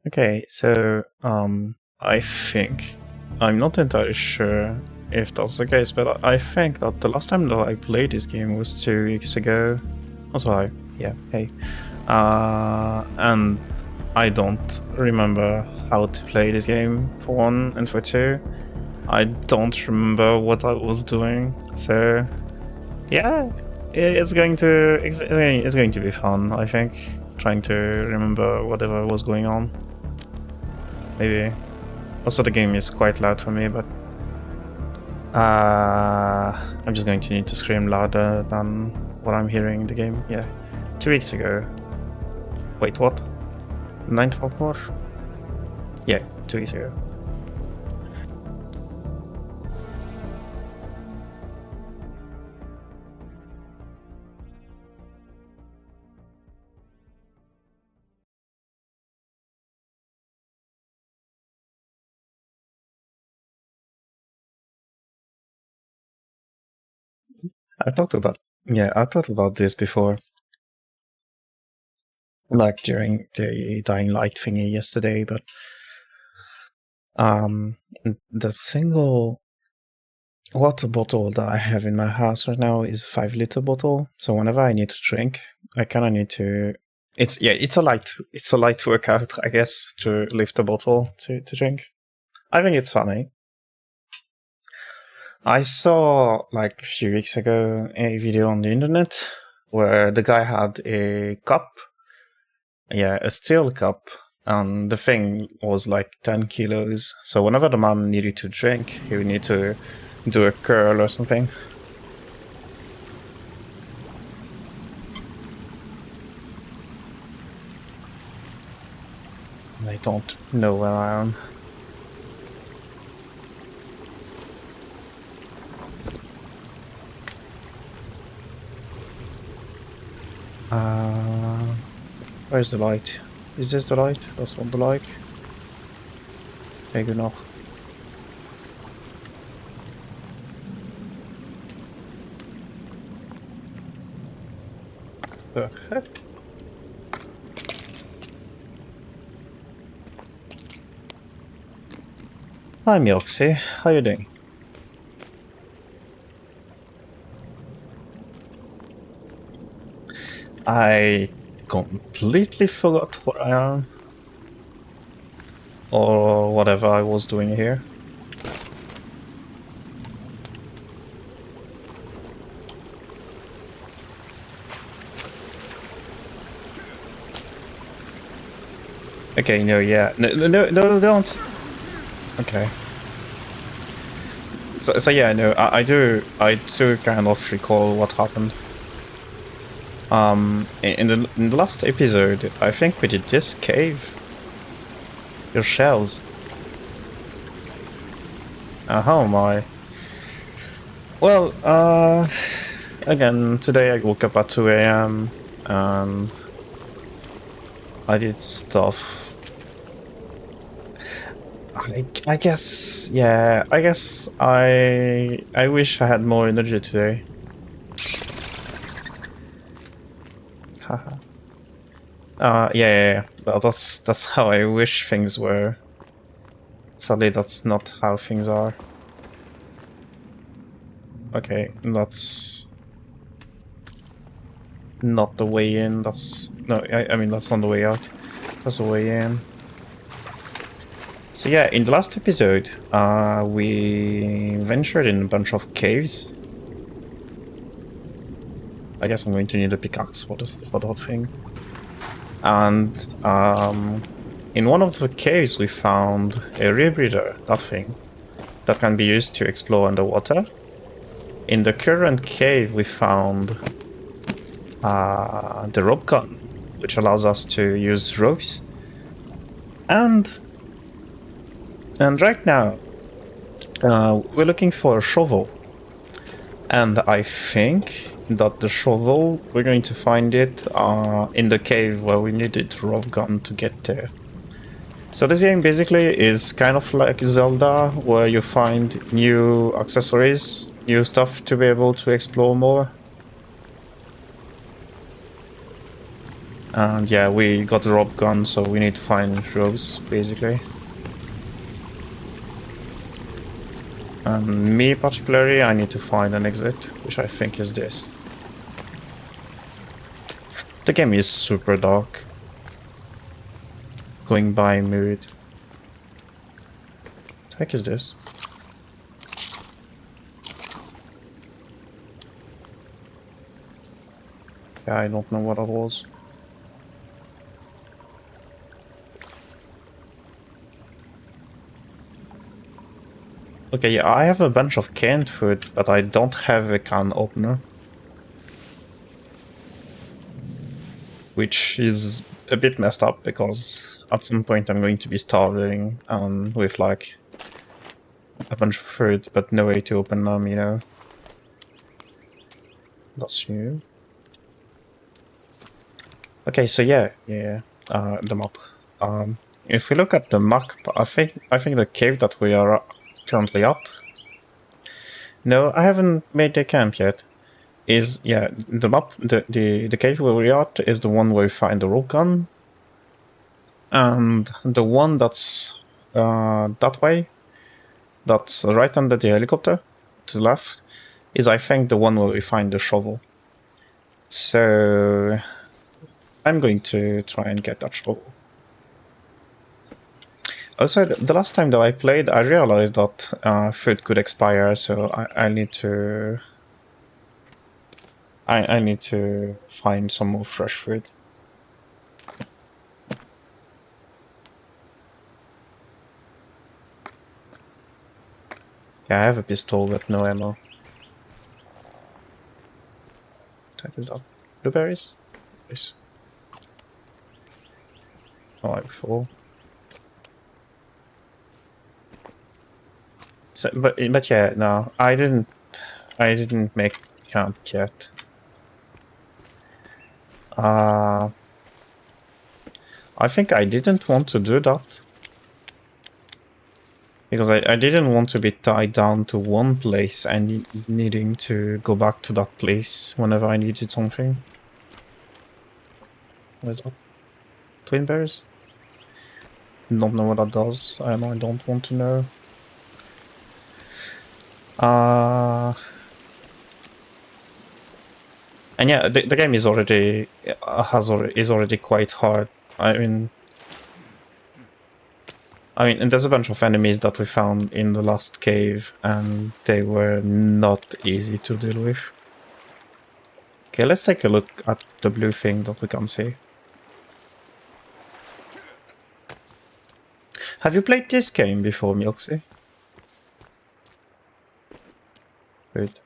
Okay, so I think I'm not entirely sure if that's the case, but I think that the last time that I played this game was 2 weeks ago. Also, hey, and I don't remember how to play this game for one, and for two, I don't remember what I was doing. So, yeah, it's going to be fun. I think trying to remember whatever was going on. Maybe. Also, the game is quite loud for me, but I'm just going to need to scream louder than what I'm hearing in the game. Yeah, 2 weeks ago. Wait, what? 9th of March? Yeah, 2 weeks ago. I talked about this before. Like during the Dying Light thingy yesterday, but the single water bottle that I have in my house right now is a 5-liter bottle. So whenever I need to drink, I kind of need to. It's a light workout, I guess, to lift a bottle to drink. I think it's funny. I saw like a few weeks ago a video on the internet where the guy had a cup, a steel cup, and the thing was like 10 kilos. So whenever the man needed to drink, he would need to do a curl or something. I don't know where I am. Where's the light? Is this the light? That's not the light. Maybe not. The heck? Hi, Milksy. How you doing? I completely forgot where I am. Or whatever I was doing here. Okay, no, yeah. No, don't. Okay. So yeah, no, I do kind of recall what happened. In the last episode, I think we did this cave. Your shells. How am I? Well, again, today I woke up at 2 a.m. and I did stuff. I guess, yeah, I guess I wish I had more energy today. Haha. Yeah. That's how I wish things were. Sadly, that's not how things are. Okay, that's not the way in. That's no, I mean that's on the way out. That's the way in. So yeah, in the last episode, we ventured in a bunch of caves. I guess I'm going to need a pickaxe for that thing. And in one of the caves, we found a rebreather, that thing, that can be used to explore underwater. In the current cave, we found the rope gun, which allows us to use ropes. And right now, we're looking for a shovel. And I think that the shovel, we're going to find it in the cave where we needed the rope gun to get there. So this game basically is kind of like Zelda, where you find new accessories, new stuff to be able to explore more. And yeah, we got the rope gun, so we need to find ropes, basically. Me particularly, I need to find an exit, which I think is this. The game is super dark. Going by mood. What the heck is this? Yeah, I don't know what that was. Okay, yeah, I have a bunch of canned food, but I don't have a can opener. Which is a bit messed up, because at some point I'm going to be starving with like a bunch of food, but no way to open them, you know. That's you. Okay, so yeah, the map. If we look at the map, I think the cave that we are currently at. No, I haven't made the camp yet. Is yeah, the map, the cave where we are at is the one where we find the rope gun, and the one that's that way, that's right under the helicopter to the left, is I think the one where we find the shovel. So I'm going to try and get that shovel. Also, the last time that I played, I realized that food could expire, so I need to... I need to find some more fresh food. Yeah, I have a pistol but no ammo. Titled up. Blueberries? Yes. Oh, I'm full. So, but yeah, no, I didn't make camp yet. I think I didn't want to do that. Because I didn't want to be tied down to one place and needing to go back to that place whenever I needed something. What is that? Twin bears? Don't know what that does. I don't want to know. And yeah, the game is already is already quite hard. I mean, and there's a bunch of enemies that we found in the last cave, and they were not easy to deal with. Okay, let's take a look at the blue thing that we can see. Have you played this game before, Mioxi? Good.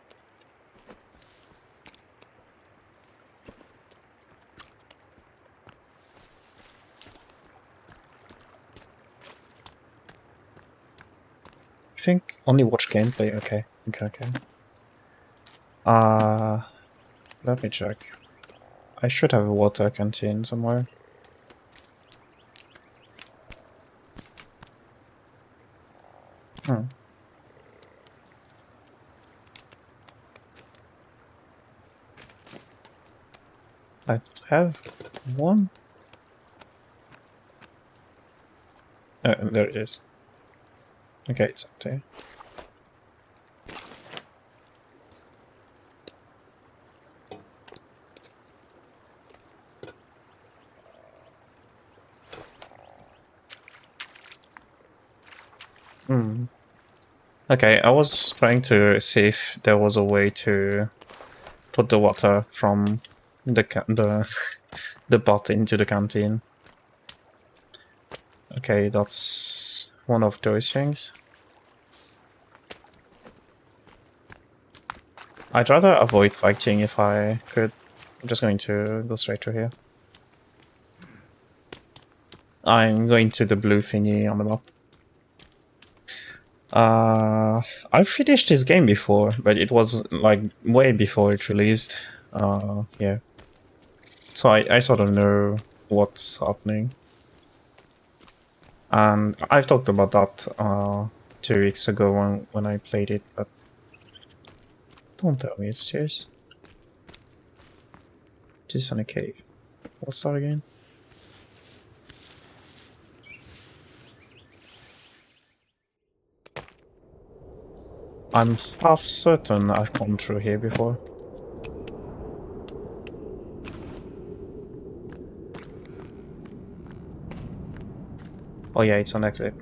I think only watch gameplay. Okay. Let me check. I should have a water canteen somewhere. I have one. There it is. Okay, it's empty. Okay, I was trying to see if there was a way to put the water from the pot into the canteen. Okay, that's one of those things. I'd rather avoid fighting if I could. I'm just going to go straight through here. I'm going to the blue thingy on the map. I've finished this game before, but it was like way before it released. Yeah. So I sort of know what's happening. And I've talked about that 2 weeks ago when I played it, but don't tell me it's serious. Just in a cave. What's that again? I'm half certain I've come through here before. Oh yeah, it's an exit.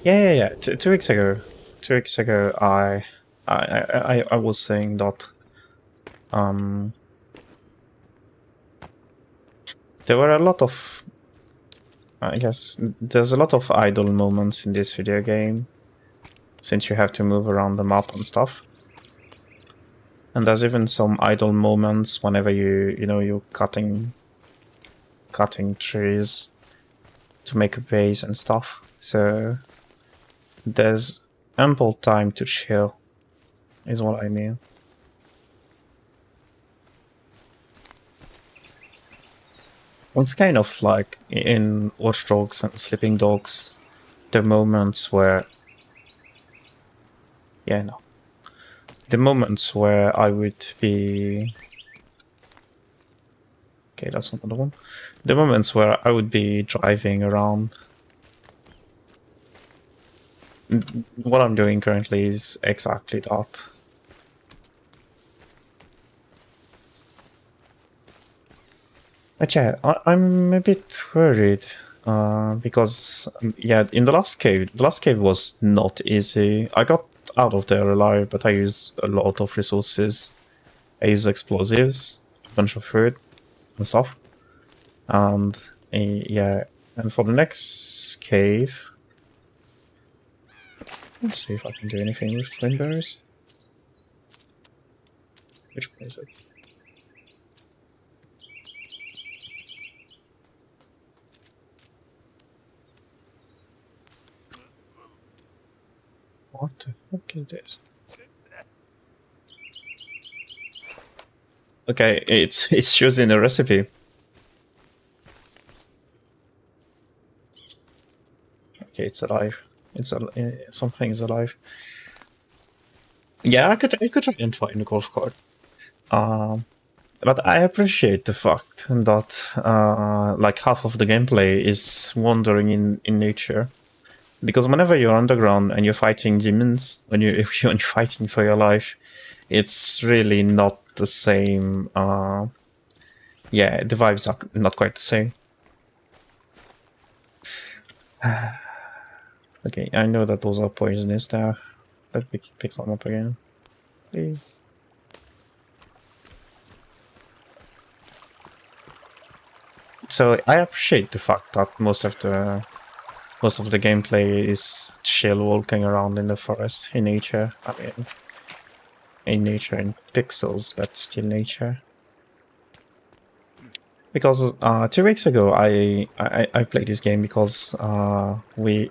Yeah. 2 weeks ago. 2 weeks ago, I was saying that there were a lot of, I guess, there's a lot of idle moments in this video game, since you have to move around the map and stuff. And there's even some idle moments whenever you're cutting trees to make a base and stuff. So there's ample time to chill, is what I mean. It's kind of like in Watch Dogs and Sleeping Dogs, the moments where... Yeah, no. The moments where I would be... Okay, that's another one. The moments where I would be driving around. What I'm doing currently is exactly that. But yeah, I'm a bit worried because yeah, in the last cave was not easy. I got out of there alive, but I used a lot of resources. I used explosives, a bunch of food and stuff, and yeah. And for the next cave, let's see if I can do anything with twin berries. Which one is it? What the fuck is this? Okay, it's using a recipe. Okay, it's alive. Something is alive. Yeah, I could try and find a golf cart. But I appreciate the fact that like half of the gameplay is wandering in nature. Because whenever you're underground and you're fighting demons, when you're fighting for your life, it's really not the same. Yeah, the vibes are not quite the same. Okay, I know that those are poisonous there. Let me pick some up again. Please. So I appreciate the fact that most of the gameplay is chill, walking around in the forest, in nature. I mean, in nature, in pixels, but still nature. Because 2 weeks ago, I played this game because we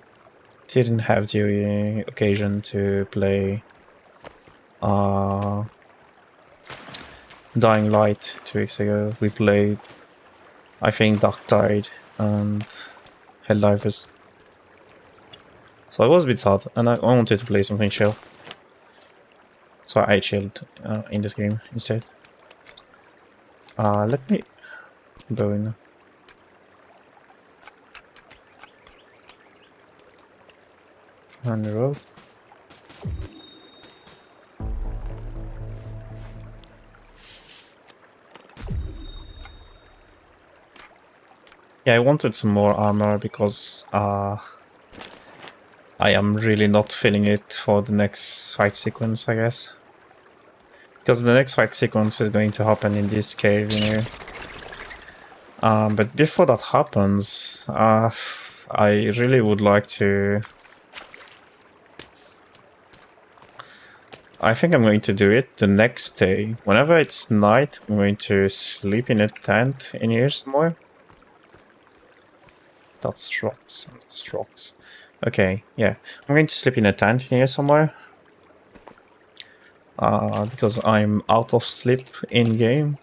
didn't have the occasion to play Dying Light 2 weeks ago. We played, I think, Darktide and Helldivers. So I was a bit sad, and I wanted to play something chill. So I chilled in this game instead. Let me go in. On the road. Yeah, I wanted some more armor because I am really not feeling it for the next fight sequence, I guess. Because the next fight sequence is going to happen in this cave, you know. But before that happens, I really would like to... I think I'm going to do it the next day. Whenever it's night, I'm going to sleep in a tent in here somewhere. That's rocks. That's rocks. Okay, yeah. I'm going to sleep in a tent in here somewhere. Because I'm out of sleep in-game.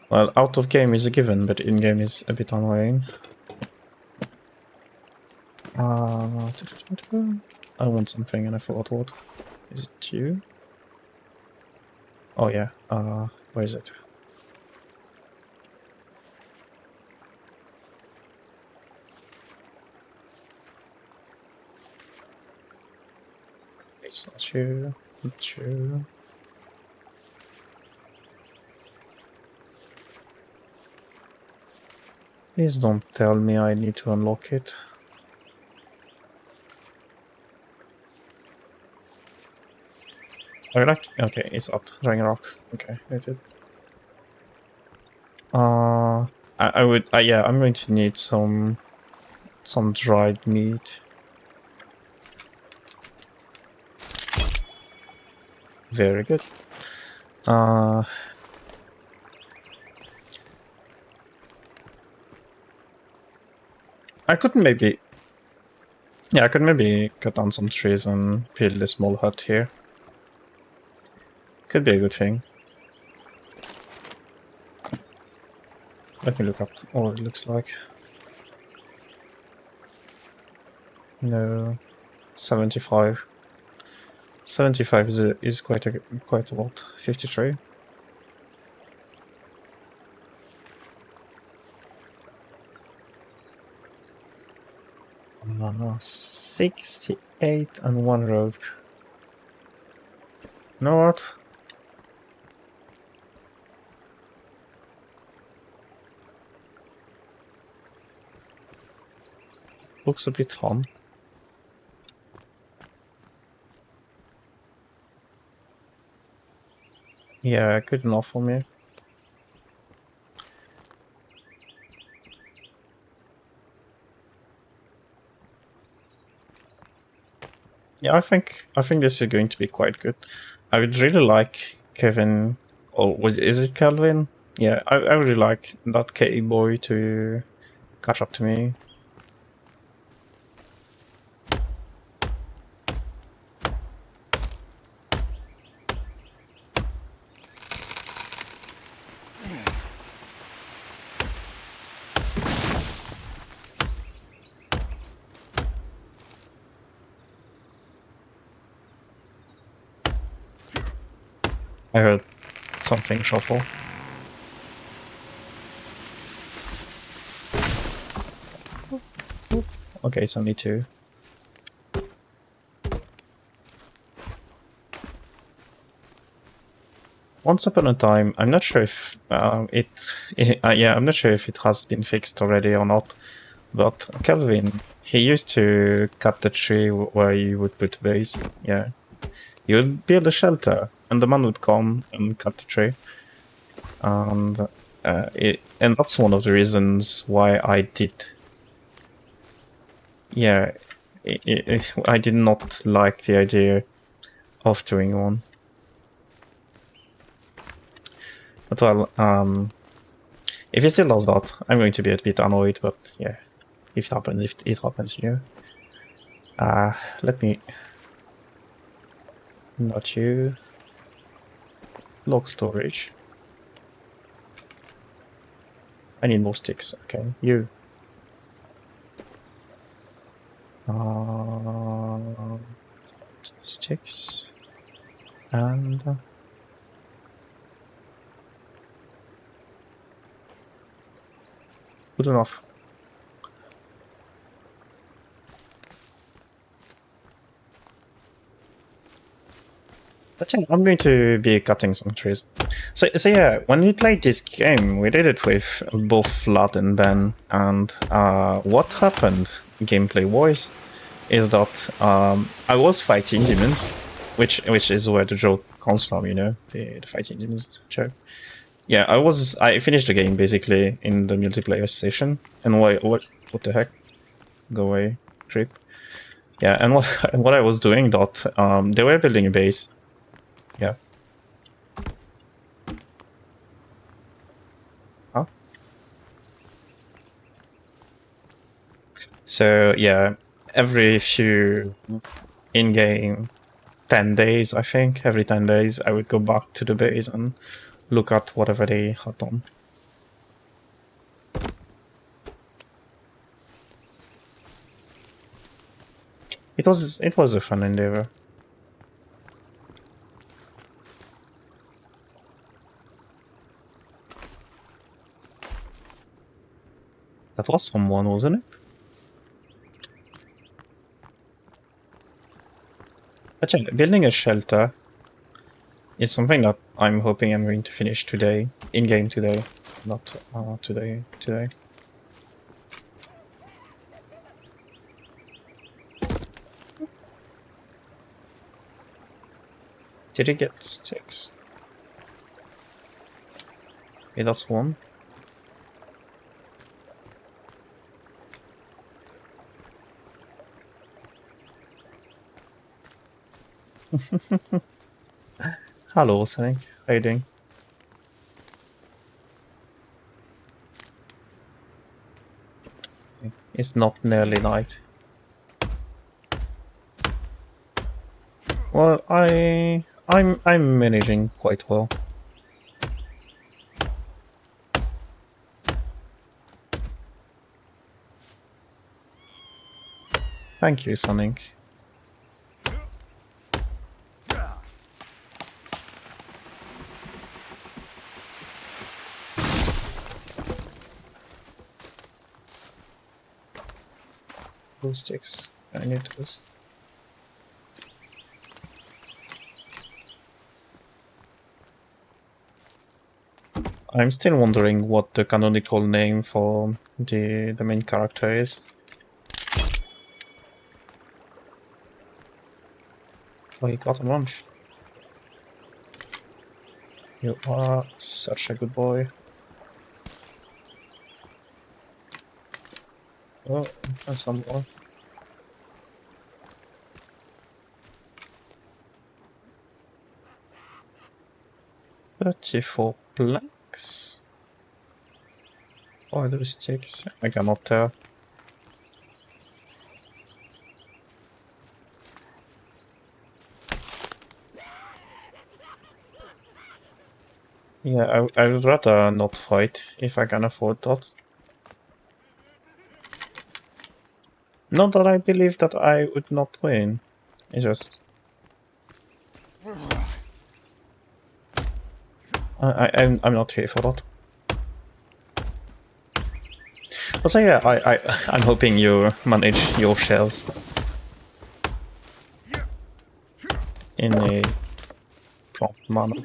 Well, out of game is a given, but in-game is a bit annoying. I want something and I forgot what. Is it you? Oh yeah. Where is it? It's not you. Not you. Please don't tell me I need to unlock it. Oh, like, okay, it's at Ragnarok. Okay, I did. I would. Yeah, I'm going to need some dried meat. Very good. I could maybe. Yeah, I could maybe cut down some trees and build a small hut here. Could be a good thing. Let me look up what it looks like. No, 75. 75 is quite a lot. 53. 68 and 1 rope. You know what? Looks a bit fun. Yeah, good enough for me. Yeah, I think this is going to be quite good. I would really like Kevin, or is it Calvin? Yeah, I really like that K boy to catch up to me. I heard something shuffle. Okay, it's only 2. Once upon a time, I'm not sure if yeah, I'm not sure if it has been fixed already or not. But Kelvin, he used to cut the tree where you would put the base. Yeah, you would build a shelter, and the man would come and cut the tree. And and that's one of the reasons why I did. Yeah, I did not like the idea of doing one. But well, if he still does that, I'm going to be a bit annoyed. But yeah, if it happens, you know. Let me. Not you. Log storage. I need more sticks. Okay, you. Sticks. And... good enough. But yeah, I'm going to be cutting some trees. So yeah, when we played this game, we did it with both Vlad and Ben, and what happened gameplay-wise is that I was fighting demons, which is where the joke comes from, you know, the fighting demons joke. Yeah, I finished the game basically in the multiplayer session, and what the heck? Go away, creep. Yeah, and what I was doing that they were building a base. Yeah. Huh? So yeah, every few in-game 10 days, I think, every 10 days, I would go back to the base and look at whatever they had done. It was a fun endeavor. That was someone, wasn't it? But yeah, building a shelter is something that I'm hoping I'm going to finish today, in-game today, not today. Did he get sticks? Okay, that's one. Hello, Sonic. How you doing? It's not nearly night. Well, I'm managing quite well. Thank you, Sonic. Blue sticks. I need those. I'm still wondering what the canonical name for the main character is. Oh, he got a lunch. You are such a good boy. Oh, and some more. 34 planks. Oh, there is sticks. I cannot tell. Yeah, I would rather not fight if I can afford that. Not that I believe that I would not win. It's just I'm not here for that. Also, yeah, I'm hoping you manage your shells in a prompt manner.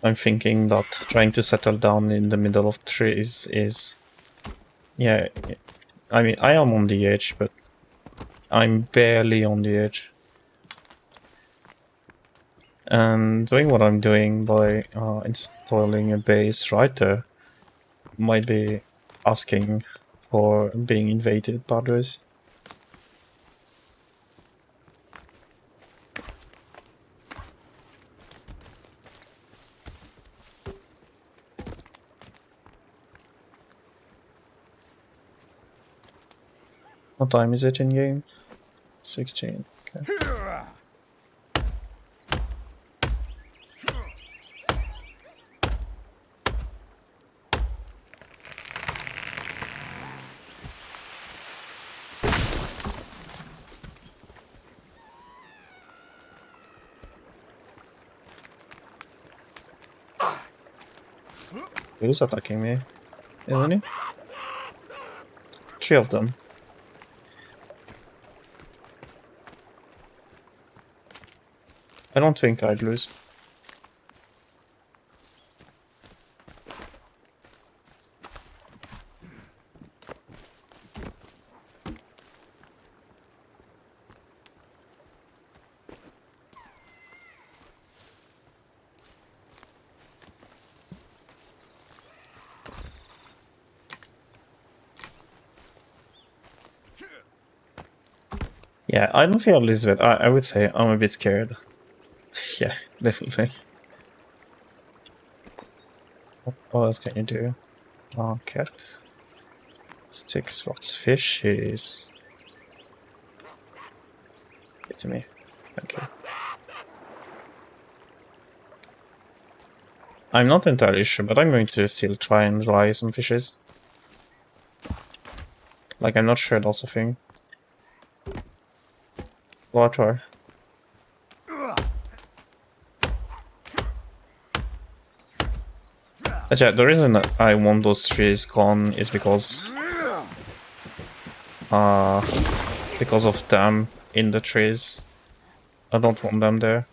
I'm thinking that trying to settle down in the middle of trees is... Yeah, I mean, I am on the edge, but I'm barely on the edge. And doing what I'm doing by installing a base right there might be asking for being invaded by others. What time is it in game? 16. Okay. Who's attacking me? Isn't he? 3 of them. I don't think I'd lose. Yeah, I don't feel Elizabeth. I would say I'm a bit scared. Yeah, definitely. What else can you do? Cat. Sticks, rocks, fishes. Give it to me. Thank you. I'm not entirely sure, but I'm going to still try and dry some fishes. Like, I'm not sure that's a thing. Well, I'll try. But yeah, the reason that I want those trees gone is because of them in the trees. I don't want them there.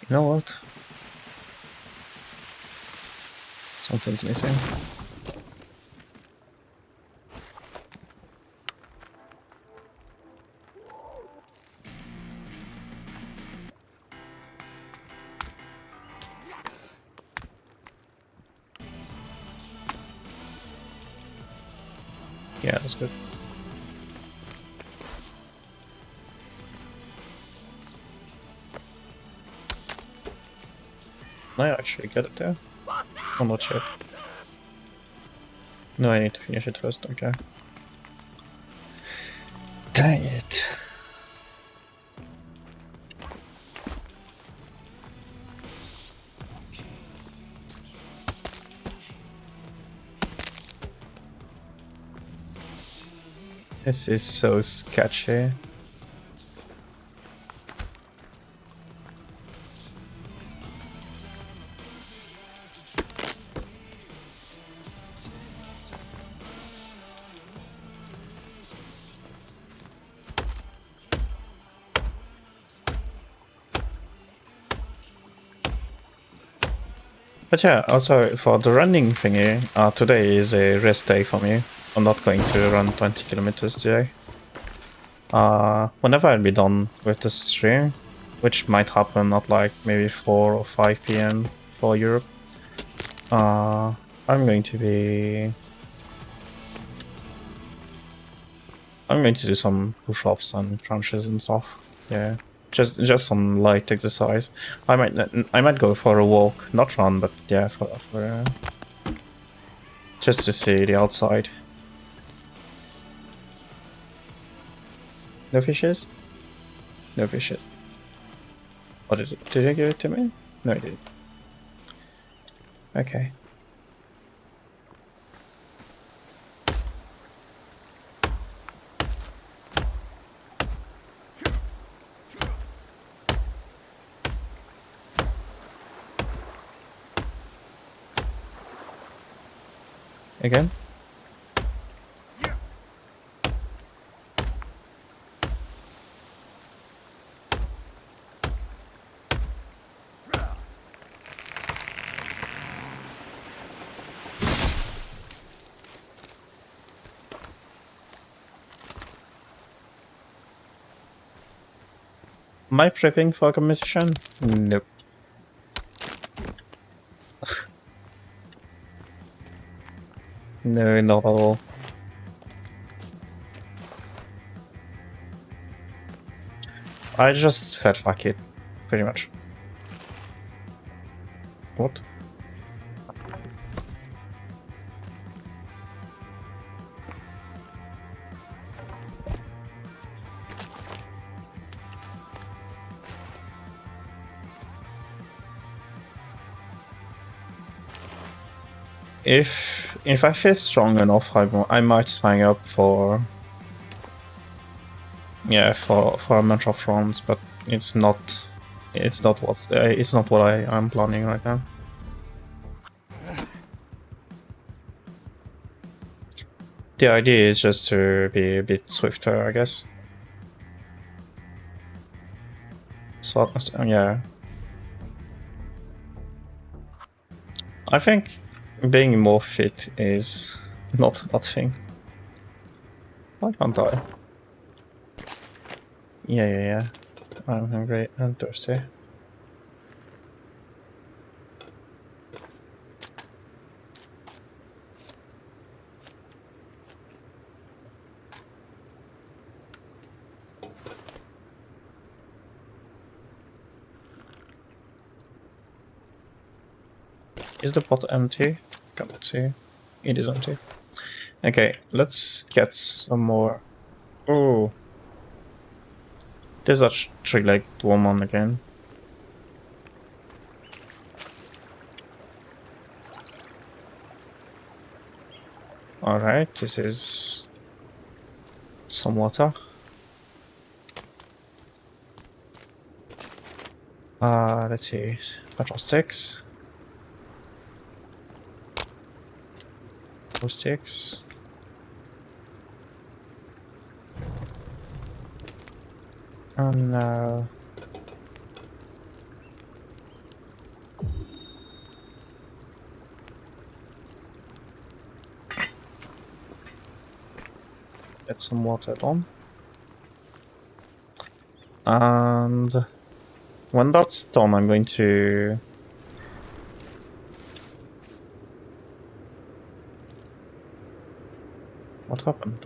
You know what? Something's missing. Yeah, that's good. I actually get it there. Oh, not yet. No, I need to finish it first, okay. Dang it. This is so sketchy. But yeah, also for the running thingy, today is a rest day for me. I'm not going to run 20 kilometers today. Whenever I'll be done with the stream, which might happen at like maybe 4 or 5 p.m. for Europe, I'm going to do some push-ups and crunches and stuff. Yeah, just some light exercise. I might go for a walk, not run, but yeah, for just to see the outside. No fishes? No fishes. Oh, did I give it to me? No, I didn't. Okay. Again? Am I prepping for a competition? Nope. No, not at all. I just felt like it, pretty much. What? If I feel strong enough, I might sign up for a bunch of runs, but it's not what I am planning right now. The idea is just to be a bit swifter, I guess. So yeah, I think being more fit is not a bad thing. Why can't I? Yeah. I'm hungry and thirsty. Is the pot empty? Cannot see. It is empty. Okay, let's get some more. Oh. There's a three-legged woman again. Alright, this is some water. Let's see. Petrol sticks. Glue sticks. And get some water on. And when that's done, I'm going to what happened?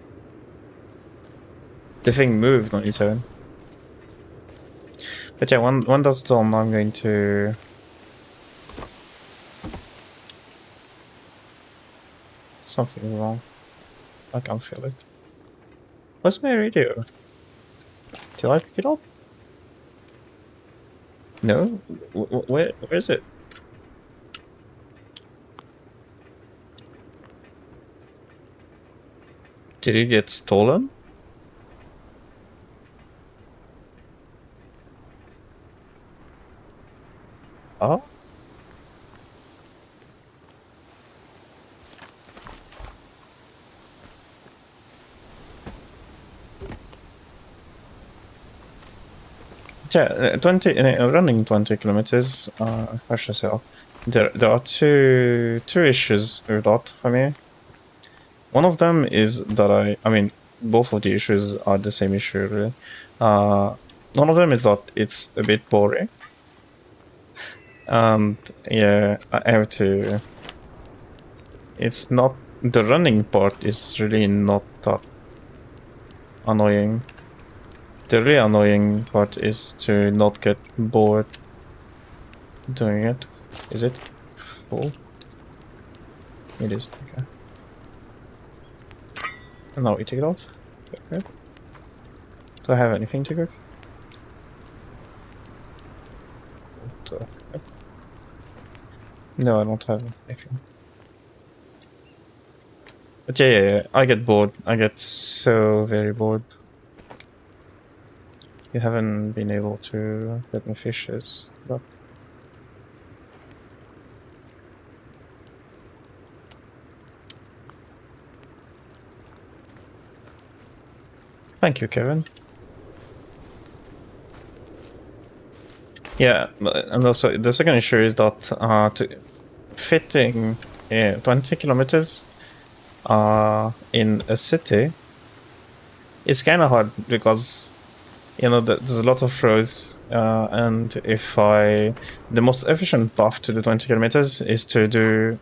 The thing moved on its own. But yeah, when that's done, I'm going to something wrong. I can't feel it. Where's my radio? Did I pick it up? No? Where is it? Did it get stolen? Oh? Yeah, 20 running 20 kilometers. How should I say? There are two issues with that for me. One of them is that I mean, both of the issues are the same issue really. One of them is that it's a bit boring, and yeah, I have to. It's not the running part is really not that annoying. The really annoying part is to not get bored doing it. Is it full? It is, okay. And now we take it out. Okay. Do I have anything to cook? No, I don't have anything. But yeah, I get bored. I get so very bored. You haven't been able to get me fishes, but thank you, Kevin. Yeah, and also the second issue is that to fitting 20 kilometers in a city is kind of hard because you know there's a lot of roads, and if the most efficient path to the 20 kilometers is to do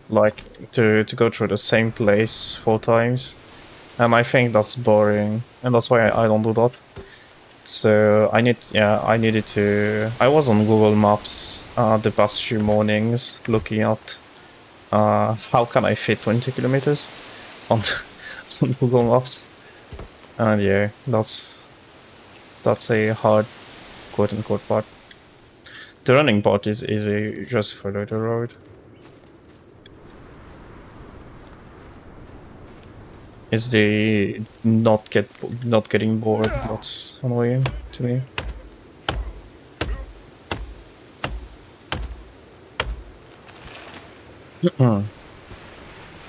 like to go through the same place 4 times, and I think that's boring, and that's why I don't do that. So I needed to. I was on Google Maps the past few mornings looking at how can I fit 20 kilometers on on Google Maps, and yeah, that's a hard quote-unquote part. The running part is easy, just follow the road. Is the not getting bored that's annoying to me.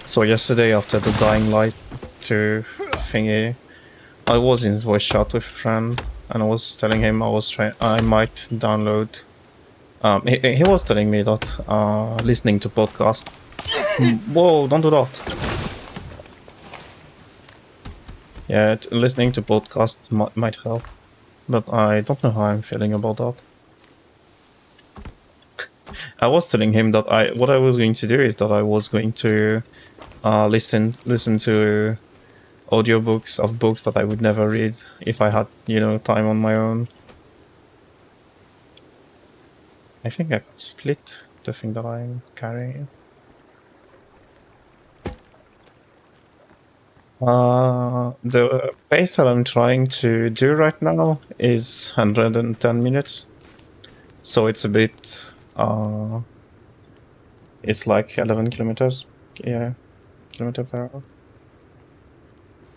So yesterday after the Dying Light 2 thingy, I was in voice chat with a friend and I was telling him I might download. He was telling me that listening to podcast. Whoa! Don't do that. Yeah, listening to podcast might help, but I don't know how I'm feeling about that. I was telling him that what I was going to do is that I was going to listen to audiobooks of books that I would never read if I had, you know, time on my own. I think I got split. the thing that I'm carrying. The pace that I'm trying to do right now is 110 minutes. So it's a bit, it's like 11 kilometers. Yeah, kilometer per hour.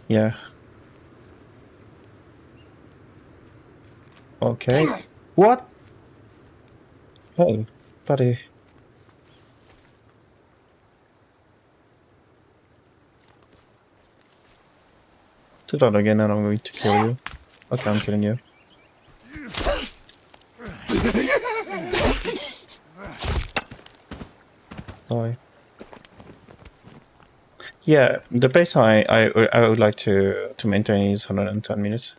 Yeah. Okay. What? Hey, buddy. Do that again and I'm going to kill you. Okay, I'm killing you. Die. Yeah, the pace I would like to maintain is 110 minutes.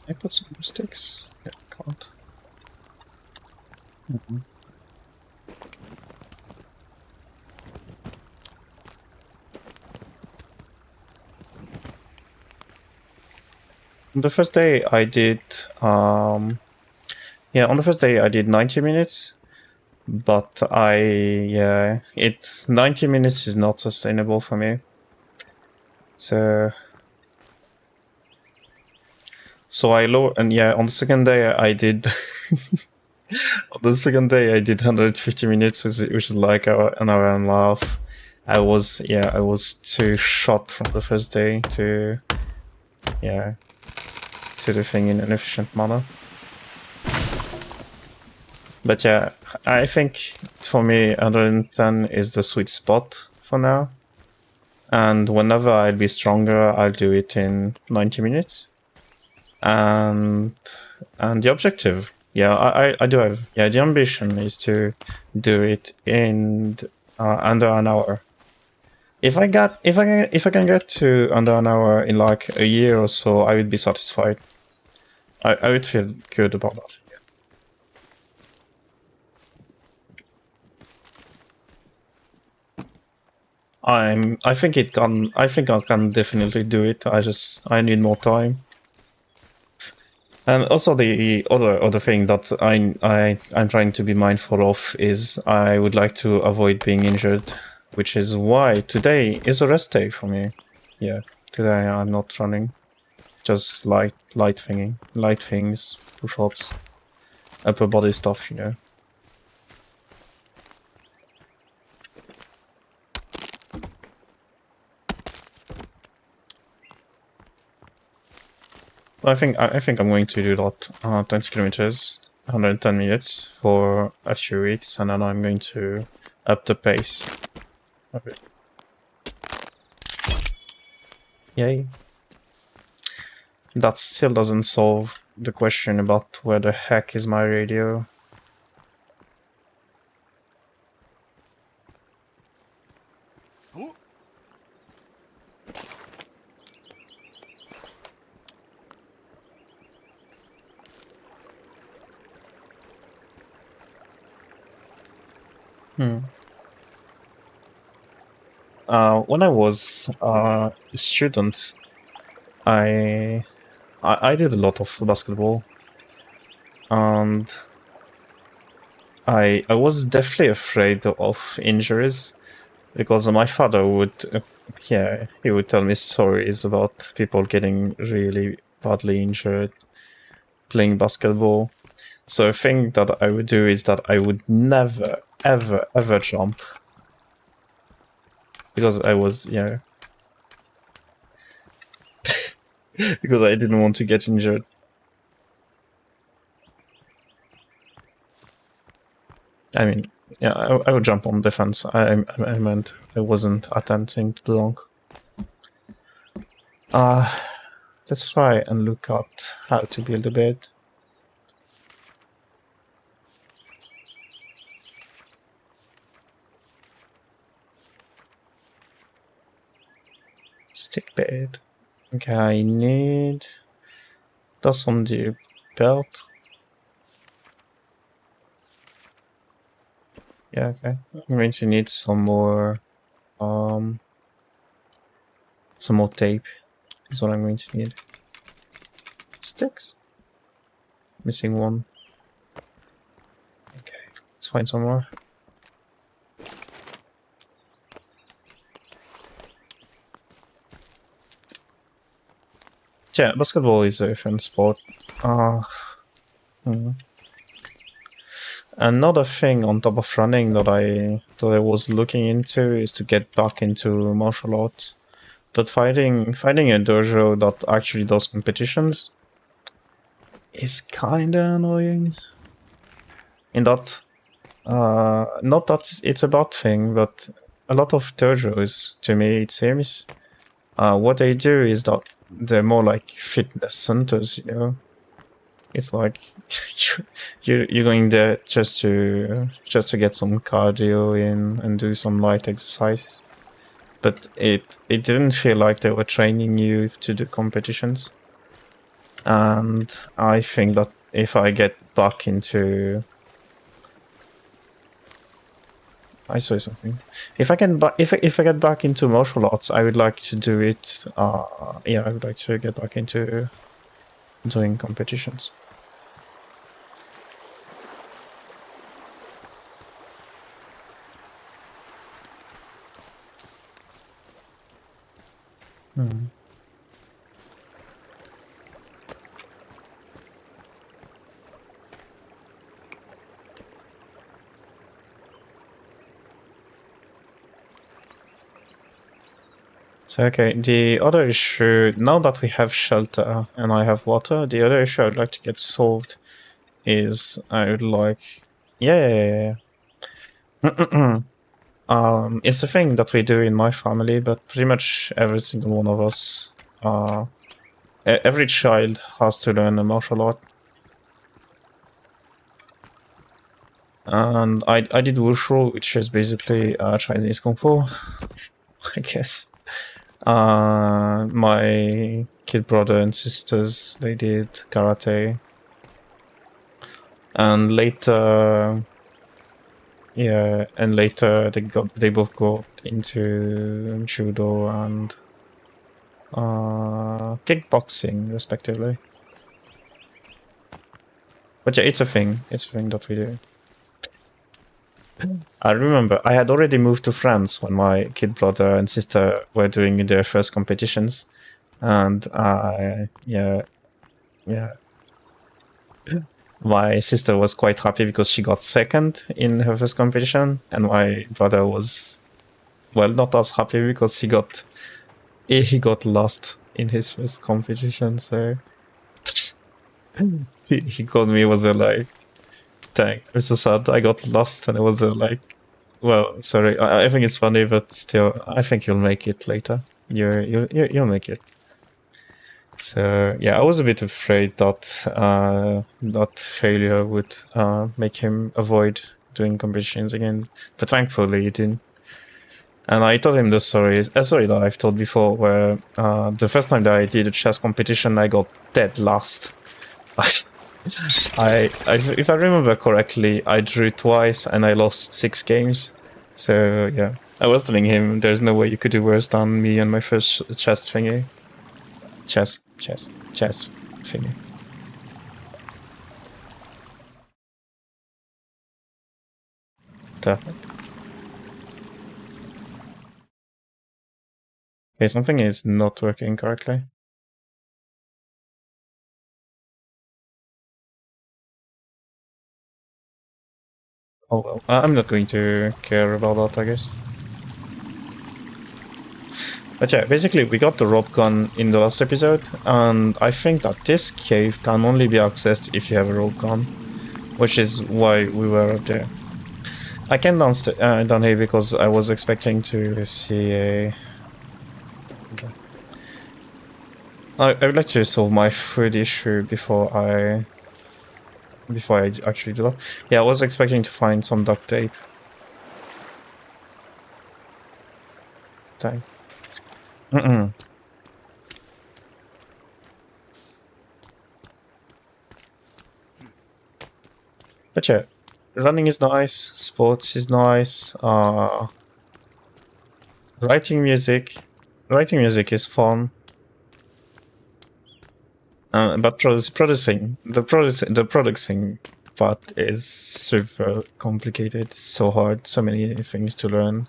I put some sticks. Yeah, can't. The first day I did, yeah, on the first day I did 90 minutes, but it's 90 minutes is not sustainable for me. So I and yeah, on the second day I did, on the second day I did 150 minutes, which is like an hour and a half. I was too shot from the first day to the thing in an efficient manner. But yeah, I think for me 110 is the sweet spot for now. And whenever I'll be stronger, I'll do it in 90 minutes. And the objective, yeah, I do have, yeah, the ambition is to do it in under an hour. If I can get to under an hour in like a year or so, I would be satisfied. I would feel good about that. I think I can definitely do it. I need more time. And also the other thing that I'm trying to be mindful of is I would like to avoid being injured, which is why today is a rest day for me. Yeah, today I'm not running, just light things, push-ups, upper body stuff, you know. I think I'm going to do that 20 kilometers, 110 minutes for a few weeks, and then I'm going to up the pace a bit. Yay. That still doesn't solve the question about where the heck is my radio. When I was a student, I did a lot of basketball, and I was definitely afraid of injuries because my father would, he would tell me stories about people getting really badly injured playing basketball. So a thing that I would do is that I would never, ever, ever jump. Because I was, because I didn't want to get injured. I mean, yeah, I would jump on defense. I meant I wasn't attempting to dunk. Let's try and look at how to build a bed. Stick bed. Okay, I need... That's on the belt. Yeah, okay. I'm going to need some more tape is what I'm going to need. Sticks? Missing one. Okay, let's find some more. Yeah, basketball is a fun sport. Another thing on top of running that I was looking into is to get back into martial arts. But finding a dojo that actually does competitions is kinda annoying. In that, not that it's a bad thing, but a lot of dojos, to me, it seems, what they do is that they're more like fitness centers, you know? It's like you're going there just to get some cardio in and do some light exercises. But it didn't feel like they were training you to do competitions. And I think that if I get back into... I saw something. If I can, if I get back into martial arts, I would like to do it. Yeah, I would like to get back into doing competitions. So, okay, the other issue, now that we have shelter and I have water, the other issue I'd like to get solved is I would like... Yeah. It's a thing that we do in my family, but pretty much every single one of us, every child has to learn a martial art. And I did Wushu, which is basically Chinese Kung Fu, I guess. My kid brother and sisters, they did karate. And later, yeah, and later they both got into judo and kickboxing, respectively. But yeah, it's a thing. It's a thing that we do. I remember I had already moved to France when my kid brother and sister were doing their first competitions, and yeah. My sister was quite happy because she got second in her first competition, and my brother was, well, not as happy because he got lost in his first competition. So he called me. Was like, "Dang, I'm so sad. I got lost," and it was like, "Well, sorry. I think it's funny, but still, I think you'll make it later. You'll make it." So yeah, I was a bit afraid that that failure would make him avoid doing competitions again, but thankfully he didn't. And I told him the story that I've told before, where the first time that I did a chess competition, I got dead last. If I remember correctly, I drew twice and I lost 6 games. So yeah, I was telling him there's no way you could do worse than me and my first chess thingy. Chess thingy. Perfect. Okay, something is not working correctly. Oh well, I'm not going to care about that, I guess. But yeah, basically we got the rope gun in the last episode, and I think that this cave can only be accessed if you have a rope gun, which is why we were up there. I came down here because I was expecting to see a... I would like to solve my food issue before I actually do that. Yeah, I was expecting to find some duct tape. Dang. But yeah, running is nice, sports is nice, writing music is fun. But the producing part is super complicated, so hard, so many things to learn.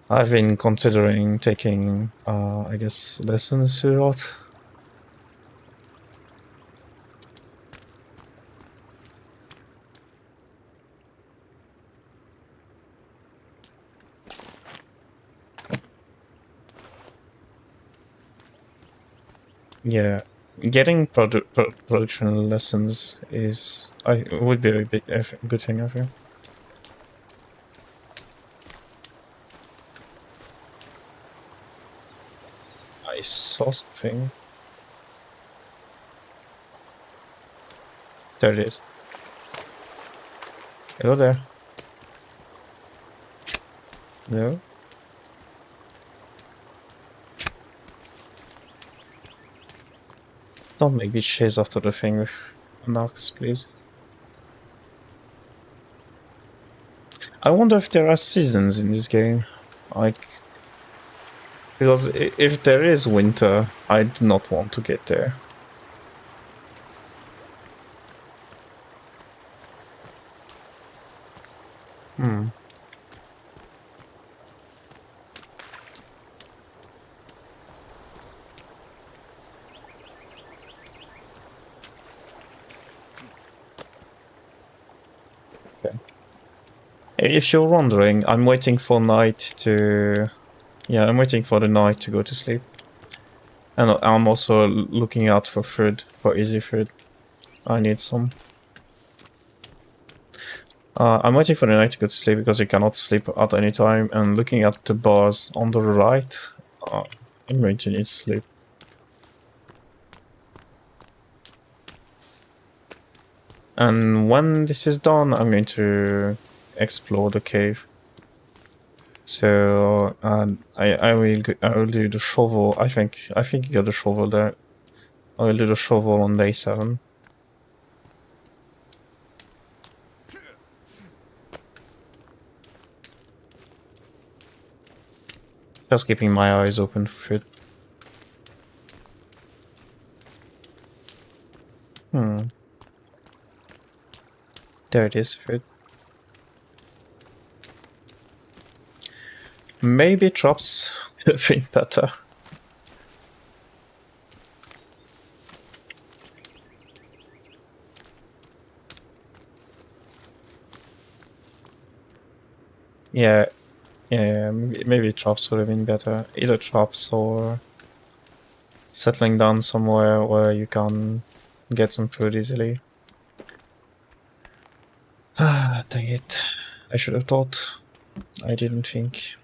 I've been considering taking, I guess, lessons throughout. Yeah, getting production lessons would be a good thing, I feel. I saw something. There it is. Hello there. No? Don't make me chase after the thing with knocks, please. I wonder if there are seasons in this game. Like, because if there is winter, I do not want to get there. Hmm. Okay. If you're wondering, I'm waiting for night to... Yeah, I'm waiting for the night to go to sleep. And I'm also looking out for food, for easy food. I need some. I'm waiting for the night to go to sleep because you cannot sleep at any time. And looking at the bars on the right, I'm going to need sleep. And when this is done, I'm going to explore the cave. So I will do the shovel. I think you got the shovel there. I will do the shovel on day 7. Just keeping my eyes open for food. There it is, food. Maybe traps would have been better. Yeah, maybe traps would have been better. Either traps or settling down somewhere where you can get some food easily. Ah, dang it. I should have thought. I didn't think.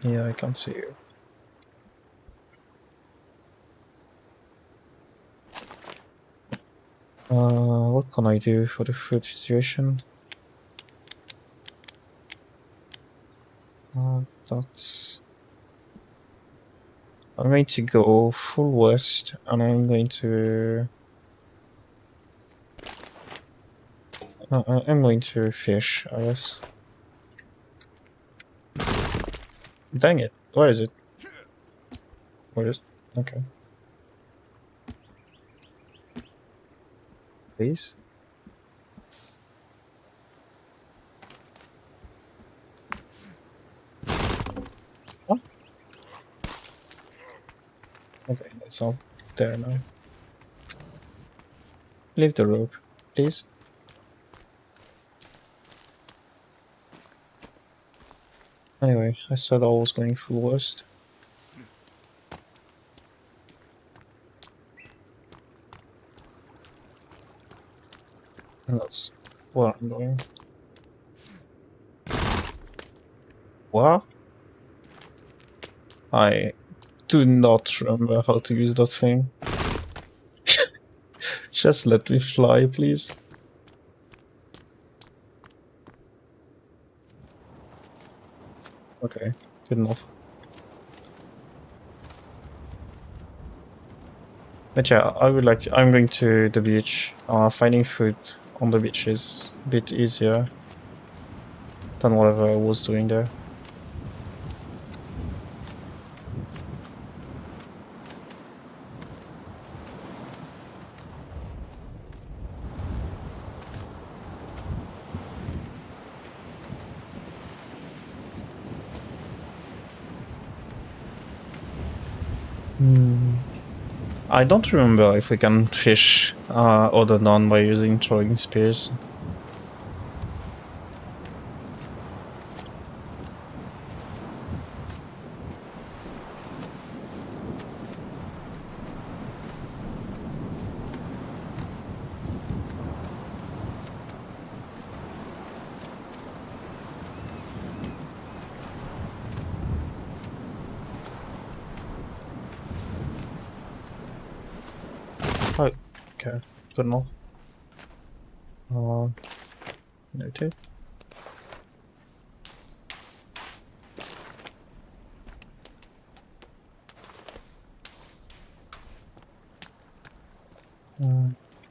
Yeah, I can't see you. What can I do for the food situation? That's... I'm going to go full west, and I'm going to... I'm going to fish, I guess. Dang it, where is it? Where is it? Okay. Please? What? Okay, it's all there now. Leave the rope, please. Anyway, I said I was going full west. And that's where I'm going. What? I do not remember how to use that thing. Just let me fly, please. Okay, good enough. But yeah, I would like to, I'm going to the beach. Finding food on the beach is a bit easier than whatever I was doing there. I don't remember if we can fish other than by using throwing spears. Oh, okay, good enough. Noted.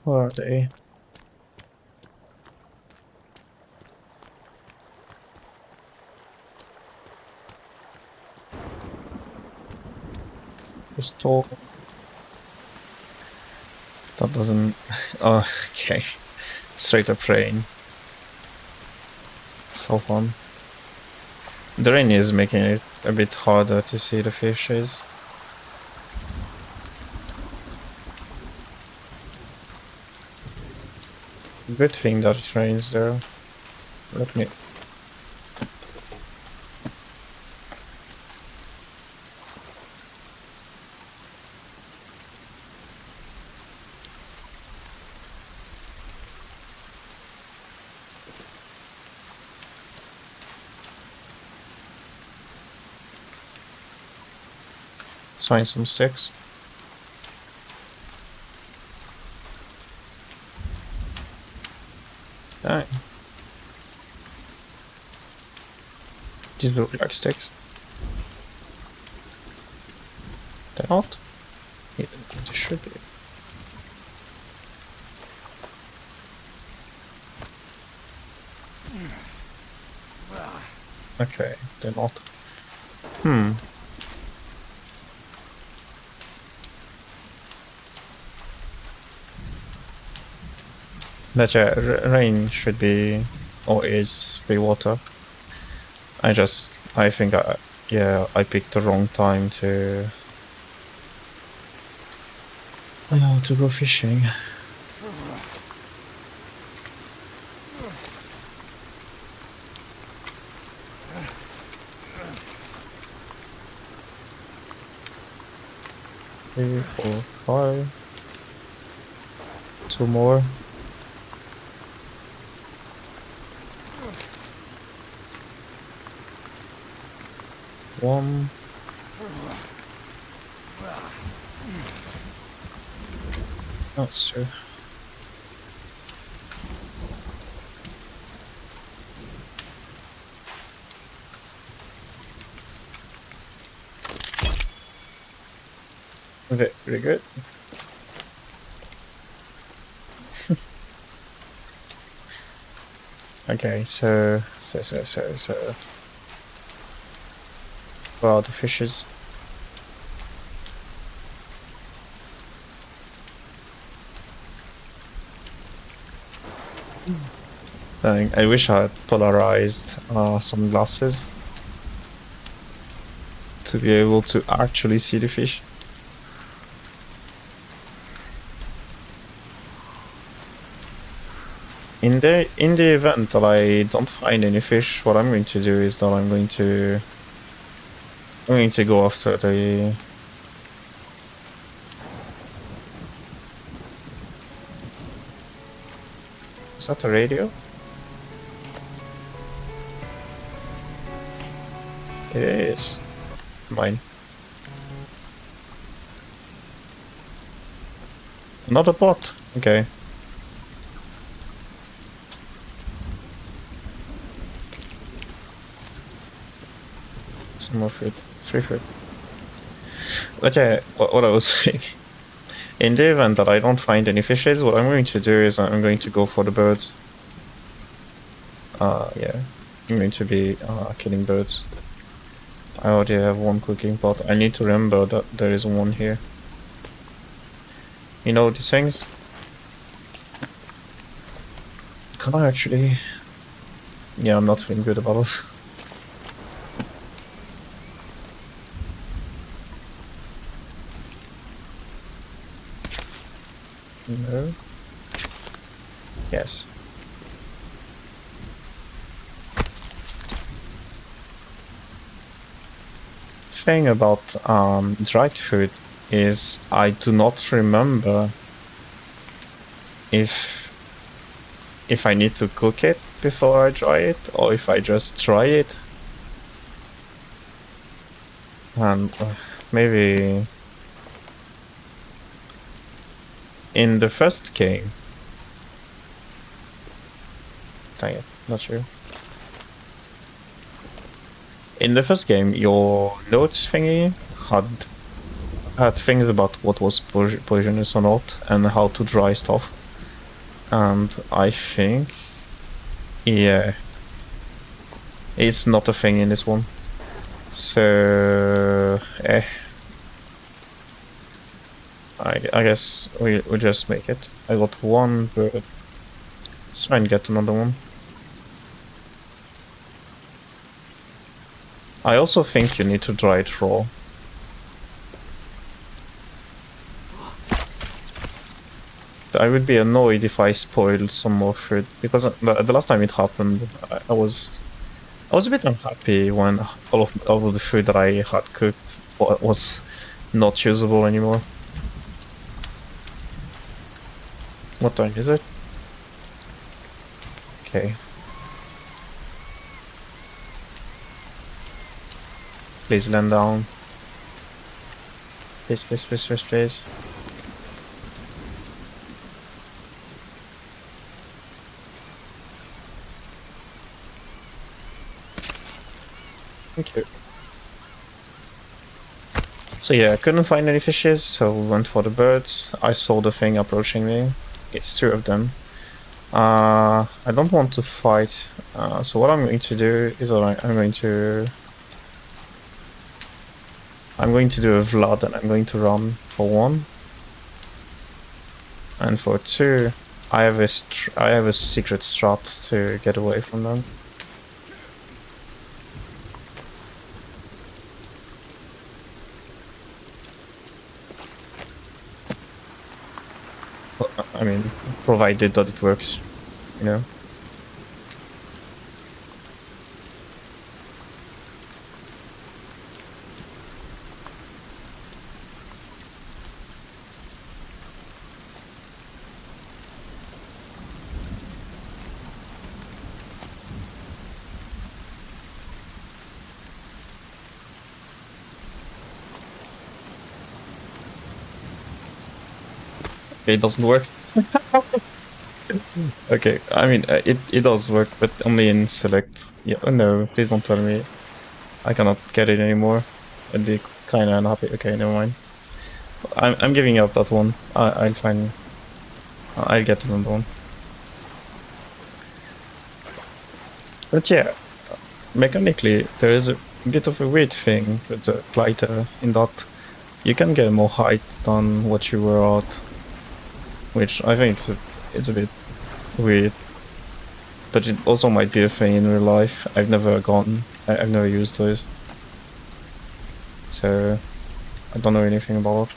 Where are they? Restore. That doesn't. Oh, okay. Straight up rain. So fun. The rain is making it a bit harder to see the fishes. Good thing that it rains though. Let me. Find some sticks. Alright. These look like sticks. They're not? Yeah, they should be. Okay, they're not. But yeah, rain should be, or is, free water. I think I picked the wrong time to go fishing. Three, four, five. Two more. One. That's two. Okay, pretty good. Okay, so. Where are the fishes? I wish I had polarized sunglasses to be able to actually see the fish. In the event that I don't find any fish, what I'm going to do is that I'm going to go after the. Is that a radio? It is. Mine. Not a bot. Okay. Some more food. Free food. But yeah, what I was saying In the event that I don't find any fishes, what I'm going to do is I'm going to go for the birds. Yeah, I'm going to be killing birds. I already have one cooking pot. I need to remember that there is one here. You know these things? Can I actually? Yeah, I'm not feeling good about it. No. Yes. Thing about dried food is I do not remember if I need to cook it before I dry it or if I just dry it. And maybe in the first game. Dang it, not sure. In the first game, your notes thingy had things about what was poisonous or not and how to dry stuff. And I think, yeah, it's not a thing in this one. So, I guess we just make it. I got one bird. Let's try and get another one. I also think you need to dry it raw. I would be annoyed if I spoiled some more food, because the last time it happened, I was a bit unhappy when all of the food that I had cooked was not usable anymore. What time is it? Okay. Please land down. Please, please, please, please, please. Thank you. So yeah, I couldn't find any fishes, so went for the birds. I saw the thing approaching me. It's two of them. I don't want to fight, so what I'm going to do is I'm going to do a Vlad and I'm going to run for one. And for two, I have a secret strat to get away from them. I mean, provided that it works, you know. It doesn't work. Okay, I mean, it does work, but only in select. Yeah, oh no, please don't tell me I cannot get it anymore. I'd be kinda unhappy. Okay, never mind. I'm giving up that one. I'll find. I'll get another one. But yeah, mechanically, there is a bit of a weird thing with the glider in that you can get more height than what you were at, which I think it's a bit weird. But it also might be a thing in real life. I've never used those, so I don't know anything about it.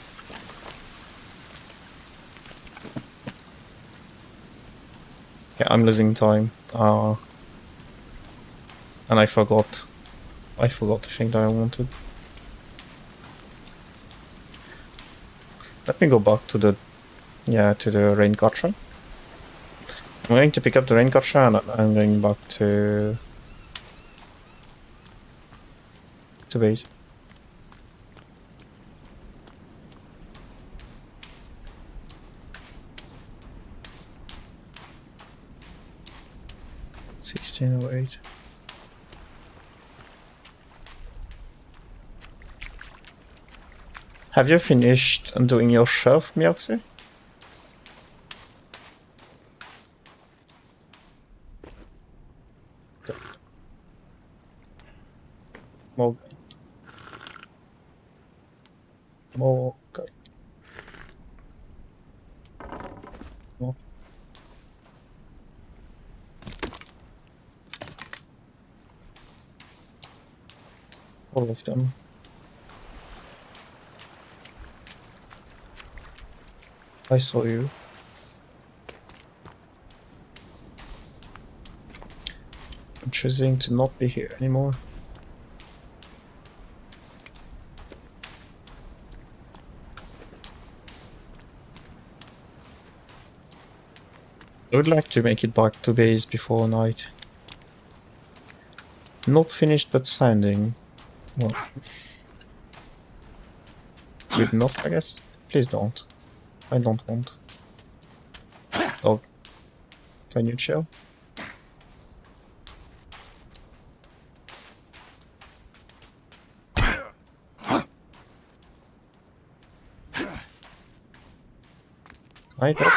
Yeah, I'm losing time. And I forgot the thing that I wanted. Let me go back to the rain gotcha. I'm going to pick up the rain gotcha and I'm going back to base. $16.08. Have you finished doing your shelf, Mioxi? Okay. Okay. Oh. All of them. I saw you. I'm choosing to not be here anymore. I would like to make it back to base before night. Not finished but standing. Well, good enough, I guess. Please don't. I don't want. Dog, can you chill? I dog.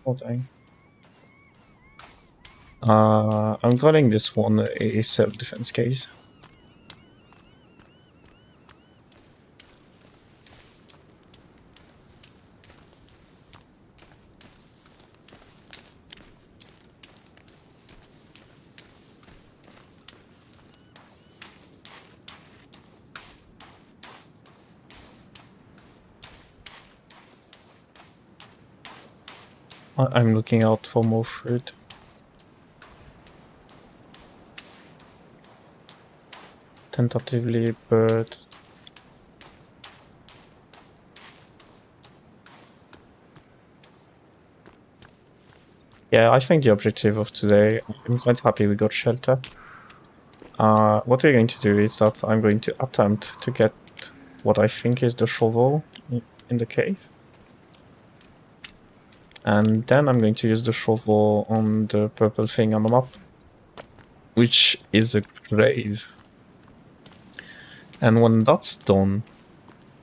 Oh dang. I'm calling this one a self-defense case. I'm looking out for more fruit. Tentatively, but yeah, I think the objective of today, I'm quite happy we got shelter. What we're going to do is that I'm going to attempt to get what I think is the shovel in the cave. And then I'm going to use the shovel on the purple thing on the map, which is a grave. And when that's done,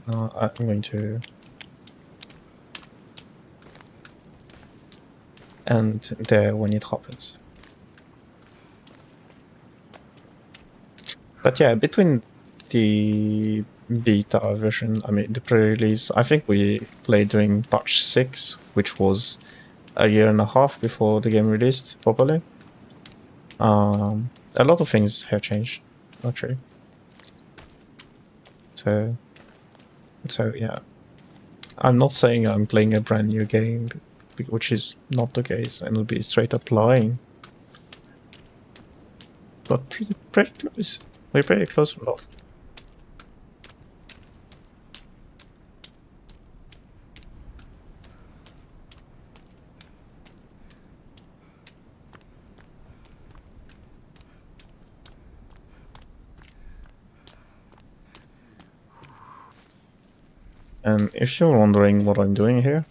I'm going to end there when it happens. But yeah, between the beta version, I mean the pre-release, I think we played during patch 6, which was a year and a half before the game released properly. A lot of things have changed, actually. So yeah. I'm not saying I'm playing a brand new game, which is not the case, and it'll be straight up lying. But pretty close. We're pretty close to both. And if you're wondering what I'm doing here,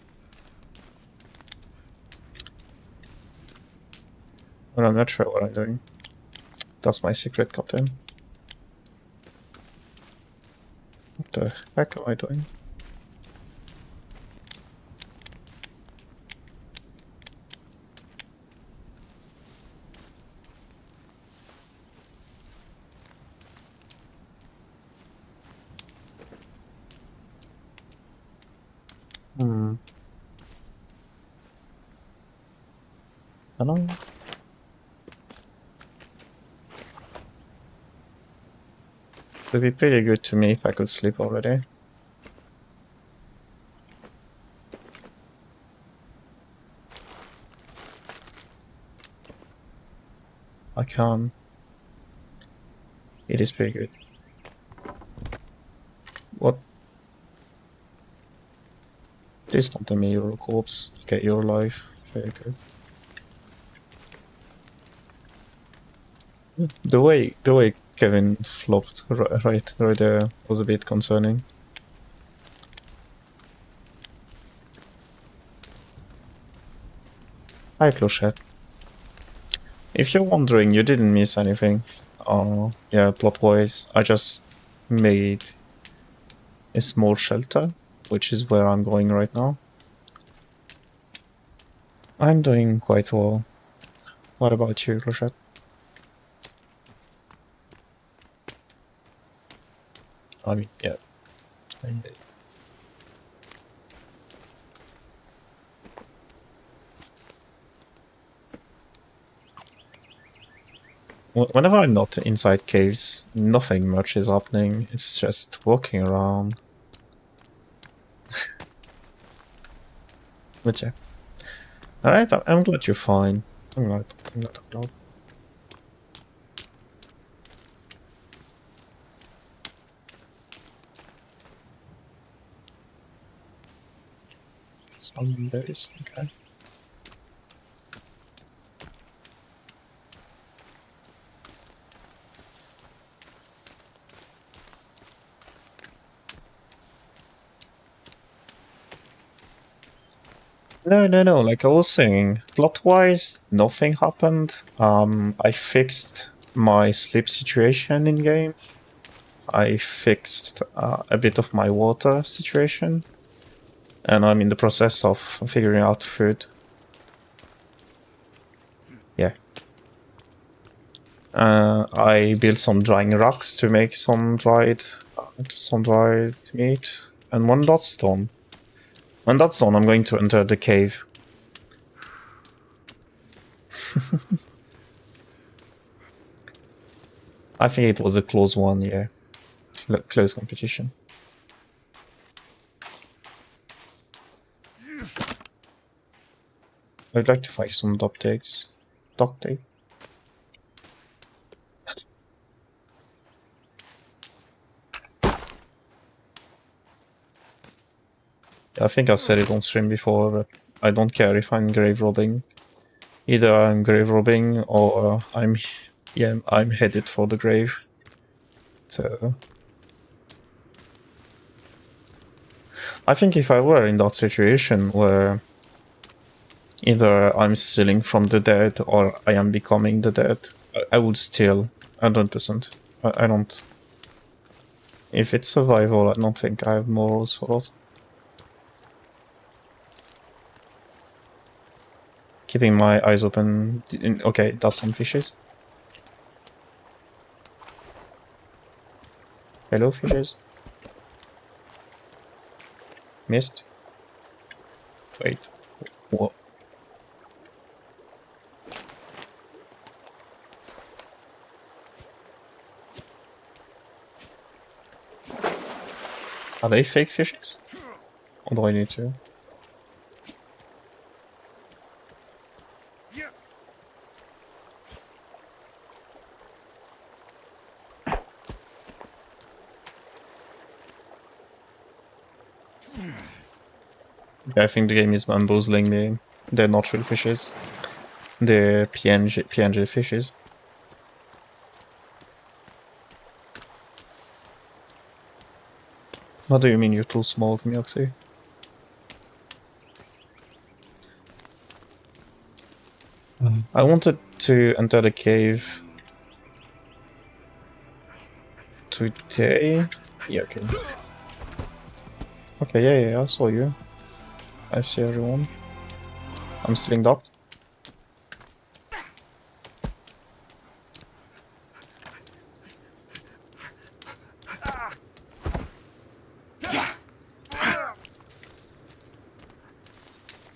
well, I'm not sure what I'm doing. That's my secret, Captain. What the heck am I doing? Hello? It would be pretty good to me if I could sleep already. I can. It is pretty good. What? Please don't tell me you're a corpse. Get your life. Very good. The way Kevin flopped right there was a bit concerning. Hi, Clochette. If you're wondering, you didn't miss anything. Yeah, plot-wise, I just made a small shelter, which is where I'm going right now. I'm doing quite well. What about you, Rochette? I mean, yeah. Whenever I'm not inside caves, nothing much is happening. It's just walking around. But yeah. Alright, I'm glad you're fine. I'm glad. Some berries, okay. No, like I was saying, plot-wise, nothing happened. I fixed my sleep situation in-game. I fixed a bit of my water situation. And I'm in the process of figuring out food. Yeah. I built some drying racks to make some dried meat. And when that's done, I'm going to enter the cave. I think it was a close one, yeah. Close competition. I'd like to find some duct takes. Duct tape? I think I've said it on stream before, but I don't care if I'm grave robbing. Either I'm grave robbing or I'm headed for the grave. So I think if I were in that situation where either I'm stealing from the dead or I am becoming the dead, I would steal 100%. I don't. If it's survival, I don't think I have morals for that. Keeping my eyes open. Okay, that's some fishes. Hello, fishes. Missed. Wait. What? Are they fake fishes? Or do I need to? I think the game is bamboozling me. They're not real fishes. They're PNG fishes. What do you mean you're too small, Mioxi? I wanted to enter the cave today. Yeah, okay. Okay, yeah, I saw you. I see everyone. I'm stealing that.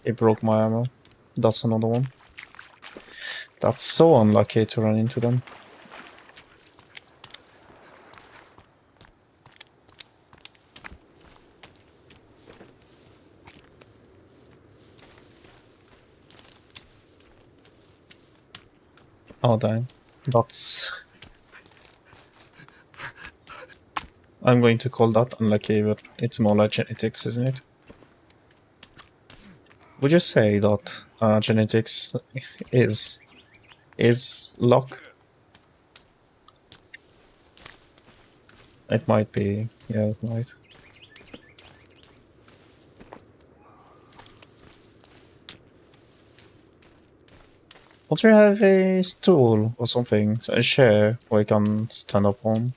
It broke my ammo. That's another one. That's so unlucky to run into them. Oh dang. That's... I'm going to call that unlucky, but it's more like genetics, isn't it? Would you say that genetics is luck? It might be. Yeah, it might. Don't you have a stool or something? A chair where you can stand up on?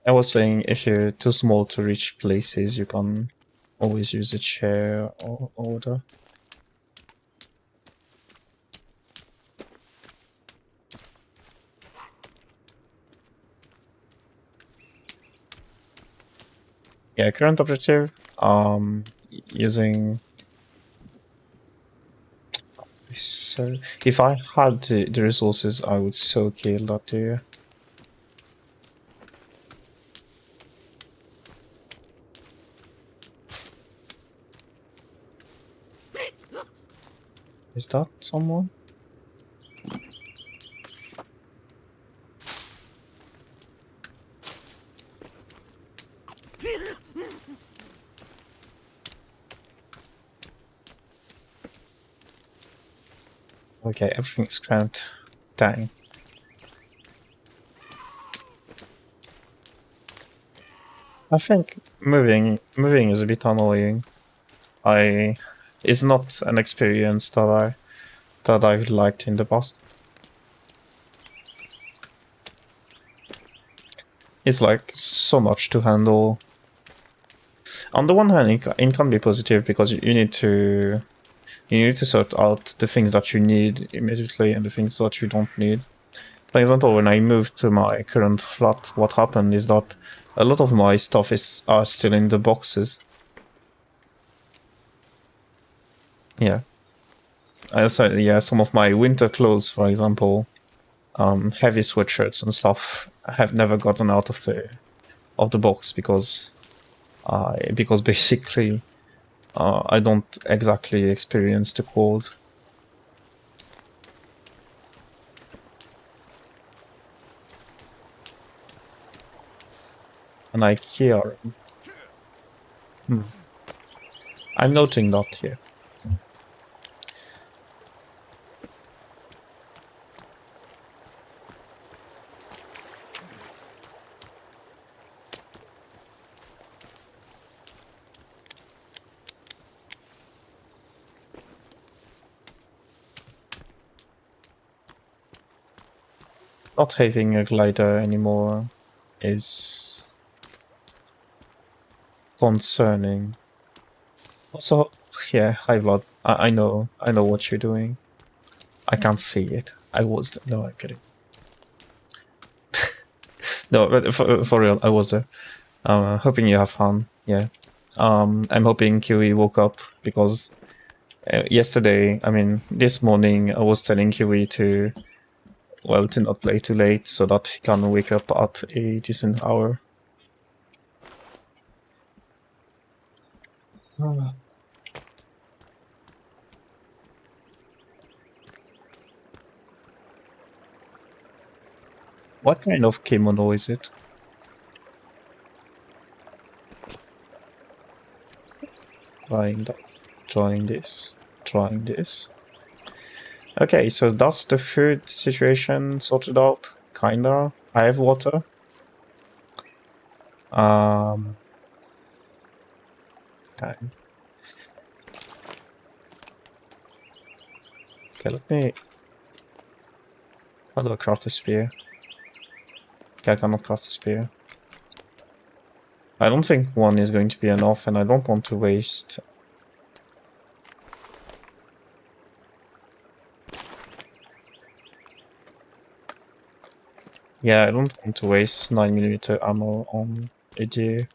I was saying if you're too small to reach places, you can always use a chair or order. Yeah, current objective, using... So, if I had the resources, I would so kill that deer. Is that someone? Okay, everything's cramped. Dang. I think moving is a bit annoying. It's not an experience that I've liked in the past. It's like so much to handle. On the one hand, it can be positive because you need to sort out the things that you need immediately and the things that you don't need. For example, when I moved to my current flat, what happened is that a lot of my stuff are still in the boxes. Yeah. So yeah, some of my winter clothes, for example, heavy sweatshirts and stuff, have never gotten out of the box because basically I don't exactly experience the cold. And I hear. I'm noting that here. Not having a glider anymore is concerning. Also, yeah, hi Vlad. I know what you're doing. I can't see it. No, I'm kidding. No, but for real, I was there. Hoping you have fun. Yeah. I'm hoping Kiwi woke up because yesterday, this morning, I was telling Kiwi to not play too late so that he can wake up at a decent hour. What kind of kimono is it? Trying this. Okay, so that's the food situation sorted out, kinda. I have water. Time. Okay, let me... How do I craft a spear? Okay, I cannot craft a spear. I don't think one is going to be enough, and I don't want to waste... Yeah, I don't want to waste 9mm ammo on a deer.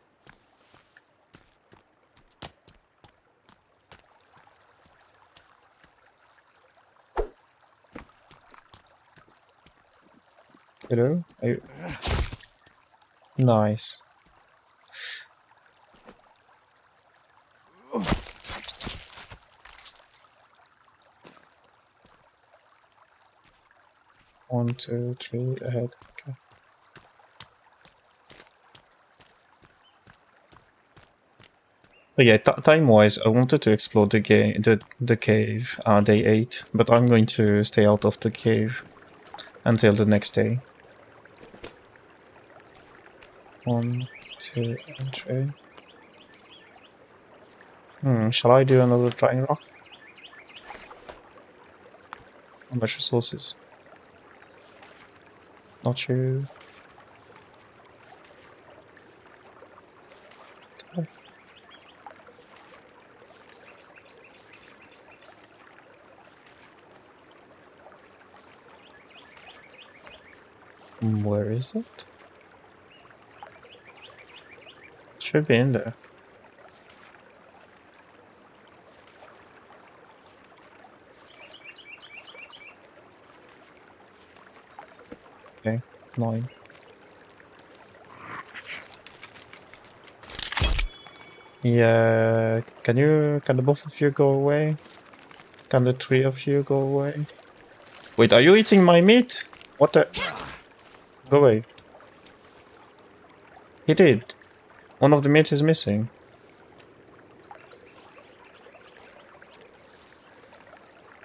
Hello? Are you... Nice. One, two, three, ahead. Okay. But yeah, time-wise, I wanted to explore the cave, day 8, but I'm going to stay out of the cave until the next day. 1, 2, and 3. Shall I do another drying rock? How much resources? Not you. Where is it? Should be in there. Okay, 9. Yeah, can the both of you go away? Can the 3 of you go away? Wait, are you eating my meat? What the? Go away. He did. One of the meat is missing.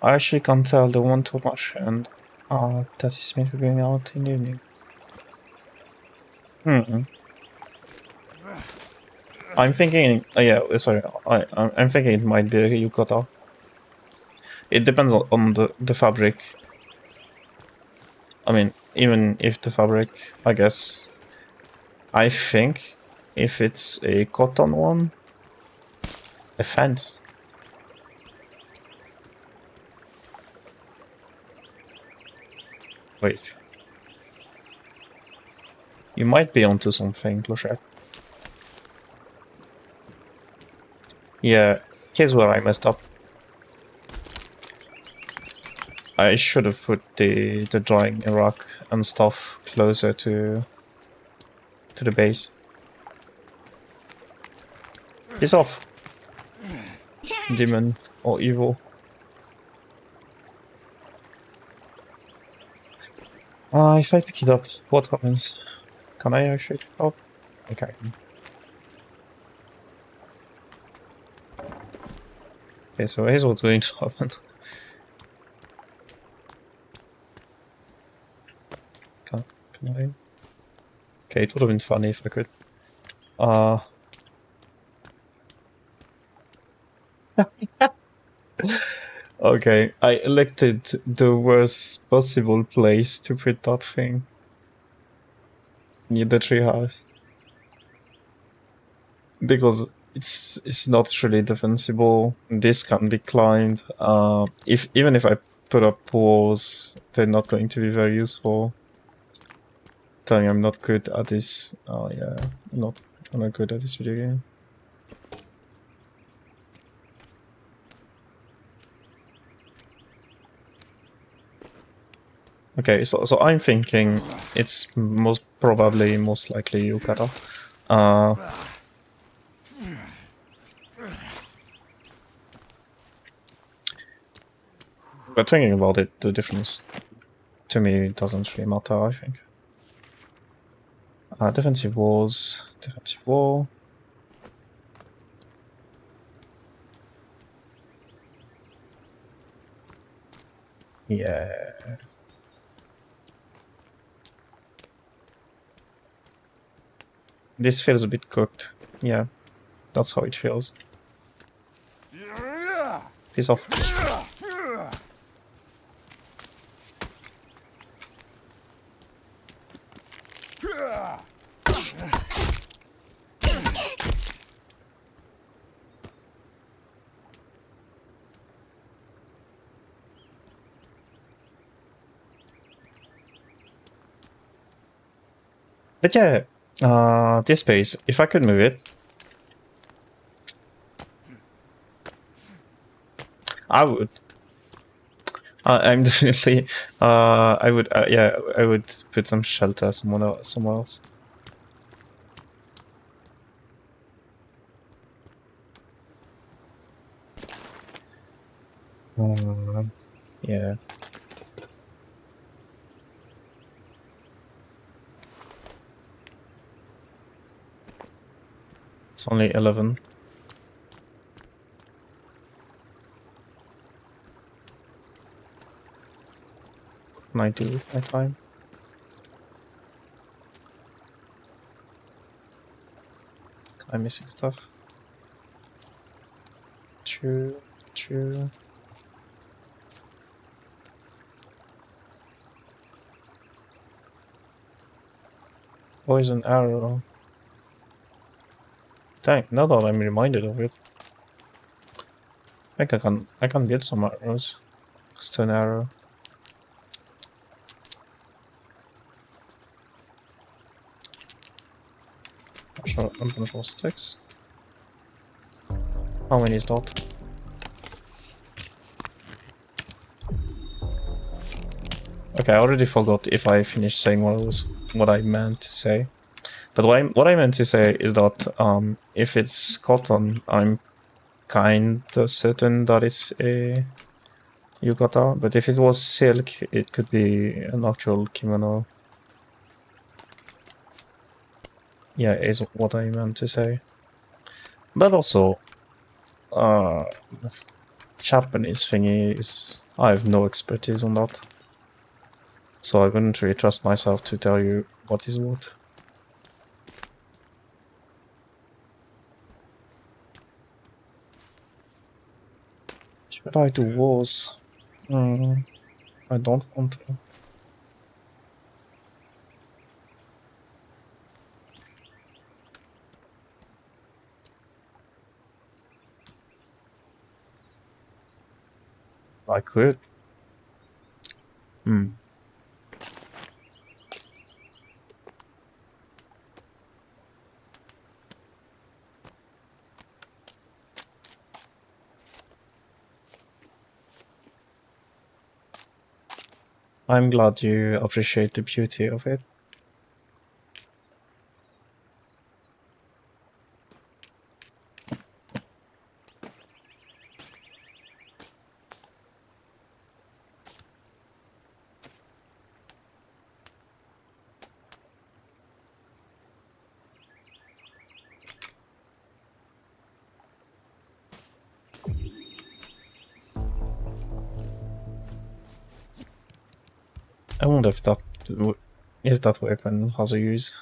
I actually can't tell the one too much, and that is maybe going out in the evening. I'm thinking. Yeah, sorry. I'm thinking it might be a yukata. It depends on the fabric. I mean, even if the fabric, I guess. I think if it's a cotton one, a fence. Wait. You might be onto something, Clochette. Yeah, here's where I messed up. I should have put the drying rock and stuff closer to the base. He's off. Demon or evil. If I pick it up, what happens? Can I actually pick it up? Okay. Okay, so here's what's going to happen. Can I? Okay, it would have been funny if I could. Okay, I elected the worst possible place to put that thing. Near the treehouse. Because it's not really defensible. This can be climbed. Even if I put up walls, they're not going to be very useful. Telling I'm not good at this. Oh yeah, I'm not good at this video game. Okay, so I'm thinking it's most likely yukata. But thinking about it, the difference to me doesn't really matter, I think. Defensive walls, defensive wall. Yeah. This feels a bit cooked. Yeah, that's how it feels. Piece off. But yeah, this space, if I could move it, I would. I'm definitely. I would. Yeah, I would put some shelter somewhere else. Yeah. It's only 11. I do with my time? I'm missing stuff. True. Poison arrow. Dang, now that I'm reminded of it. I think I can get some arrows. Stone arrow. A bunch of sticks. How many is that? Okay, I already forgot if I finished saying what I meant to say. But what I meant to say is that if it's cotton, I'm kinda certain that it's a yukata. But if it was silk, it could be an actual kimono. Yeah, is what I meant to say. But also, Japanese thingy is I have no expertise on that, so I wouldn't really trust myself to tell you what is what. Should I do wars? I don't want to. I could. I'm glad you appreciate the beauty of it. I wonder if that weapon has a use.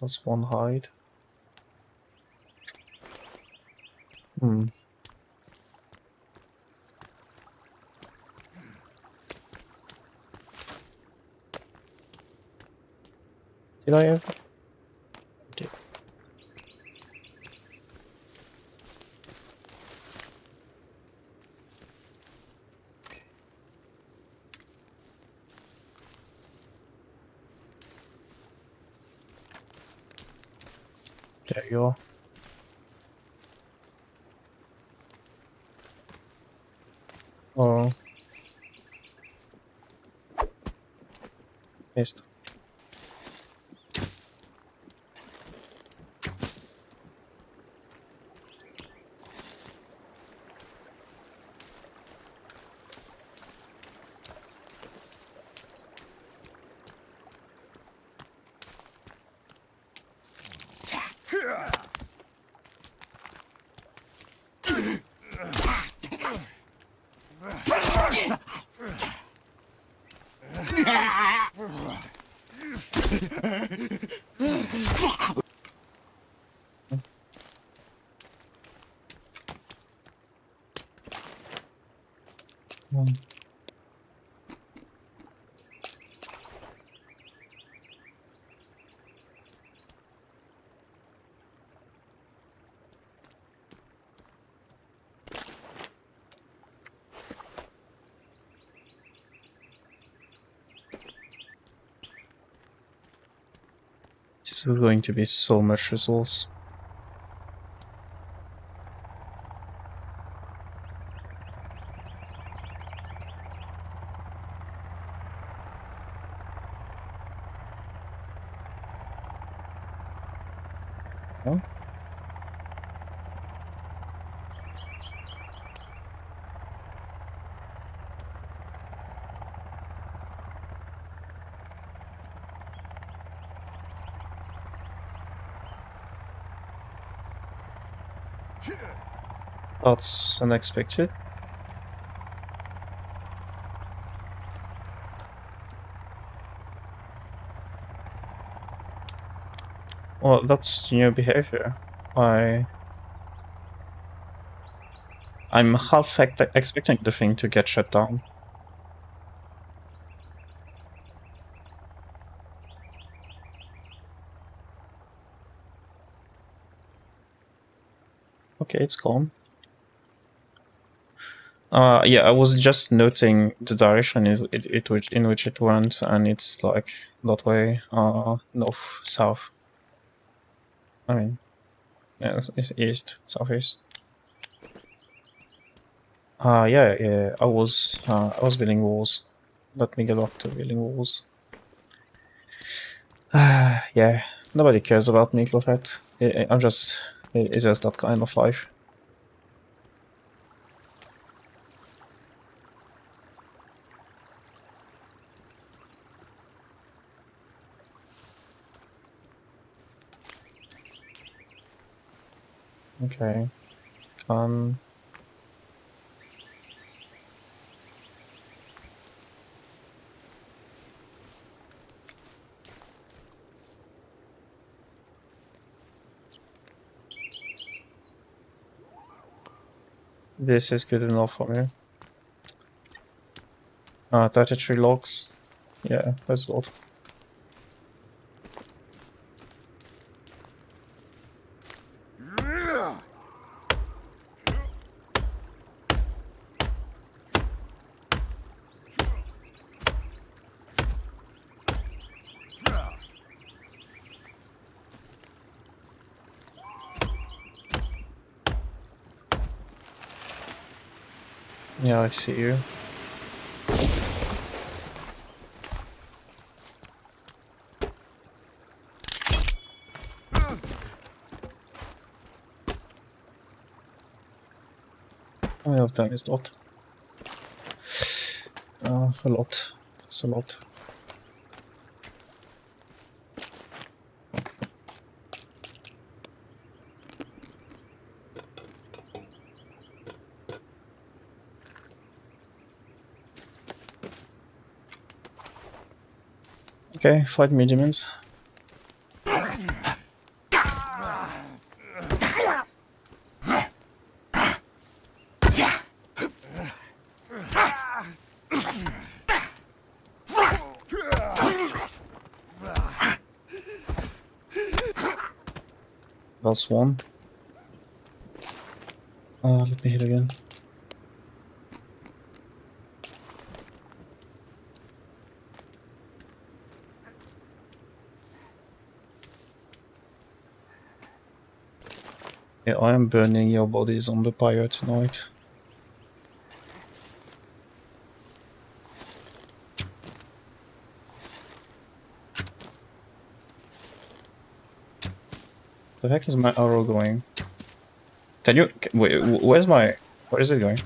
That's one hide. Did I ever? Did. There you are. Oh. Missed. This is going to be so much resource. Huh? That's unexpected. Well, that's new behavior. I'm half expecting the thing to get shut down. Okay, it's gone. Yeah, I was just noting the direction in which it went, and it's like that way, north, south. I mean, yeah, it's east, southeast. Yeah. I was building walls. Let me get back to building walls. Yeah, nobody cares about me, Clofet. It's just that kind of life. Okay. This is good enough for me. 33 logs. Yeah, that's good. Yeah, I see you. How many of them is not? A lot. It's a lot. Okay, fight me, demons. That's one. Let me hit again. Yeah, I am burning your bodies on the pyre tonight. The heck is my arrow going? Can you wait? Where is it going?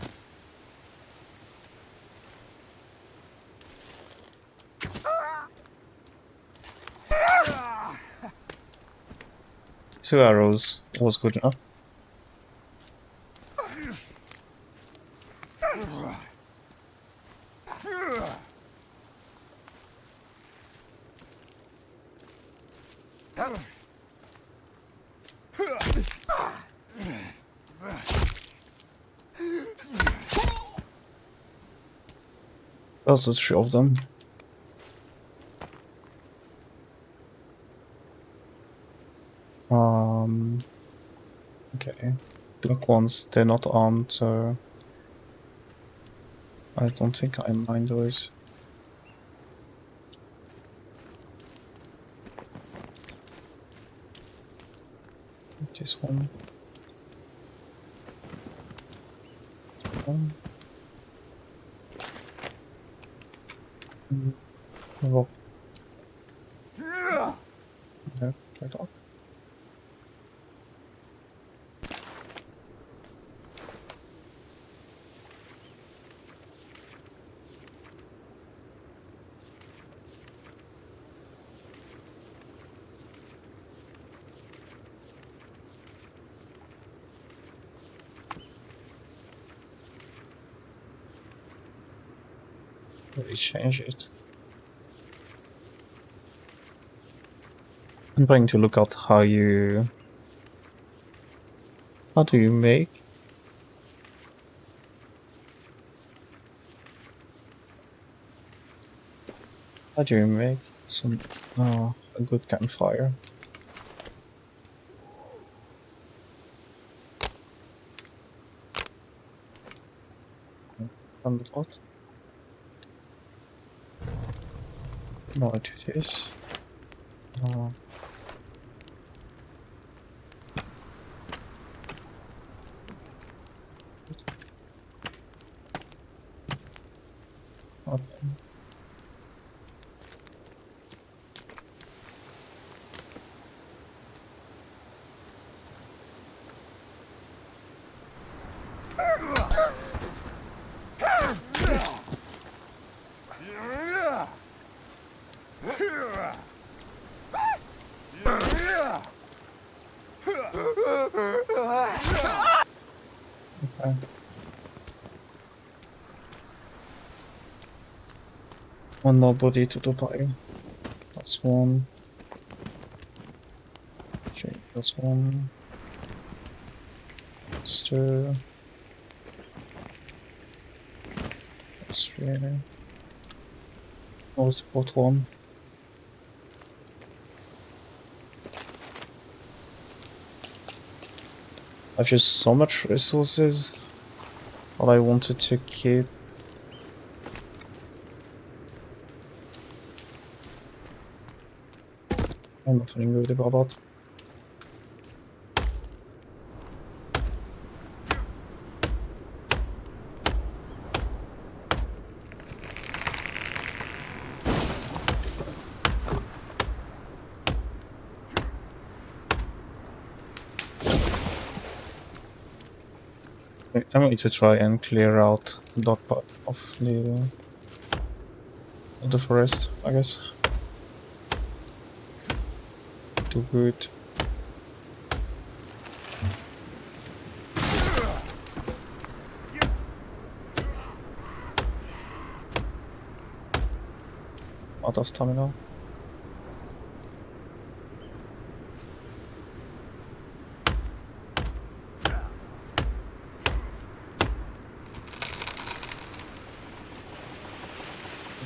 Two arrows was good enough. That's the three of them. Okay. Black ones, they're not armed, so I don't think I mind those. This one. One. Rock. No, right off. Really change it. I'm trying to look at how do you make some a good campfire? And what? No, it is. Okay. Okay. One more body to the pile. That's one. Okay, that's one. That's two. That's three. What was the fourth one? I've just so much resources that I wanted to keep. I'm not feeling good about that. I'm going to try and clear out that part of the forest, I guess. Too good. Out of stamina.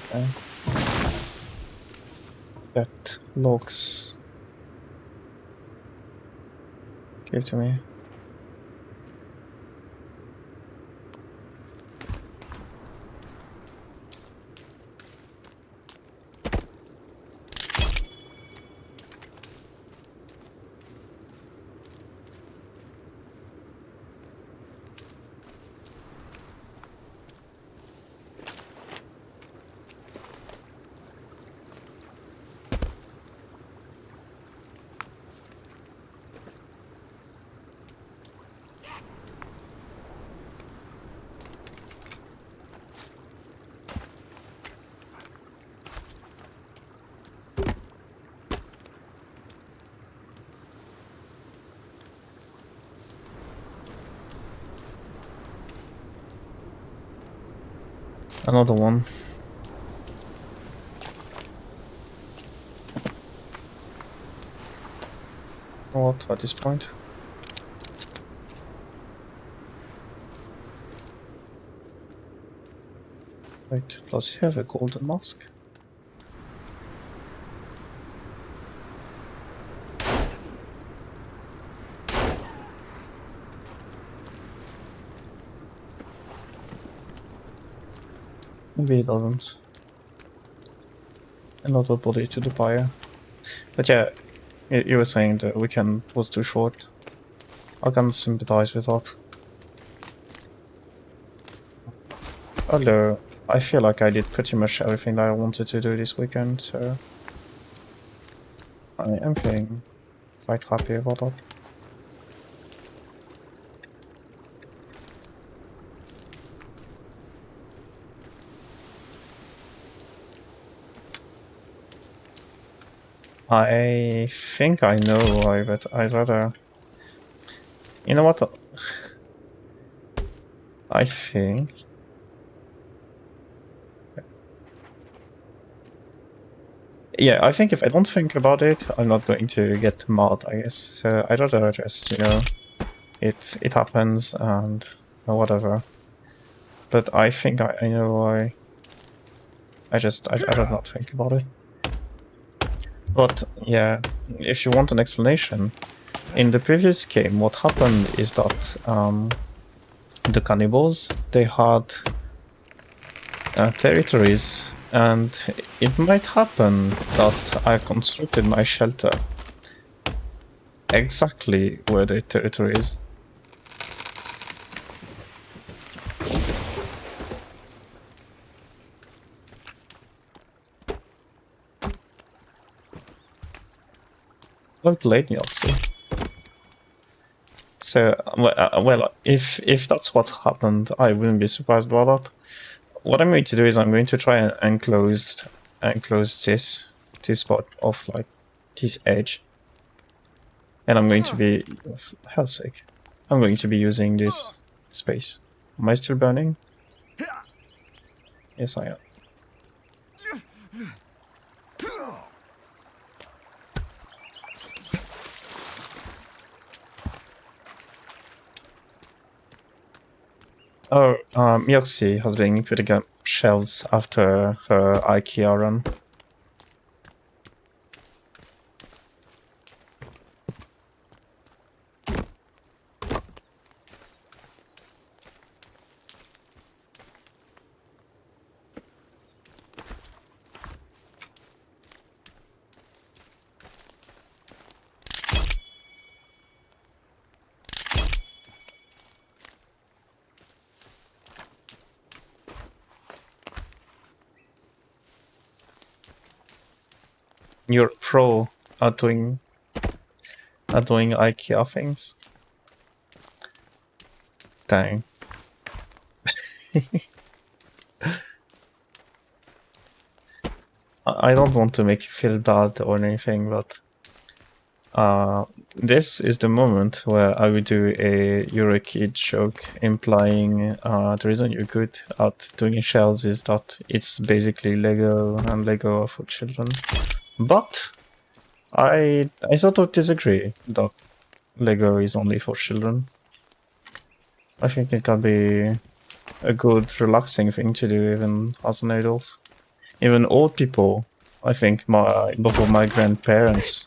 Okay. That looks. Give to me. Another one. What at this point? Wait, does he have a golden mask? Maybe he doesn't. Another body to the pyre. But yeah, you were saying the weekend was too short. I can sympathize with that. Although, I feel like I did pretty much everything that I wanted to do this weekend, so I am feeling quite happy about that. I think I know why, but I'd rather... You know what? I think... Yeah, I think if I don't think about it, I'm not going to get mad, I guess. So I'd rather just, you know, it happens and whatever. But I think I know why. I'd rather not think about it. But yeah, if you want an explanation, in the previous game, what happened is that the cannibals, they had territories, and it might happen that I constructed my shelter exactly where the territory is. Well played, Yossi. So, well, if that's what happened, I wouldn't be surprised about that. What I'm going to do is I'm going to try and enclose this part of like this edge, and I'm going to be, for hell's sake, I'm going to be using this space. Am I still burning? Yes, I am. Oh, Mioxi has been putting up shelves after her IKEA run. You're pro at doing IKEA things. Dang. I don't want to make you feel bad or anything, but this is the moment where I would do a Eurokid joke implying the reason you're good at doing shells is that it's basically Lego and Lego are for children. But I sort of disagree that Lego is only for children. I think it can be a good, relaxing thing to do even as an adult. Even old people, I think both of my grandparents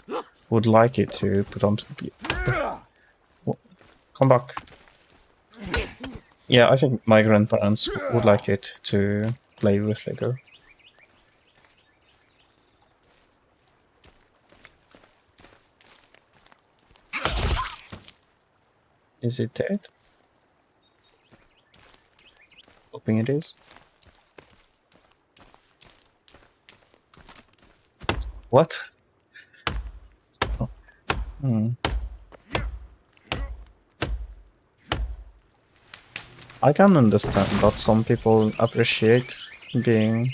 would like it to put on. Come back. Yeah, I think my grandparents would like it to play with Lego. Is it dead? Hoping it is. What? Oh. I can understand that some people appreciate being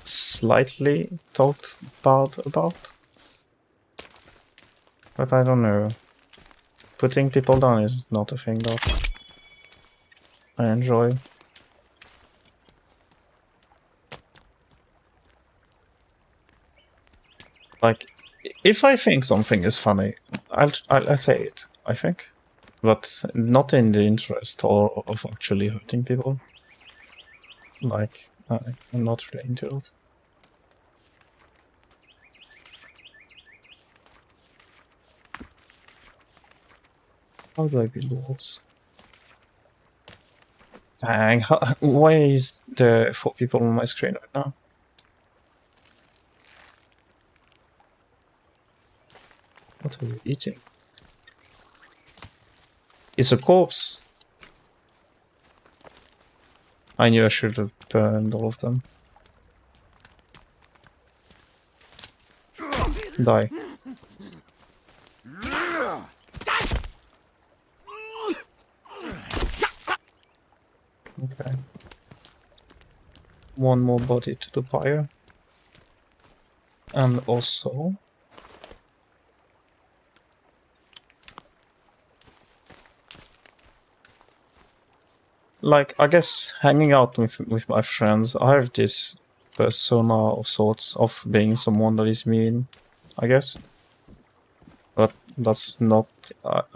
slightly talked bad about. But I don't know. Putting people down is not a thing that I enjoy. Like, if I think something is funny, I'll say it, I think. But not in the interest of actually hurting people. Like, I'm not really into it. How do I build walls? Dang, why is there 4 people on my screen right now? What are you eating? It's a corpse! I knew I should have burned all of them. Die. Okay. One more body to the pyre. And also... like, I guess hanging out with my friends, I have this persona of sorts of being someone that is mean, I guess. But that's not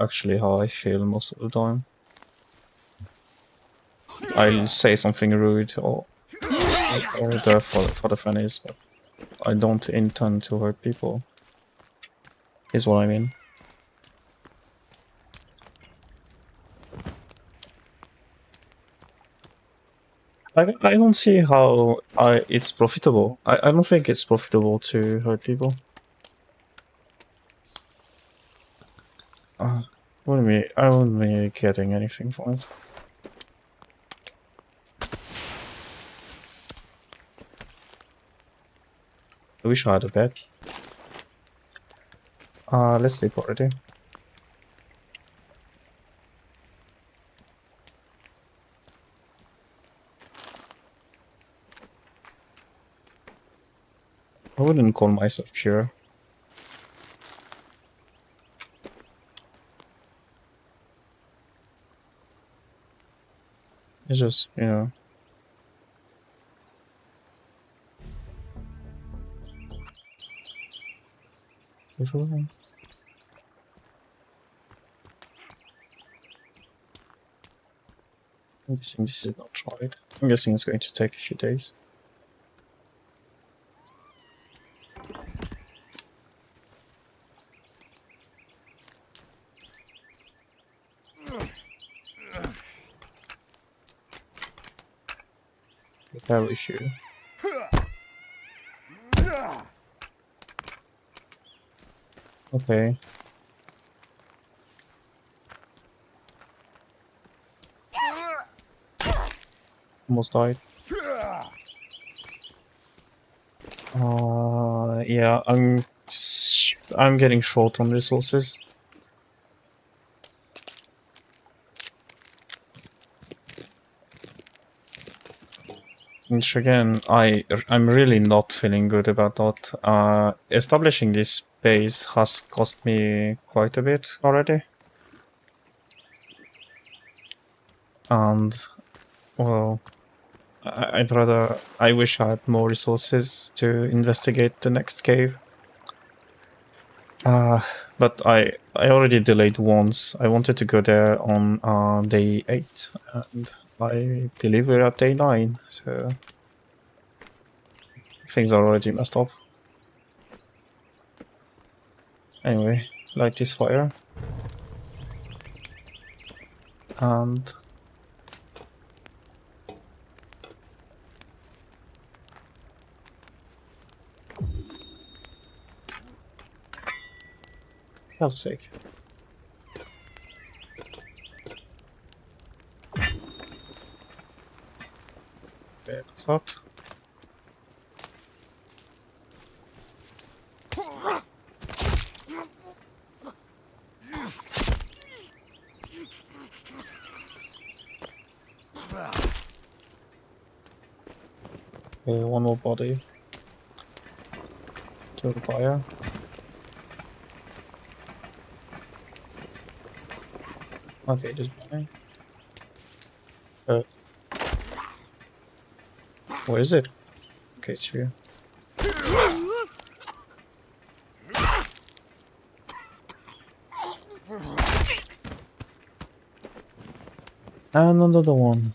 actually how I feel most of the time. I'll say something rude or there for the funnies, but I don't intend to hurt people. Is what I mean. I don't see how it's profitable. I don't think it's profitable to hurt people. I wouldn't be getting anything from it. I wish I had a bed. Let's sleep already. I wouldn't call myself pure. It's just, you know. I'm guessing this is not right. I'm guessing it's going to take a few days. Repair issue. Okay. Almost died. Yeah, I'm getting short on resources. Which again, I'm really not feeling good about that. Establishing this base has cost me quite a bit already. And, well, I wish I had more resources to investigate the next cave. But I already delayed once. I wanted to go there on day 8, and I believe we're at day 9, so things are already messed up. Anyway, light this fire. And for hell's sake. Okay, that's hot. Okay, one more body to the fire. Okay, just burning. Where is it? Okay, it's here. And another one.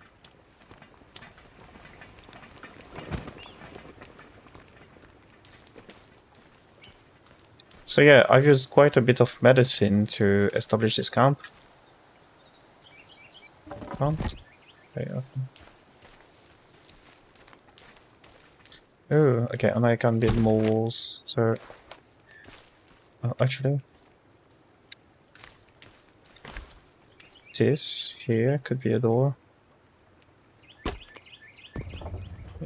So yeah, I've used quite a bit of medicine to establish this camp. Can't? Okay, okay. Oh, okay, and I can build more walls, so... actually... This here could be a door.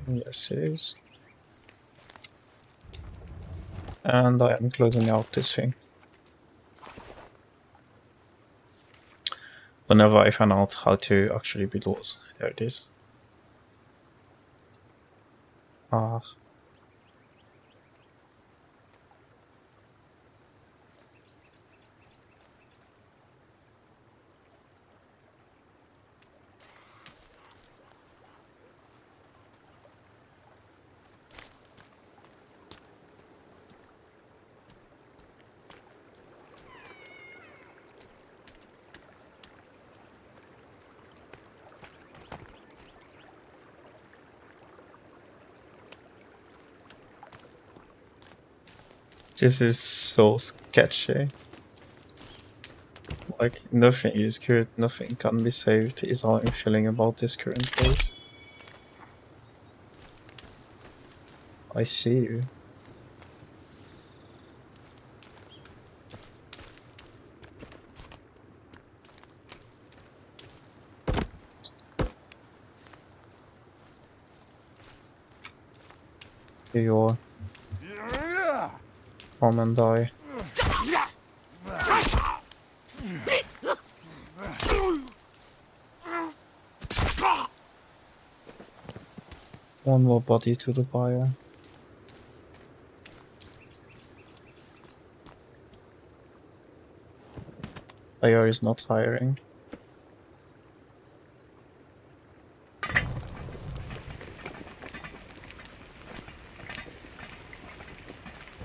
Yes, it is. And I am closing out this thing. Whenever I find out how to actually build walls. There it is. Ah. This is so sketchy. Like, nothing is good, nothing can be saved, is how I'm feeling about this current place. I see you. Here you are. Come and die. One more body to the fire. Fire is not firing.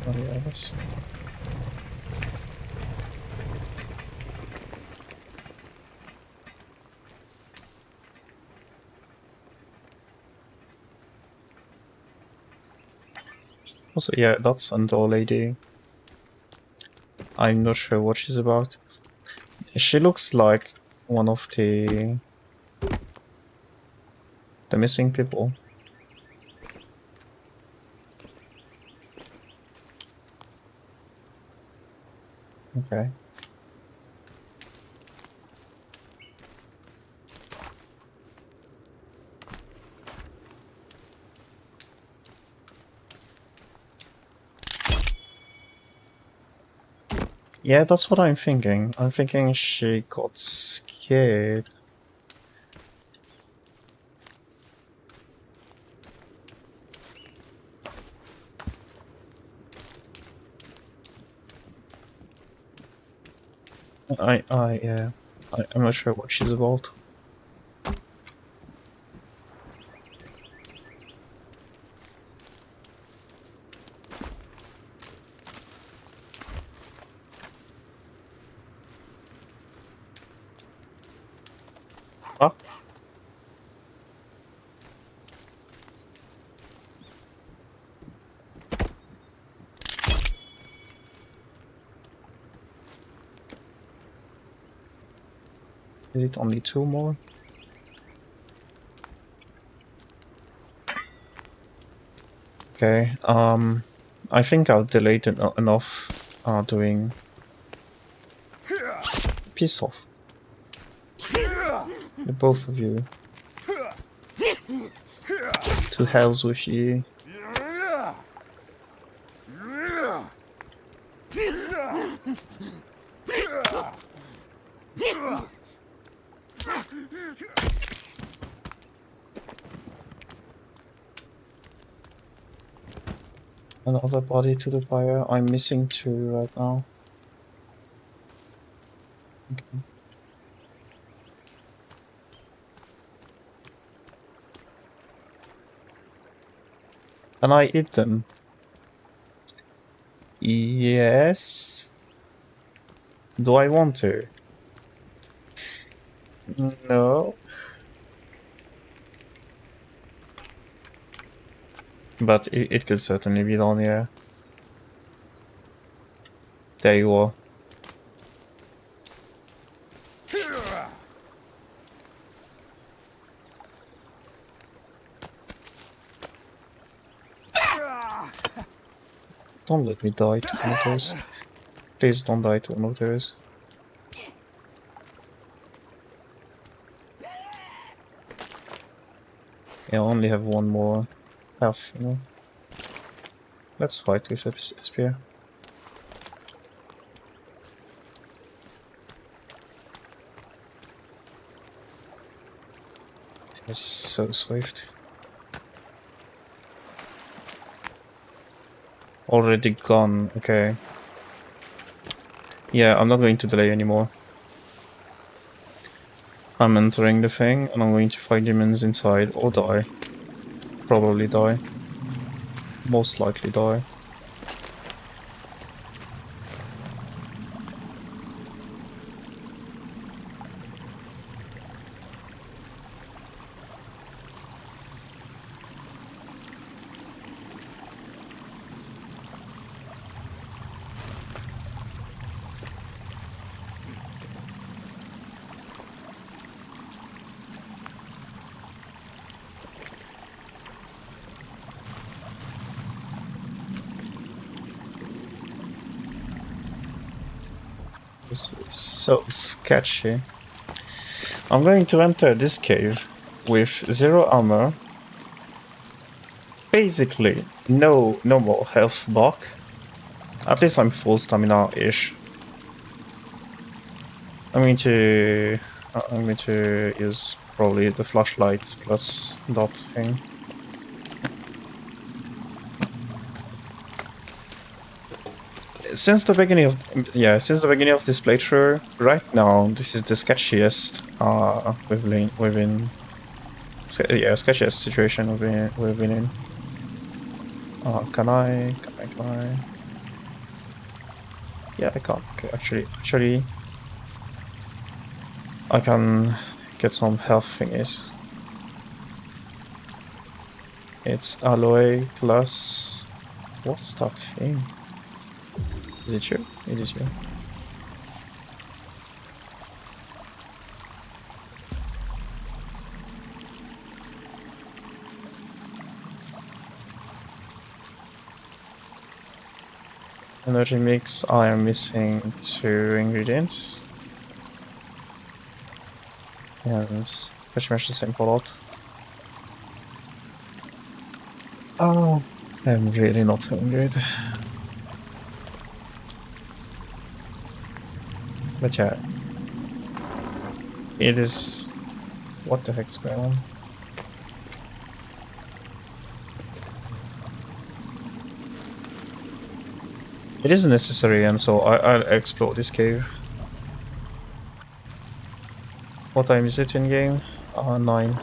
Oh yeah, that's... Also, yeah, that's an old lady. I'm not sure what she's about. She looks like one of the missing people. Okay. Yeah, that's what I'm thinking. I'm thinking she got scared. Yeah. I'm not sure what she's about. Ah, is it only 2 more? Okay, I think I've delayed enough doing... Piss off. The both of you. To hells with you. Another body to the fire. I'm missing 2 right now. Okay. Can I eat them? Yes. Do I want to? No. But it could certainly be done, yeah. There you are. Don't let me die to one of those. Please don't die to one of those. Yeah, I only have 1 more health, you know. Let's fight with a spear. They're so swift. Already gone, okay. Yeah, I'm not going to delay anymore. I'm entering the thing and I'm going to fight demons inside or die. Probably die. Most likely die. This is so sketchy. I'm going to enter this cave with 0 armor. Basically, no more health block. At least I'm full stamina-ish. I'm going to use probably the flashlight plus that thing. Since the beginning of this playthrough, right now this is the sketchiest sketchiest situation we've been in. Can I? Yeah, I can't. Okay, actually, I can get some health thingies. It's alloy plus... What's that thing? Is it you? It is you. Energy mix, I am missing 2 ingredients. And it's pretty much the same for lot. Oh, I'm really not feeling good. But yeah, it is... What the heck's going on? It is necessary, and so I'll explore this cave. What time is it in game? 9.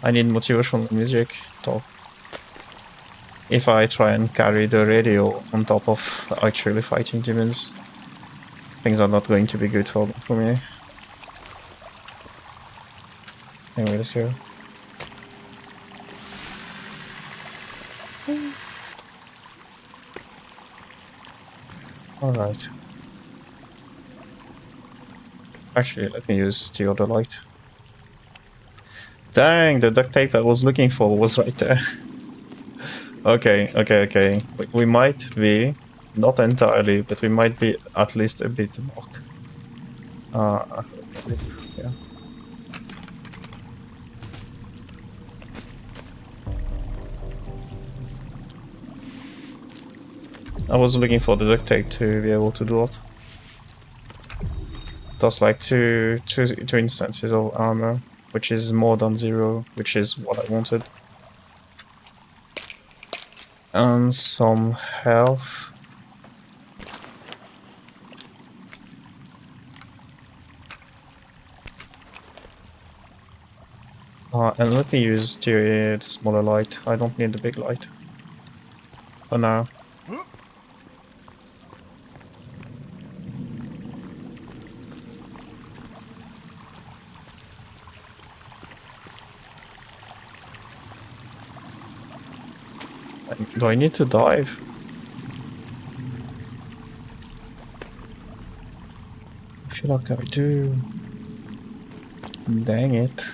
I need motivational music, though. If I try and carry the radio on top of actually fighting demons, things are not going to be good for me. Anyway, let's go. Alright. Actually, let me use the other light. Dang, the duct tape I was looking for was right there. Okay. We might be, not entirely, but we might be at least a bit block. Yeah. I was looking for the duct tape to be able to do it. That's like two instances of armor, which is more than 0, which is what I wanted. And some health. And let me use the smaller light. I don't need the big light for now. Do I need to dive? I feel like I do. Dang it.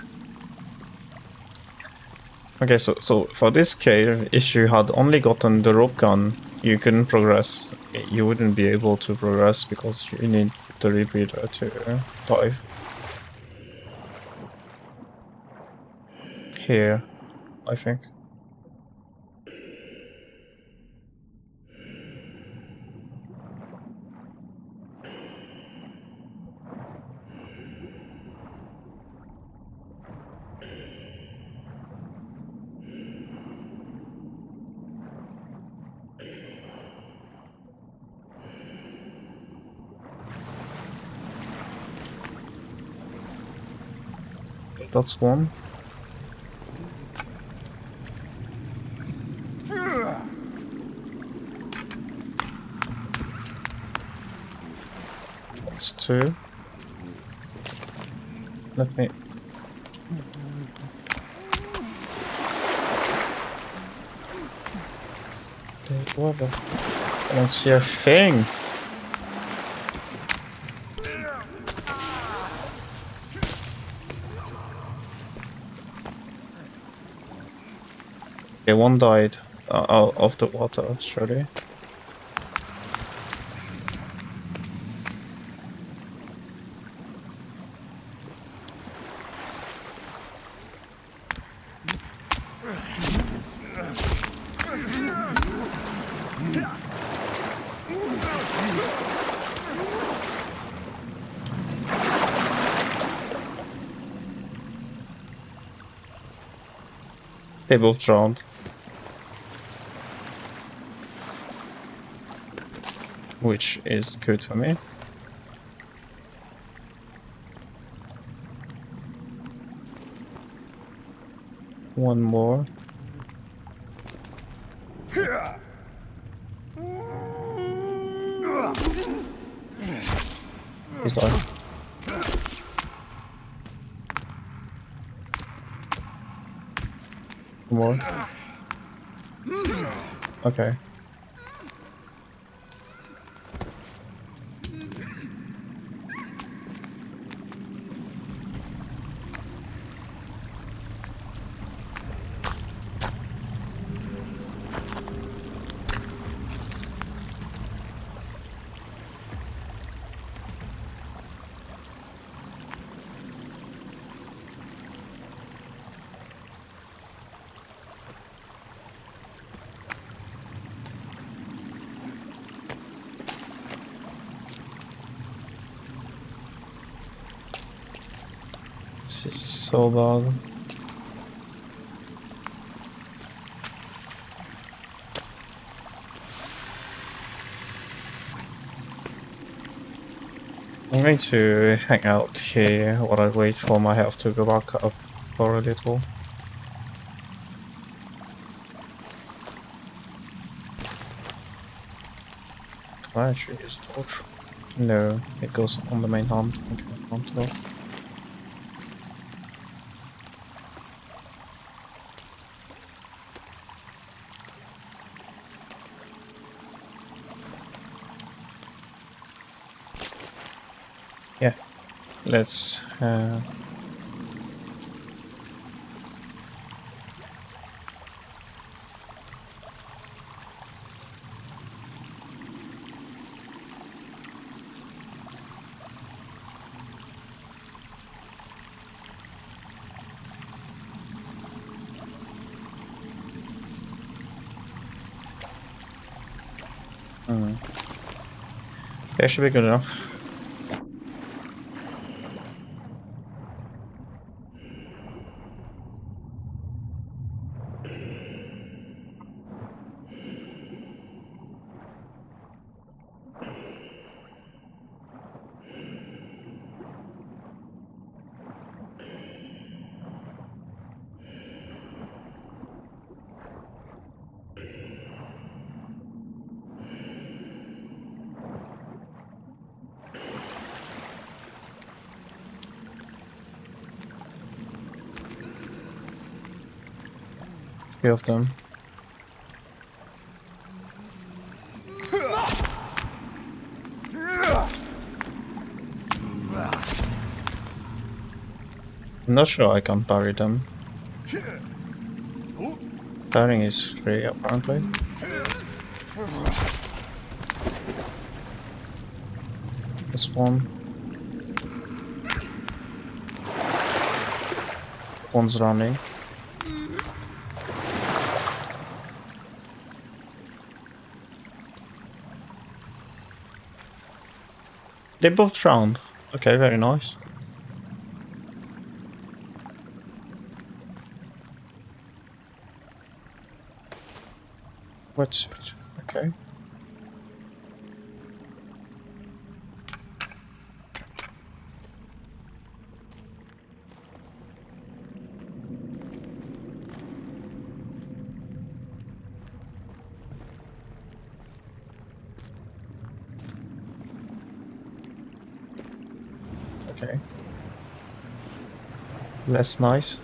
Okay, so for this cave, if you had only gotten the rope gun, you couldn't progress. You wouldn't be able to progress because you need the rebreather to dive. Here, I think. That's one. That's 2. Let me... What the... I don't see a thing! Okay, one died out of the water, surely. They both drowned. Which is good for me. One more. He's alive. One more. Okay. This is so bad. I'm going to hang out here while I wait for my health to go back up for a little. Can I actually use a torch? No, it goes on the main hunt. Okay, I can't tell. Yeah, let's that should be good enough. Three of them. I'm not sure I can parry them. Parrying is free apparently. This one. One's running. They both drowned. Okay, very nice. Wetsuit. Okay. Okay. Less nice.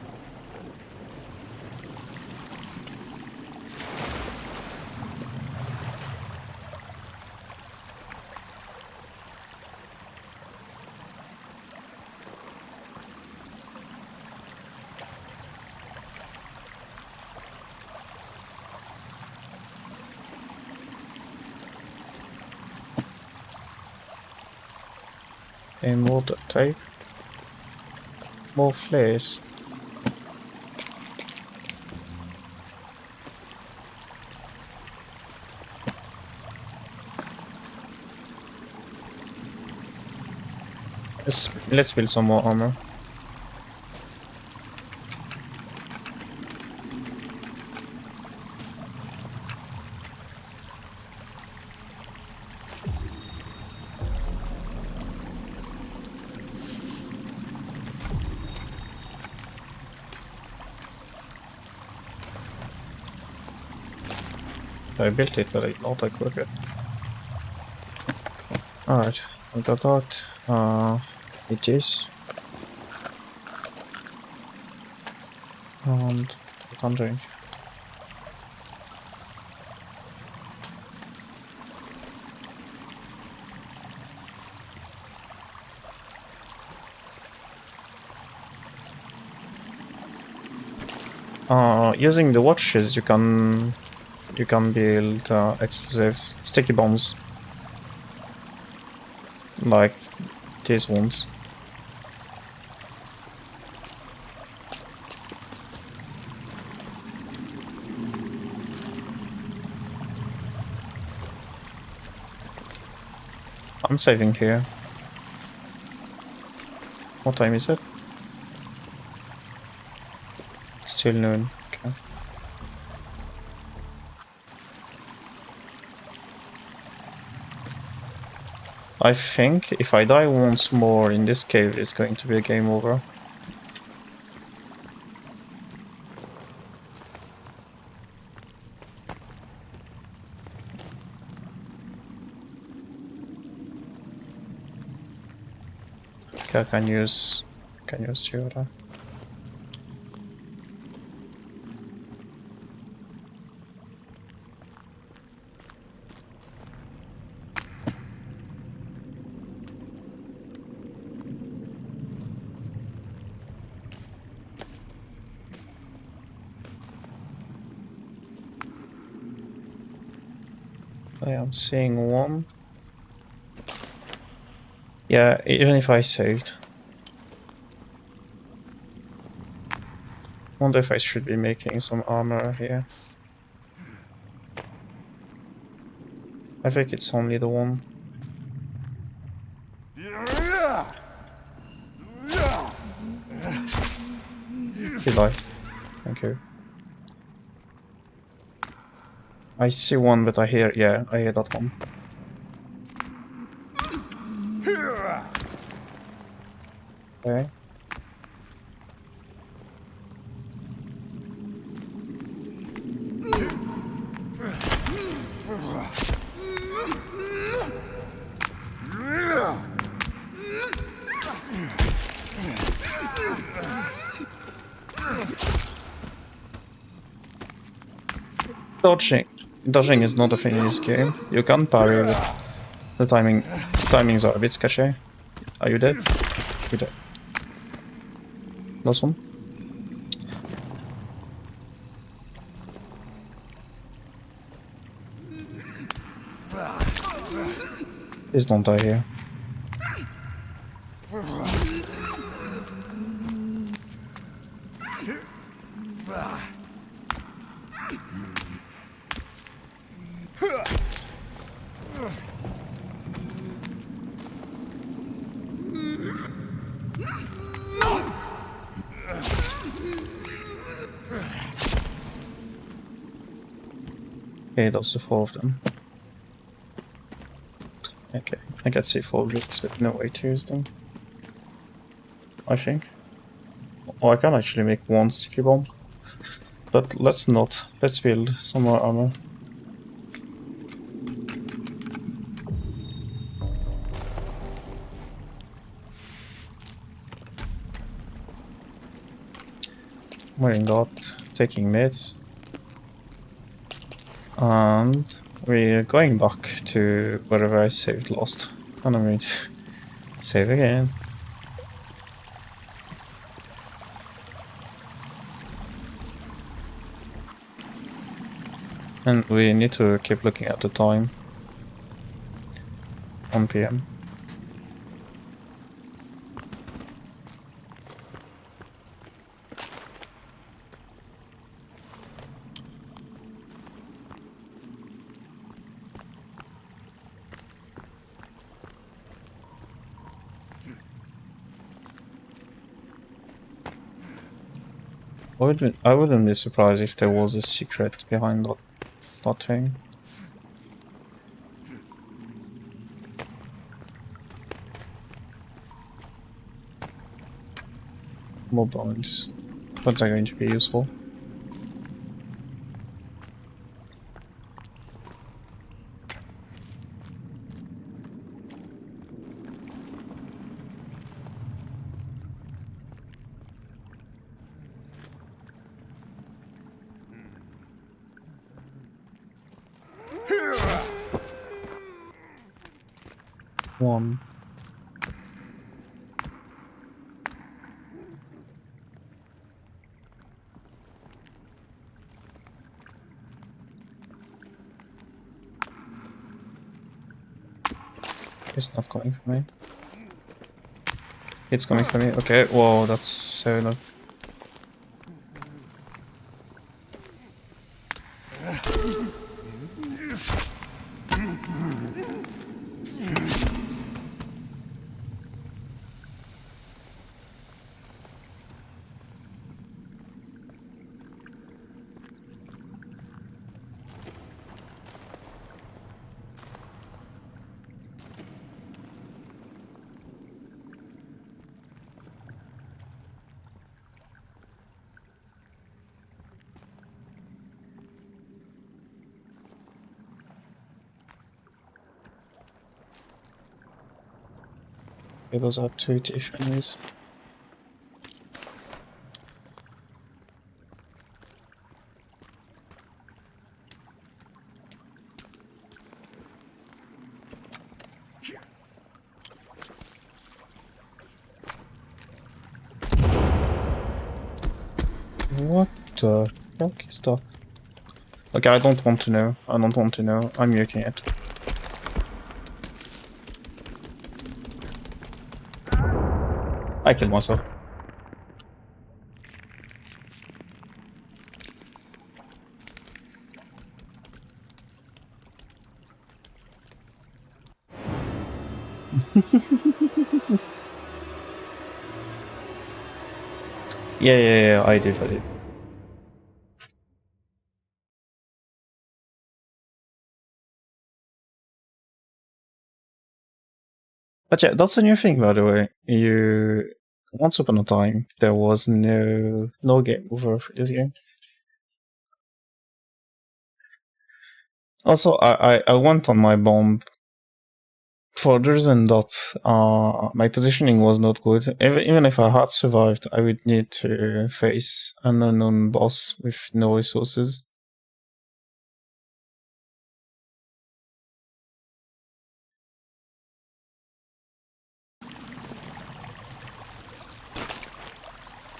And more duct tape. More flares. Let's build some more armor. I built it, but I don't equip it. Alright, I got that. It is. And I can't drink. Using the watches, you can build explosives, sticky bombs, like these ones. I'm saving here. What time is it? Still noon. Okay. I think if I die once more in this cave, it's going to be a game over. Okay, I can use Toyota. I am seeing one. Yeah, even if I saved. Wonder if I should be making some armor here. I think it's only the one. Goodbye. Thank you. I see one, but I hear that one. Okay. Dodging is not a thing in this game. You can parry with the timings are a bit sketchy. Are you dead? You're dead. Last one. Please don't die here. Okay, that's the 4 of them. Okay, I get C4 bricks with no way to use them. I think. Oh, I can actually make one sticky bomb. But let's not. Let's build some more armor. Wearing that, taking meds. And we're going back to wherever I saved last. And I'm going to save again. And we need to keep looking at the time. 1 PM. I wouldn't be surprised if there was a secret behind that thing. More bones. What's that going to be useful? One. It's not coming for me. It's coming for me. Okay, whoa, that's so low. Okay, those are 2 Tiffany's. What the fuck is that? Okay, I don't want to know. I don't want to know. I'm nuking it. I killed myself. Yeah, I did. But yeah, that's a new thing, by the way. Once upon a time, there was no game over for this game. Also, I went on my bomb further than that. My positioning was not good. Even if I had survived, I would need to face an unknown boss with no resources.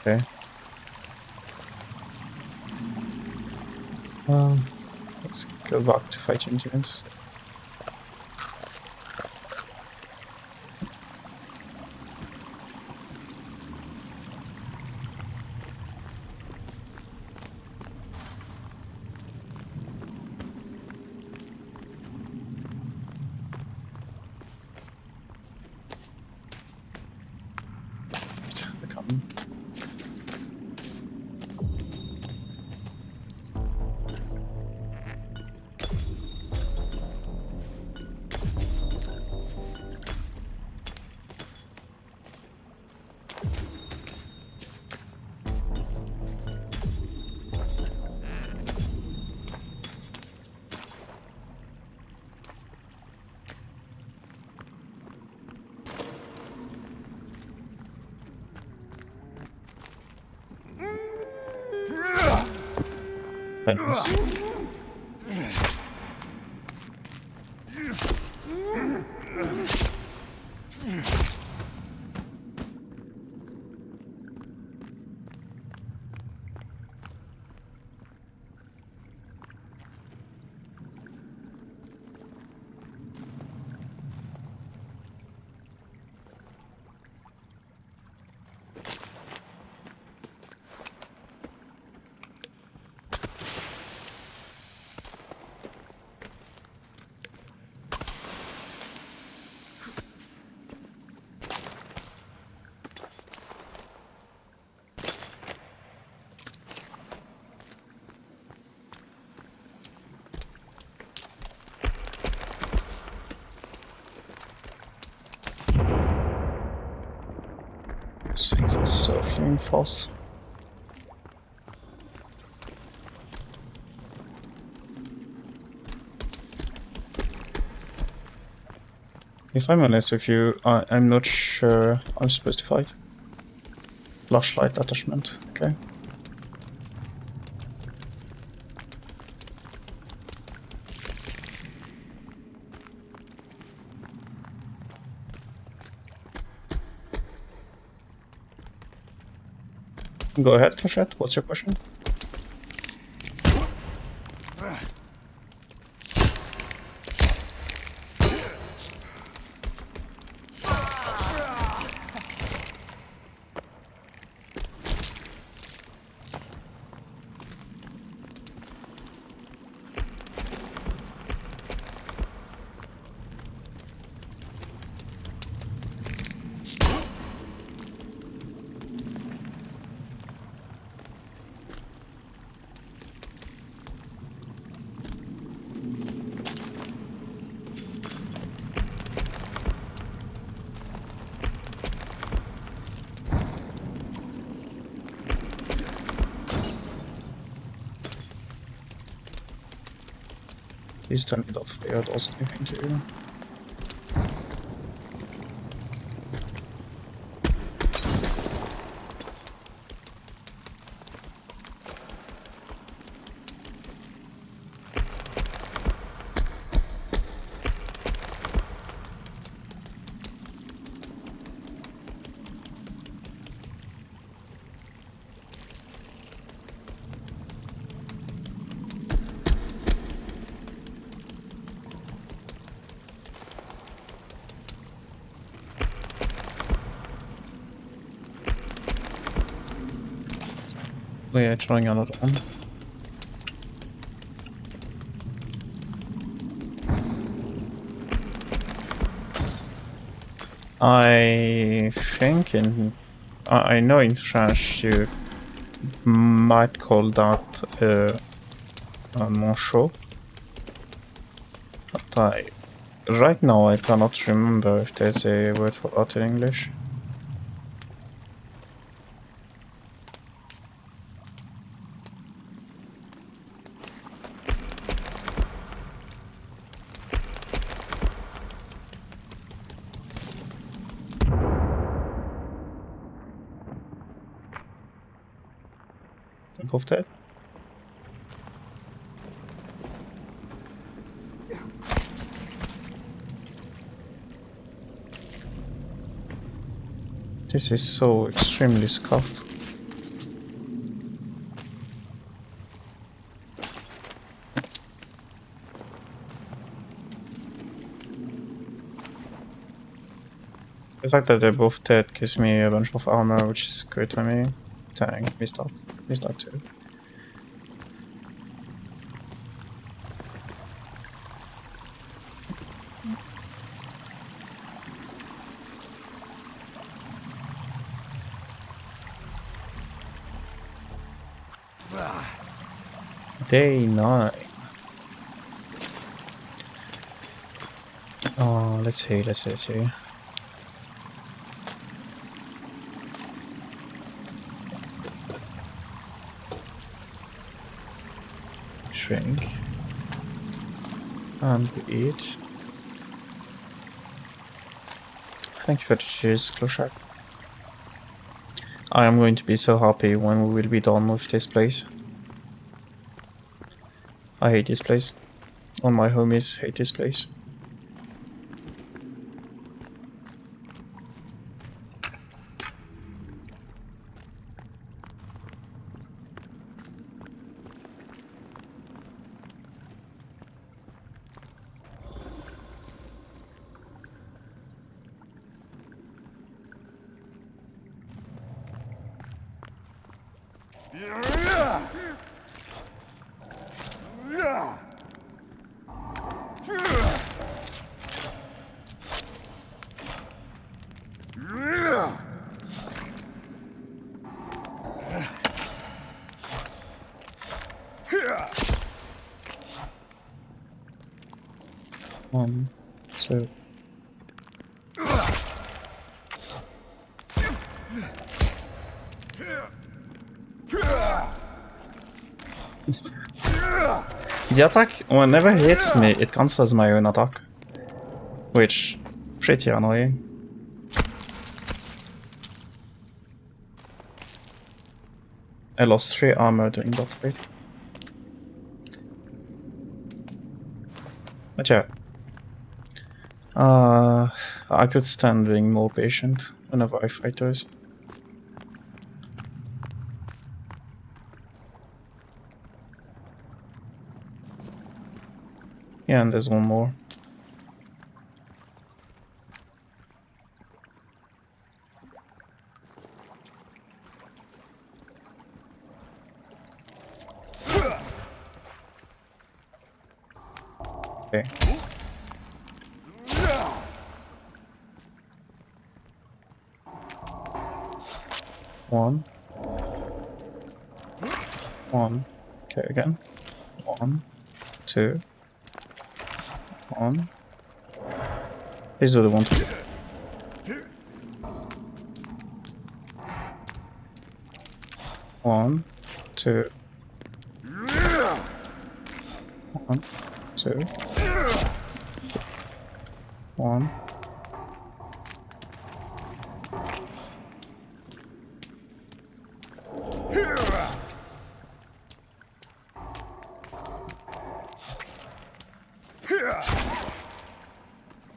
Okay. Let's go back to fighting demons. They're coming. Thanks. going fast. If I'm honest with you, I'm not sure I'm supposed to fight. Flashlight attachment, okay. Go ahead, Cachette, what's your question? Please tell me that Freya does anything to you. We are trying another one. I think I know in French you might call that un manchot. But right now I cannot remember if there's a word for that in English. Both dead? This is so extremely scuffed. The fact that they're both dead gives me a bunch of armor, which is good for me. Dang, missed that too. Day 9. Oh, let's see. Shrink. And we eat. Thank you for the cheers, Clochard. I am going to be so happy when we will be done with this place. I hate this place. All my homies hate this place. One, two. The attack, whenever it hits me, it cancels my own attack. Which, pretty annoying. I lost 3 armor doing that fight. But yeah. I could stand being more patient whenever I fight those. Yeah, and there's one more. Okay. One. Okay, again. 1, 2. 1. These are the ones. 1, 2. 1, 2. 1.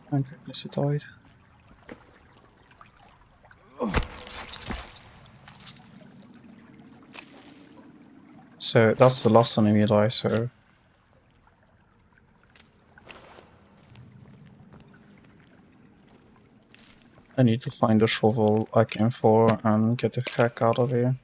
Thank goodness he died. So that's the last enemy to die, so... I need to find the shovel I came for and get the heck out of here.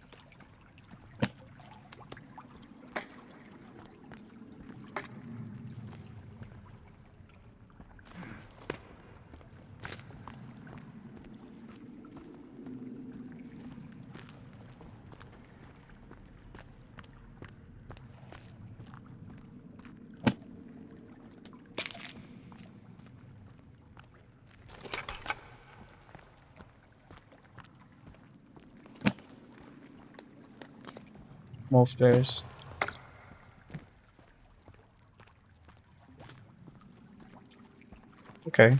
More flares. Okay.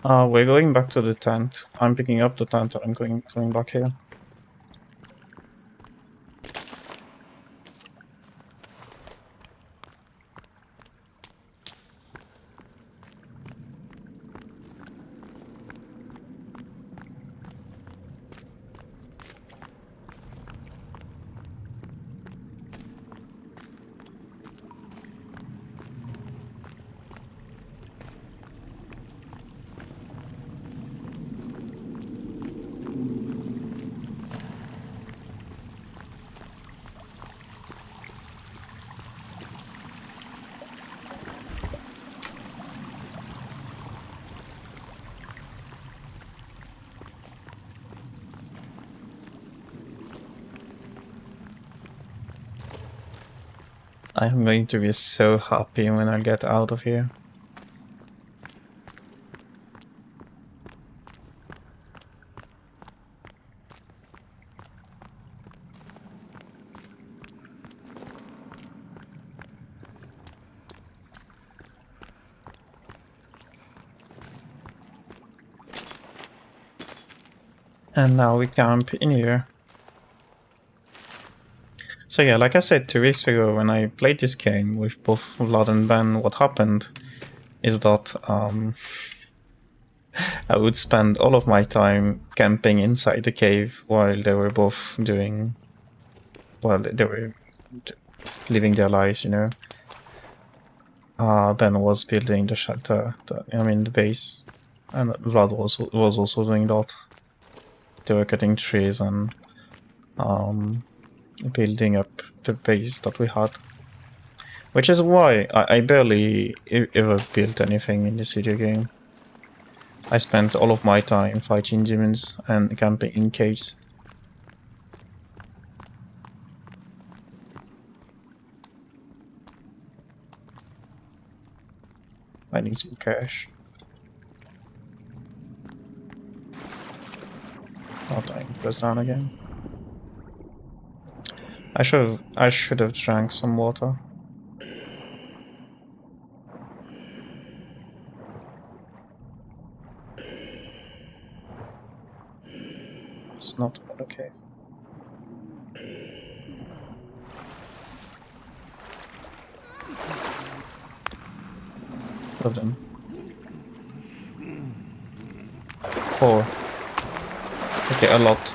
We're going back to the tent. I'm picking up the tent and I'm going back here. I'm going to be so happy when I get out of here. And now we camp in here. So yeah, like I said 2 weeks ago when I played this game with both Vlad and Ben, what happened is that I would spend all of my time camping inside the cave while they were both doing... well, they were living their lives, you know. Ben was building the shelter, the base, and Vlad was also doing that. They were cutting trees and building up the base that we had. Which is why I barely ever built anything in this video game. I spent all of my time fighting demons and camping in caves. I need some cash. Oh dang, it goes down again. I should have drank some water. It's not okay. Of them. 4. Okay, a lot.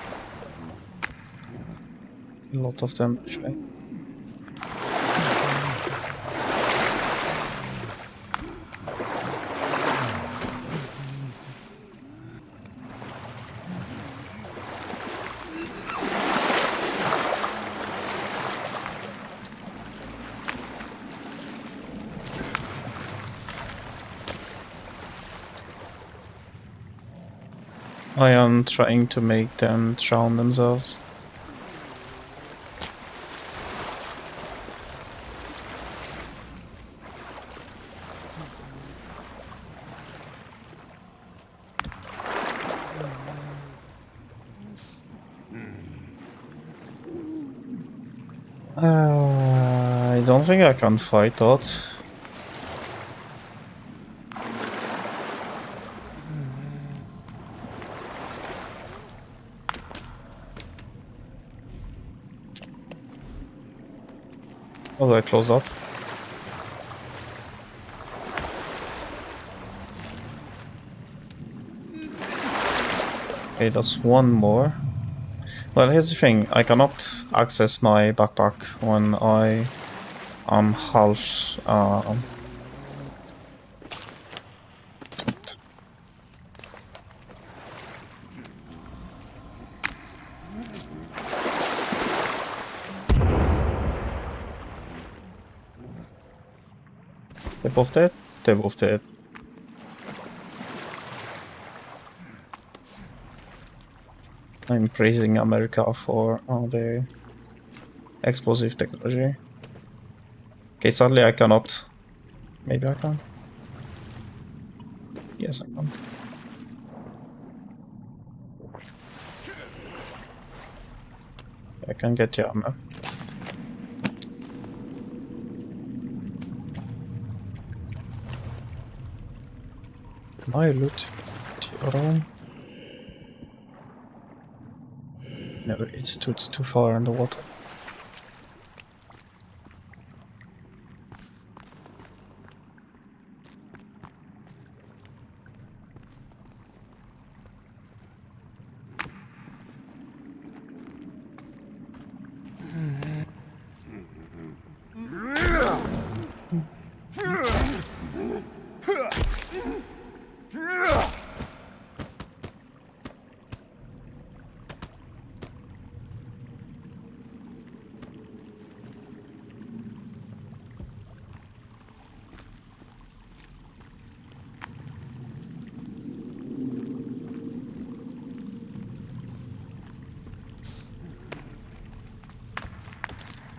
A lot of them, actually. I am trying to make them drown themselves. I don't think I can fight that. How do I close that? Okay, that's one more. Well, here's the thing. I cannot access my backpack when I am half... They both dead? They're both dead. I'm praising America for the explosive technology. Okay, sadly I cannot. Maybe I can. Yes, I can. I can get the ammo. Can I loot the other one? No, it's too far in the water.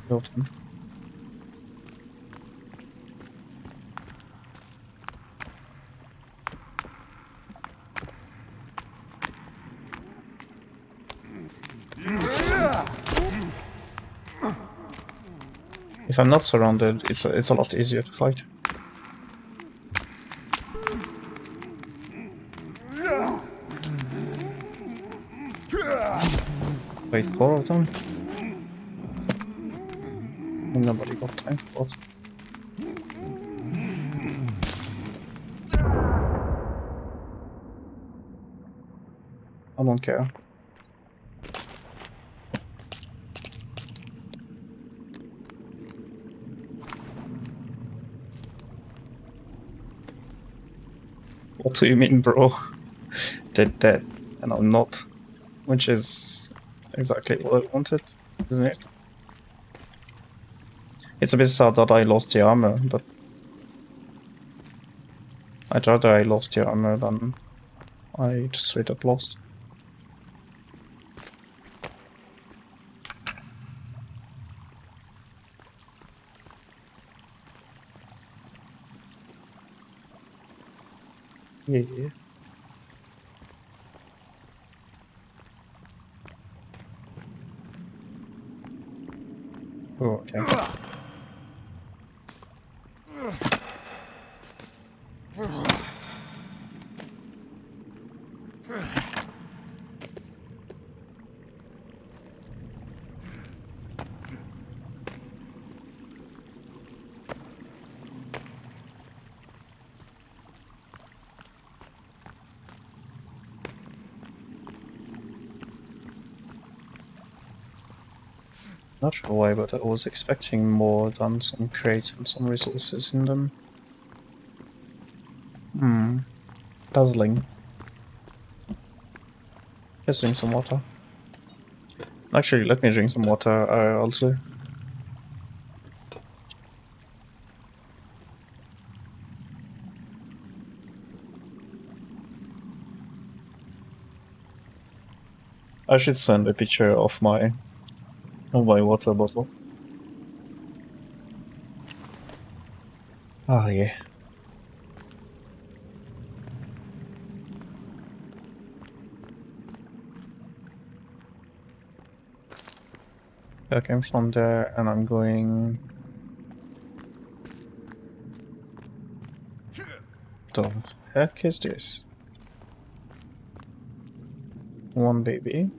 Built them. If I'm not surrounded, it's a lot easier to fight. Wait, 4 of them? Nobody got time for it. I don't care. What do you mean, bro? They're dead, and I'm not. Which is exactly what I wanted, isn't it? It's a bit sad that I lost the armor, but I'd rather I lost the armor than I just straight up lost. Yeah. Oh, okay. Not sure why, but I was expecting more than some crates and some resources in them. Puzzling. Let's drink some water. Actually, let me drink some water also. I should send a picture of my water bottle. Ah, yeah. I came from there and I'm going... The heck is this? One baby.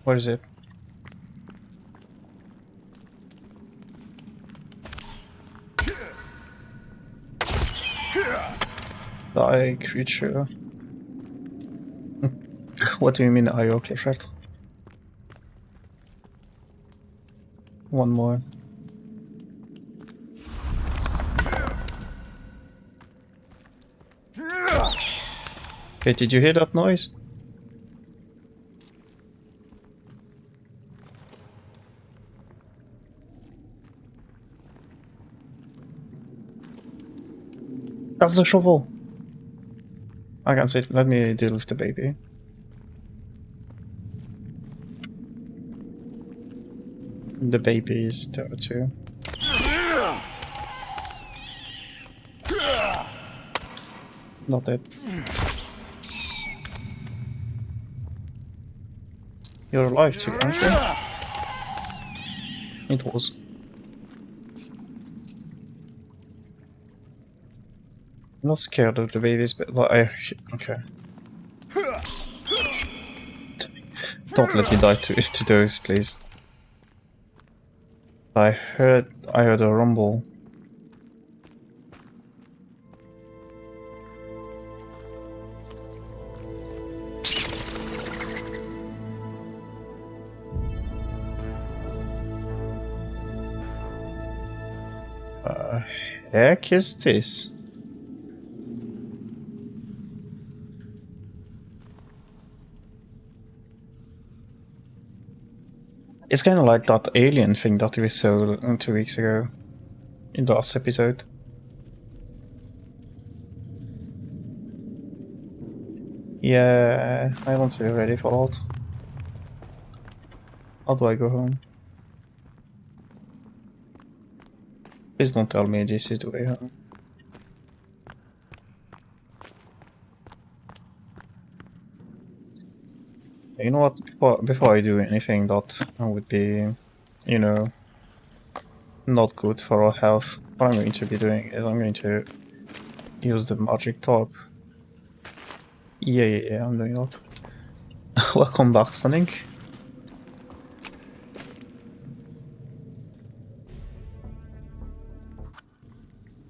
Where is it? Die, creature. What do you mean, IO clochette? One more. Okay, did you hear that noise? That's the shovel! I can see it. Let me deal with the baby. The baby is there too. Not dead. You're alive too, aren't you? It was. I'm not scared of the babies, but like, okay. Don't let me die to those, please. I heard a rumble. Heck is this? It's kind of like that alien thing that we saw 2 weeks ago in the last episode. Yeah, I want to be ready for that. How do I go home? Please don't tell me this is the way home. You know what, before I do anything that would be, you know, not good for our health, what I'm going to be doing is I'm going to use the magic top. Yeah, I'm doing that. Welcome back, Sonic.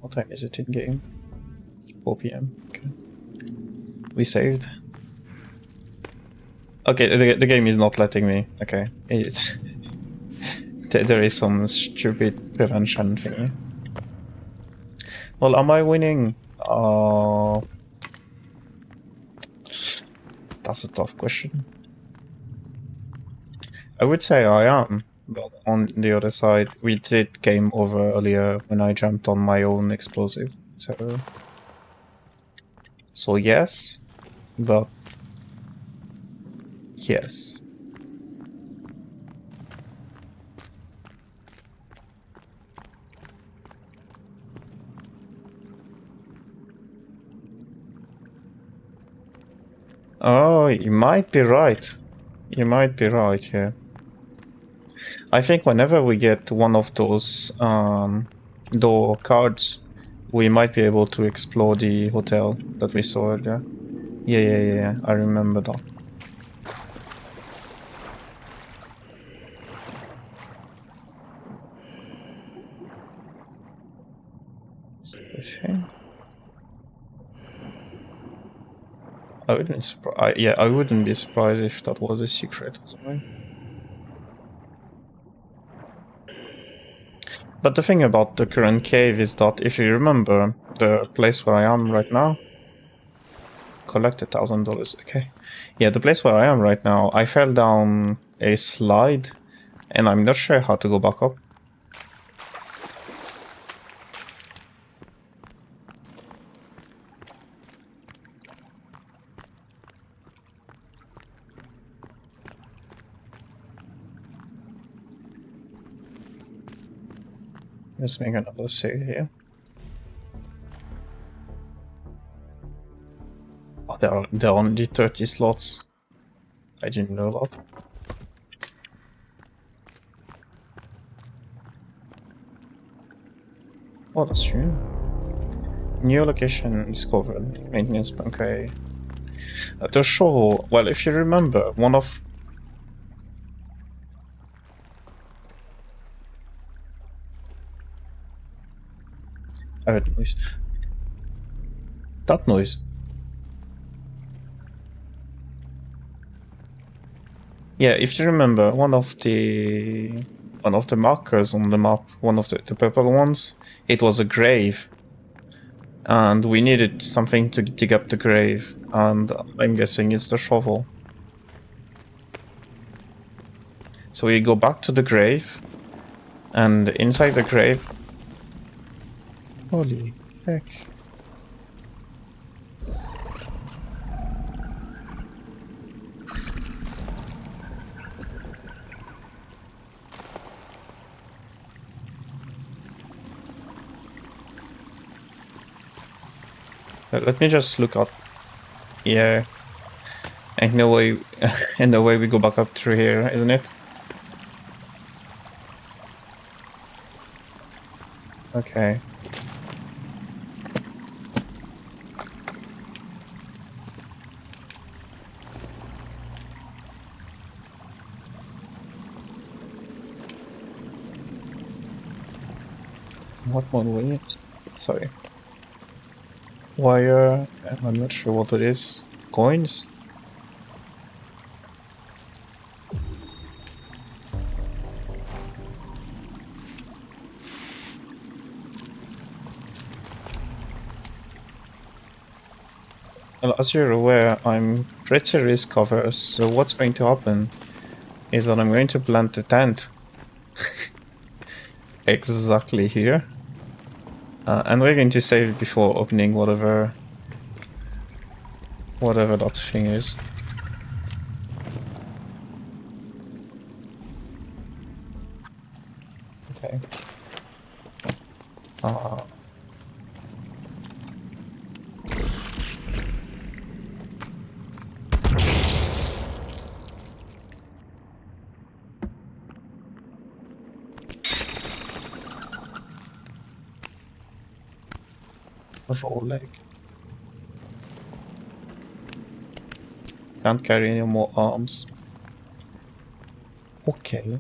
What time is it in game? 4 PM. Okay. We saved. Okay, the game is not letting me. Okay, it's there is some stupid prevention thingy. Well, am I winning? That's a tough question. I would say I am, but on the other side, we did game over earlier when I jumped on my own explosive. So yes, but yes. Oh, you might be right. You might be right here. I think whenever we get one of those door cards, we might be able to explore the hotel that we saw earlier. Yeah, I remember that. I wouldn't I wouldn't be surprised if that was a secret or something. But the thing about the current cave is that if you remember the place where I am right now, collect $1,000. Okay, yeah, the place where I am right now, I fell down a slide, and I'm not sure how to go back up. Let's make another save here. Oh, there are only 30 slots. I didn't know that. Oh, that's true. New location discovered. Maintenance bunker. The shovel. Well, if you remember, one of... I heard noise. That noise. Yeah, if you remember, one of the markers on the map, one of the purple ones, it was a grave. And we needed something to dig up the grave, and I'm guessing it's the shovel. So we go back to the grave, and inside the grave... Holy heck. Let me just look up. Yeah. Ain't no way, ain't no way we go back up through here, isn't it? Okay. What one way? Sorry. Wire, I'm not sure what it is. Coins? Well, as you're aware, I'm pretty risk averse, so what's going to happen is that I'm going to plant the tent exactly here. And we're going to save it before opening whatever that thing is. Okay. Roll leg. Can't carry any more arms. Okay.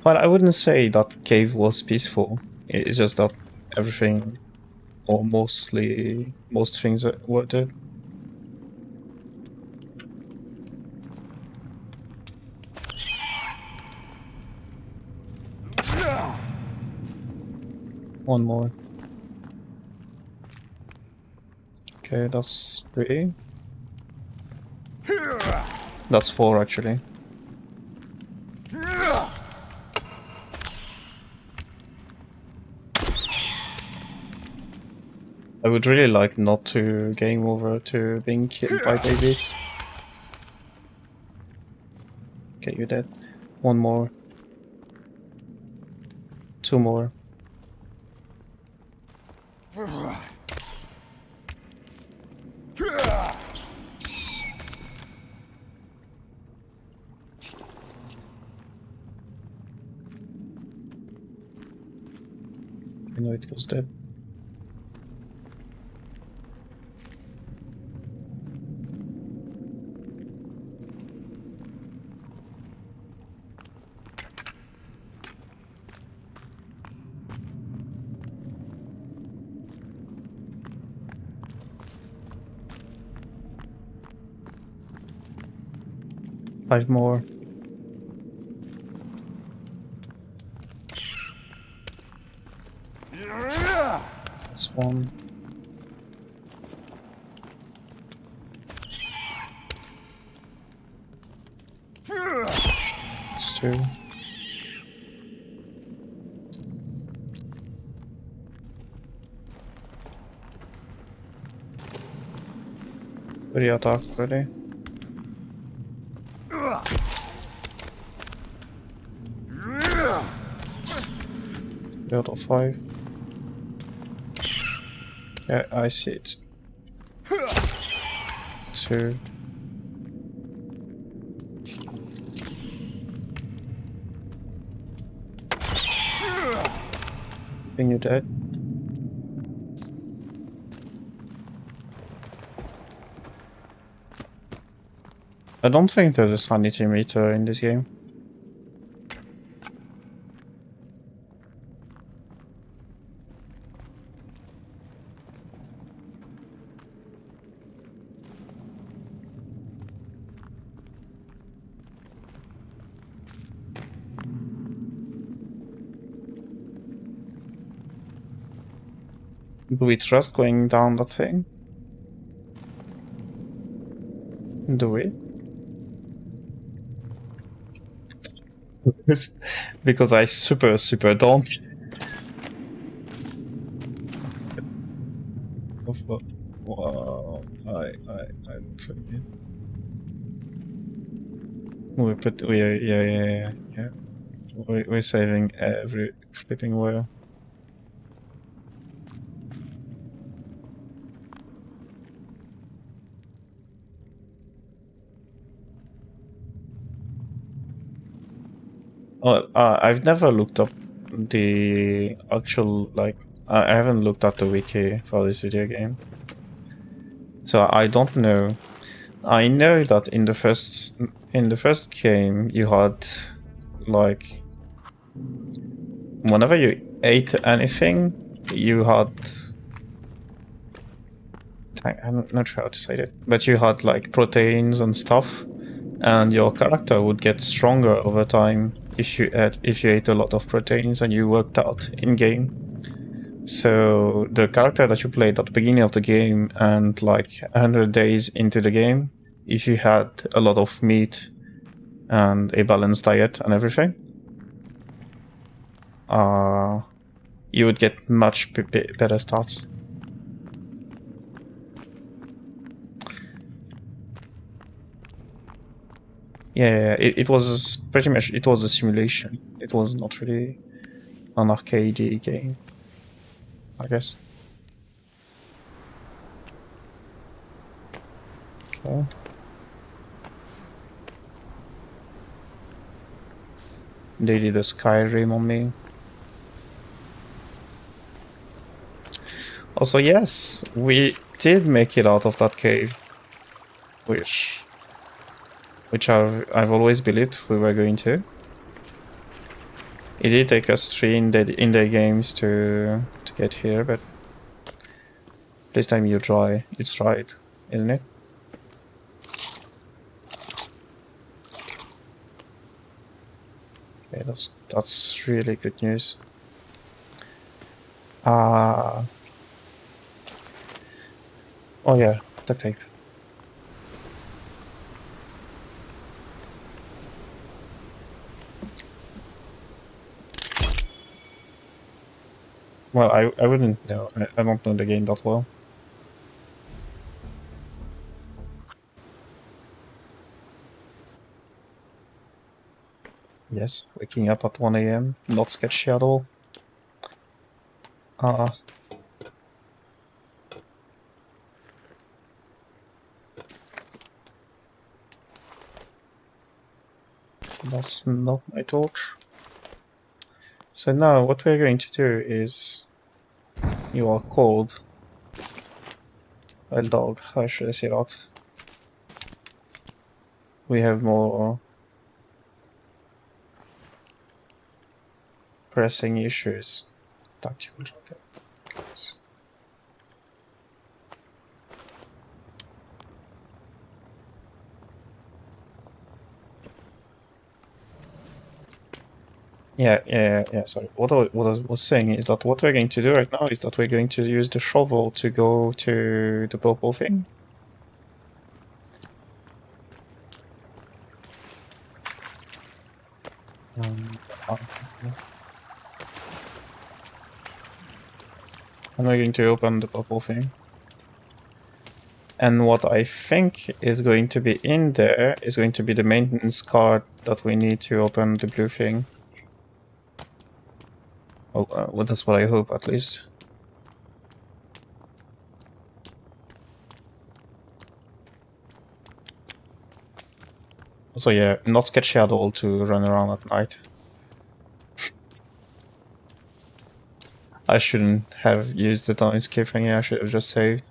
Well, I wouldn't say that cave was peaceful. It's just that everything, or most things were dead. One more. Okay, that's 3. That's 4 actually. I would really like not to game over to being killed by babies. Okay, you're dead. One more. 2 more. You know it was dead. Five more. That's one. That's two. Pretty attack already. Out of 5. Yeah, I see it. 2. Think you're dead. I don't think there's a sanity meter in this game. Do we trust going down that thing? Do we? Because I super don't. Wow, I don't forget. Yeah. We're saving every flipping whale. Oh, I've never looked up the actual, like, I haven't looked at the wiki for this video game. So I don't know. I know that in the first game you had, like, whenever you ate anything, you had, I'm not sure how to say it, but you had like proteins and stuff, and your character would get stronger over time if you ate a lot of proteins and you worked out in game. So the character that you played at the beginning of the game and like 100 days into the game, if you had a lot of meat and a balanced diet and everything, you would get much better stats. Yeah, it was pretty much, it was a simulation. It was not really an arcade game, I guess. Okay. They did a Skyrim on me. Also, yes, we did make it out of that cave, which I've always believed we were going to. It did take us 3 in the games to get here, but this time you try. It's right, isn't it? Okay, that's really good news. Oh yeah, duct tape. Well, I wouldn't know. I don't know the game that well. Yes, waking up at 1 AM, not sketchy at all. That's not my torch. So now what we're going to do is You are cold. Well, dog, how should I say that? We have more pressing issues. Tactical rocket. Yeah. Sorry. What I was saying is that what we're going to do right now is that we're going to use the shovel to go to the purple thing. And we're going to open the purple thing. And what I think is going to be in there is going to be the maintenance card that we need to open the blue thing. Oh, well, that's what I hope, at least. So yeah, not sketchy at all to run around at night. I shouldn't have used the time skip thing, I should have just saved.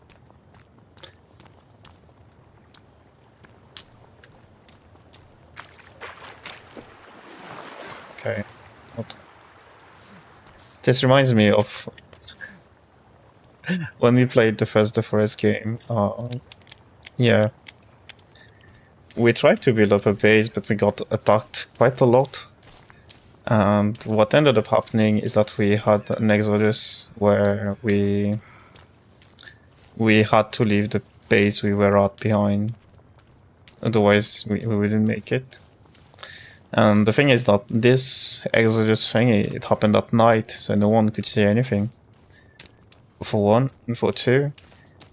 Okay. What? This reminds me of when we played the first The Forest game. Yeah. We tried to build up a base, but we got attacked quite a lot. And what ended up happening is that we had an exodus where we had to leave the base we were at behind. Otherwise, we wouldn't make it. And the thing is that this exodus thing, it happened at night, so no one could see anything. For one, and for two,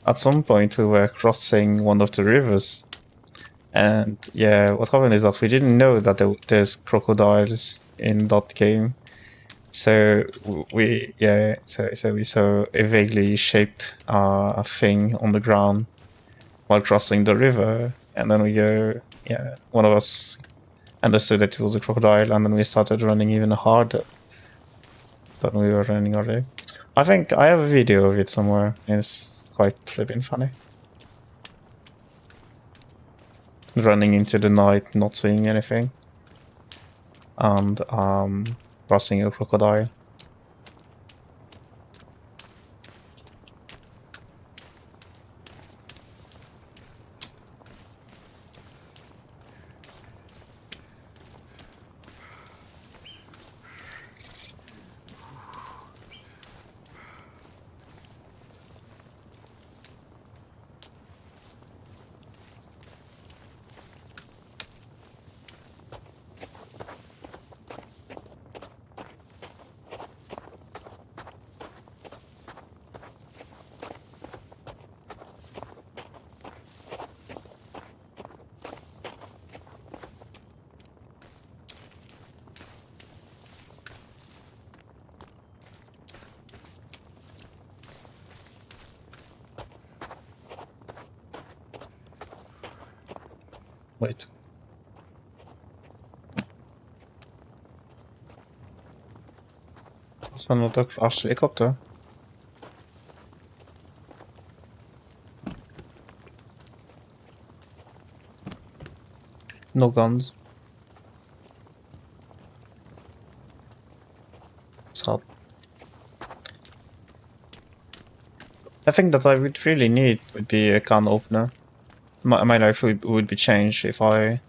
at some point we were crossing one of the rivers. And yeah, what happened is that we didn't know that there's crocodiles in that game. So we saw a vaguely shaped thing on the ground while crossing the river, and then one of us understood that it was a crocodile, and then we started running even harder than we were running already. I think I have a video of it somewhere. It's quite flipping funny. Running into the night, not seeing anything, and crossing a crocodile. Wait. Das war nur der crashed helicopter. No guns. Sad. I think that I would really need would be a can opener. My life would be changed if I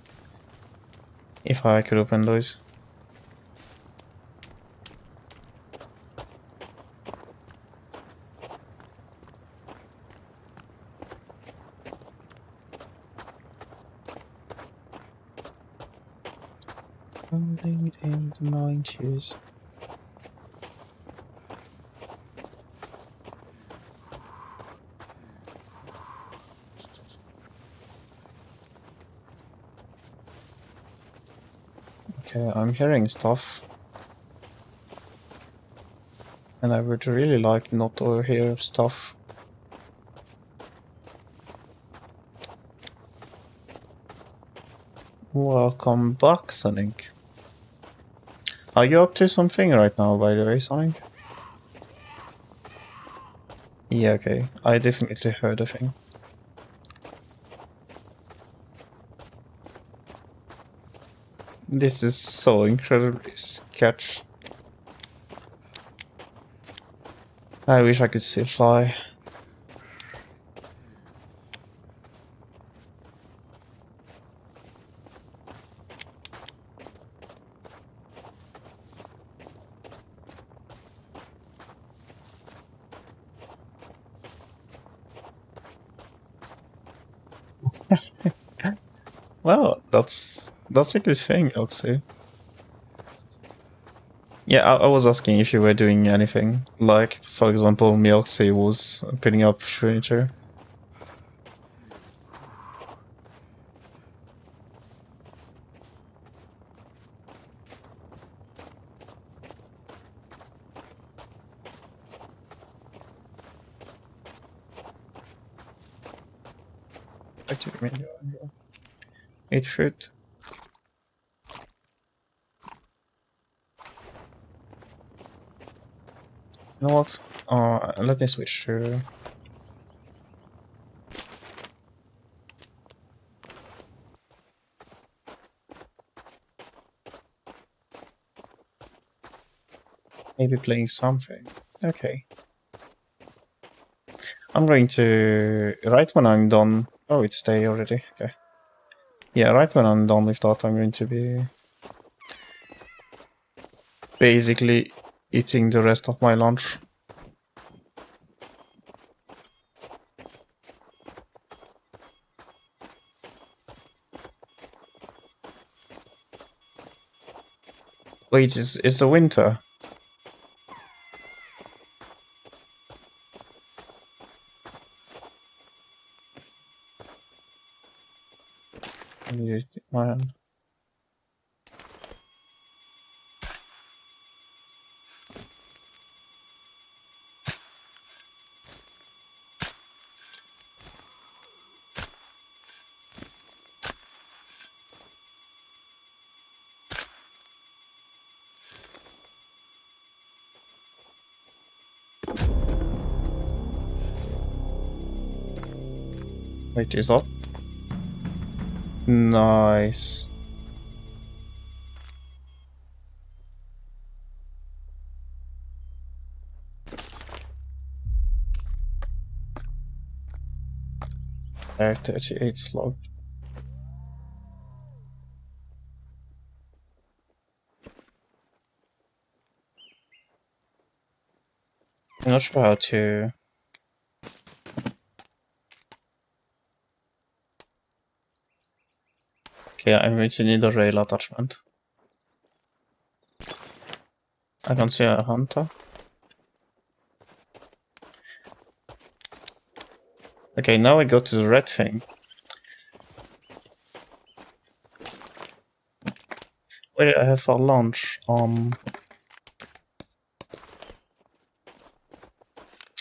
could open those. Something in the 90s. Okay, I'm hearing stuff. And I would really like not to hear stuff. Welcome back, Sonic. Are you up to something right now, by the way, Sonic? Yeah, okay. I definitely heard a thing. This is so incredibly sketch. I wish I could still fly. Well, that's a good thing, I would say. Yeah, I was asking if you were doing anything. Like, for example, Mioxi was putting up furniture. Actually, 8 foot. You know what? Let me switch to... maybe playing something. Okay. I'm going to... right when I'm done... Oh, it's day already. Okay. Yeah, right when I'm done with that, I'm going to be... basically eating the rest of my lunch. Wait, is the winter? Man. Wait, is that? Nice. Air 38 slug. I'm not sure how to... okay, I'm going to need a rail attachment. I can see a hunter. Okay, now I go to the red thing. What did I have for lunch?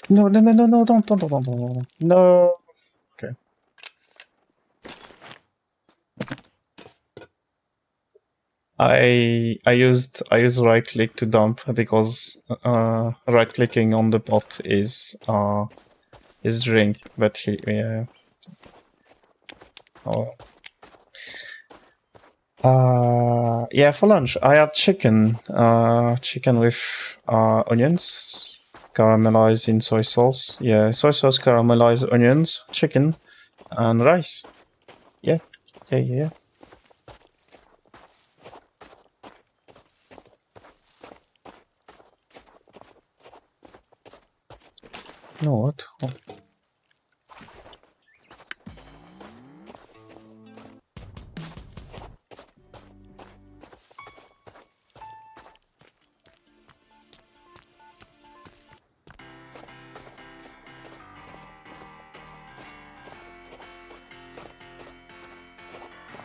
No, don't. No. Okay. I used right click to dump because right clicking on the bot is drink, but yeah. Oh. Yeah, for lunch I had chicken with onions, caramelized in soy sauce. Yeah, soy sauce, caramelized onions, chicken, and rice. Yeah. You know what? Oh.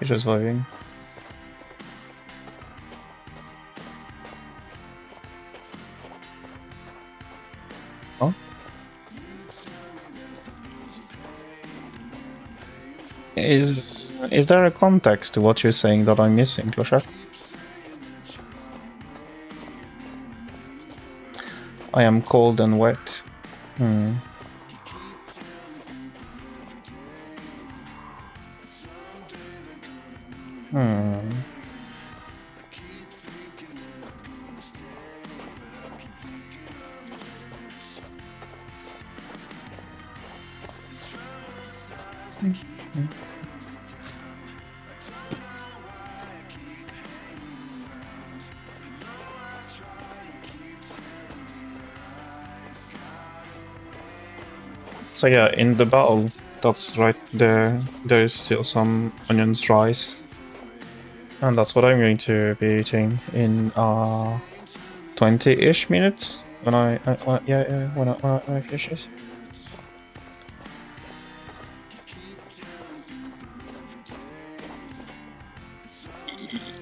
You're just vibing. Huh? Is there a context to what you're saying that I'm missing, Clochard? I am cold and wet. Hmm. So yeah, in the bowl, that's right there. There is still some onions rice, and that's what I'm going to be eating in 20-ish minutes when when I finish it.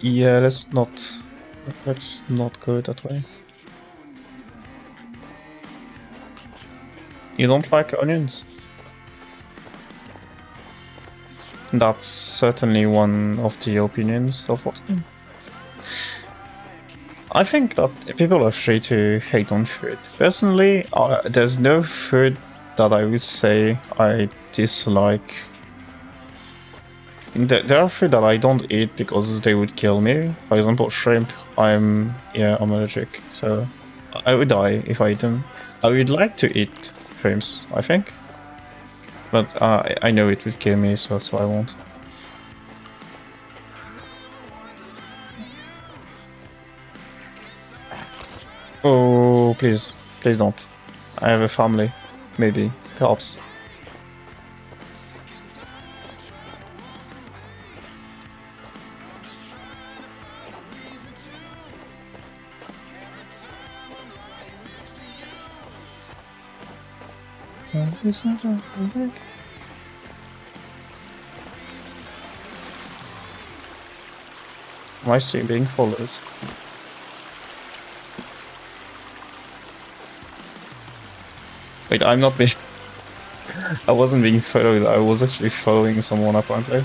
Yeah, let's not go that way. You don't like onions? That's certainly one of the opinions of Watson. I think that people are free to hate on food. Personally, there's no food that I would say I dislike. There are food that I don't eat because they would kill me. For example, shrimp. I'm allergic, so I would die if I eat them. I would like to eat shrimps, I think, but I know it would kill me, so that's why I won't. Oh, please, please don't. I have a family, maybe, perhaps. Am I still being followed? Wait, I'm not being... I wasn't being followed, I was actually following someone apparently.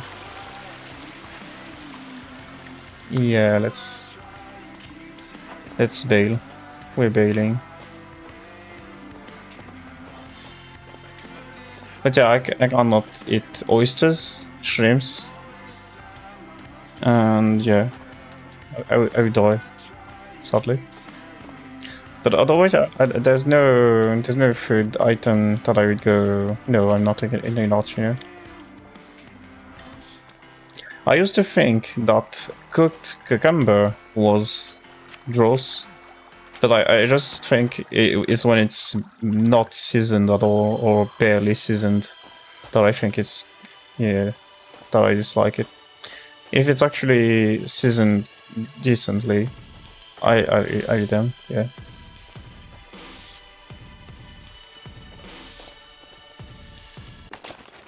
Yeah, let's bail. We're bailing. But yeah, I cannot eat oysters, shrimps, and yeah, I would die, sadly. But otherwise, there's no food item that I would go, no, I'm not eating that, you know. I used to think that cooked cucumber was gross, but I just think it is when it's not seasoned at all or barely seasoned that I think it's, yeah, that I dislike it. If it's actually seasoned decently, I eat them, yeah.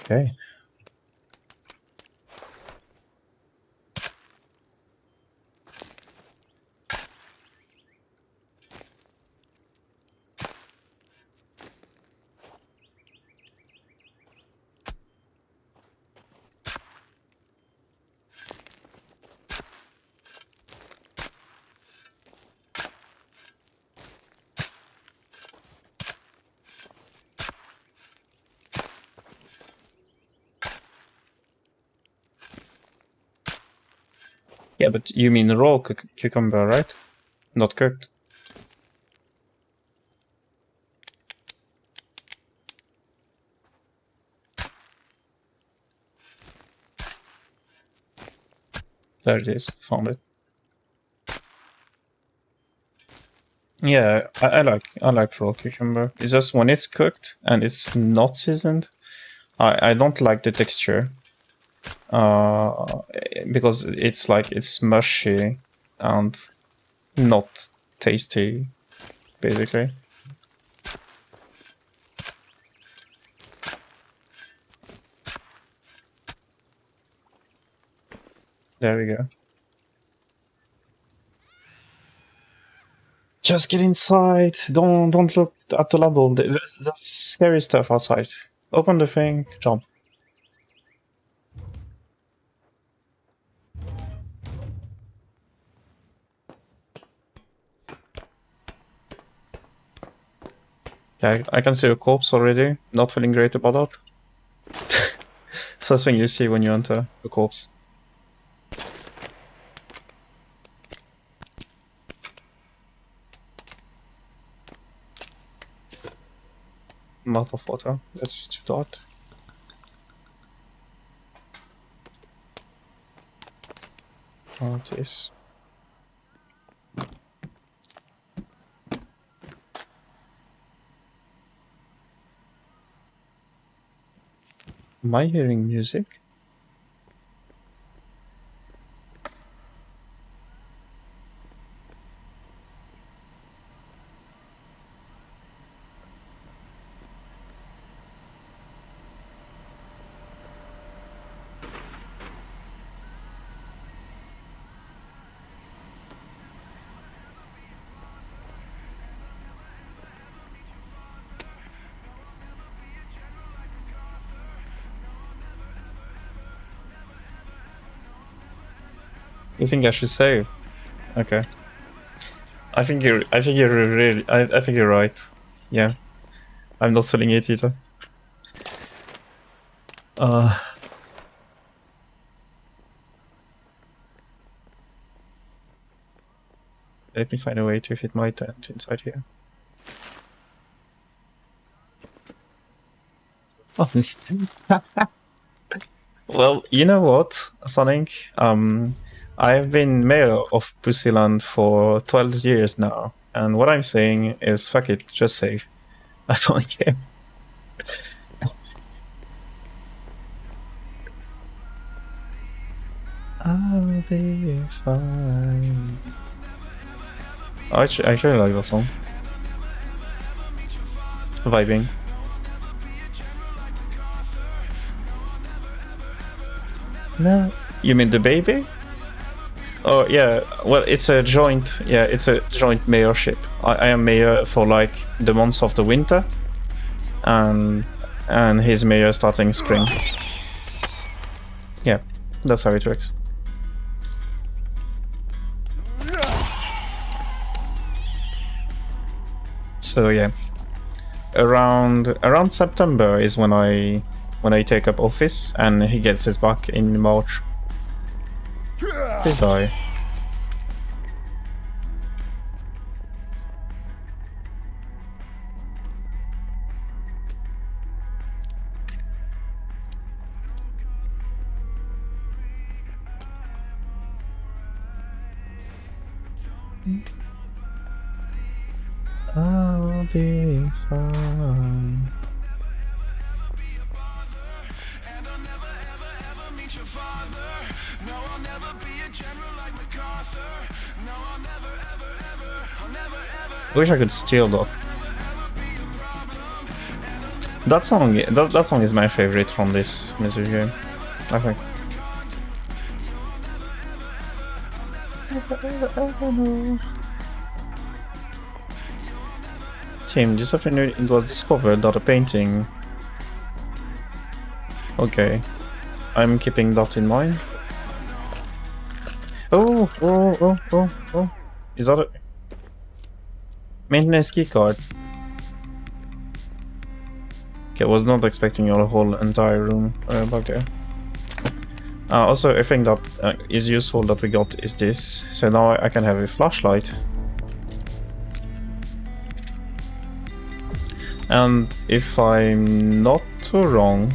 Okay. Yeah, but you mean raw cucumber, right? Not cooked. There it is, found it. Yeah, I like raw cucumber. It's just when it's cooked and it's not seasoned, I don't like the texture. Because it's mushy and not tasty, basically. There we go. Just get inside. Don't look at the label. There's scary stuff outside. Open the thing, jump. Yeah, I can see a corpse already. Not feeling great about that. First thing you see when you enter a corpse. I'm out of water. Let's do that. What is... Am I hearing music? You think I should save? Okay. I think you're right. Yeah. I'm not feeling it either. Let me find a way to fit my tent inside here. Oh. Well, you know what, Sonic? I've been mayor of Pussyland for 12 years now, and what I'm saying is, fuck it, just save. I don't care. I'll be fine. I actually like that song. Vibing. No. You mean the baby? Oh yeah, well it's a joint mayorship. I am mayor for like the months of the winter, and his mayor starting spring. Yeah, that's how it works. So yeah, around September is when I take up office, and he gets it back in March. Please die. I'll be fine. I wish I could steal though. That song is my favorite from this music game, I think. Tim, this afternoon it was discovered that a painting... Okay, I'm keeping that in mind. Oh! Is that a... Maintenance keycard? Okay, I was not expecting your whole entire room back there. Also, a thing that is useful that we got is this. So now I can have a flashlight. And if I'm not too wrong,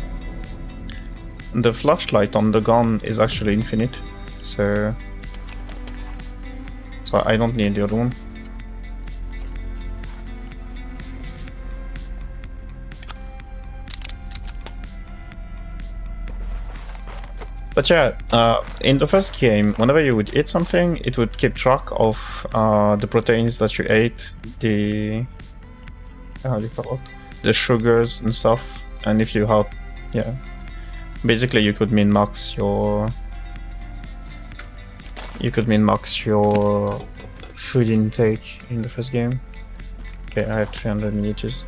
the flashlight on the gun is actually infinite. So I don't need the other one. But yeah, in the first game, whenever you would eat something, it would keep track of the proteins that you ate, the... how do you call it? The sugars and stuff, and if you had... yeah. Basically you could min-max your... food intake in the first game. Okay, I have 300 milliliters.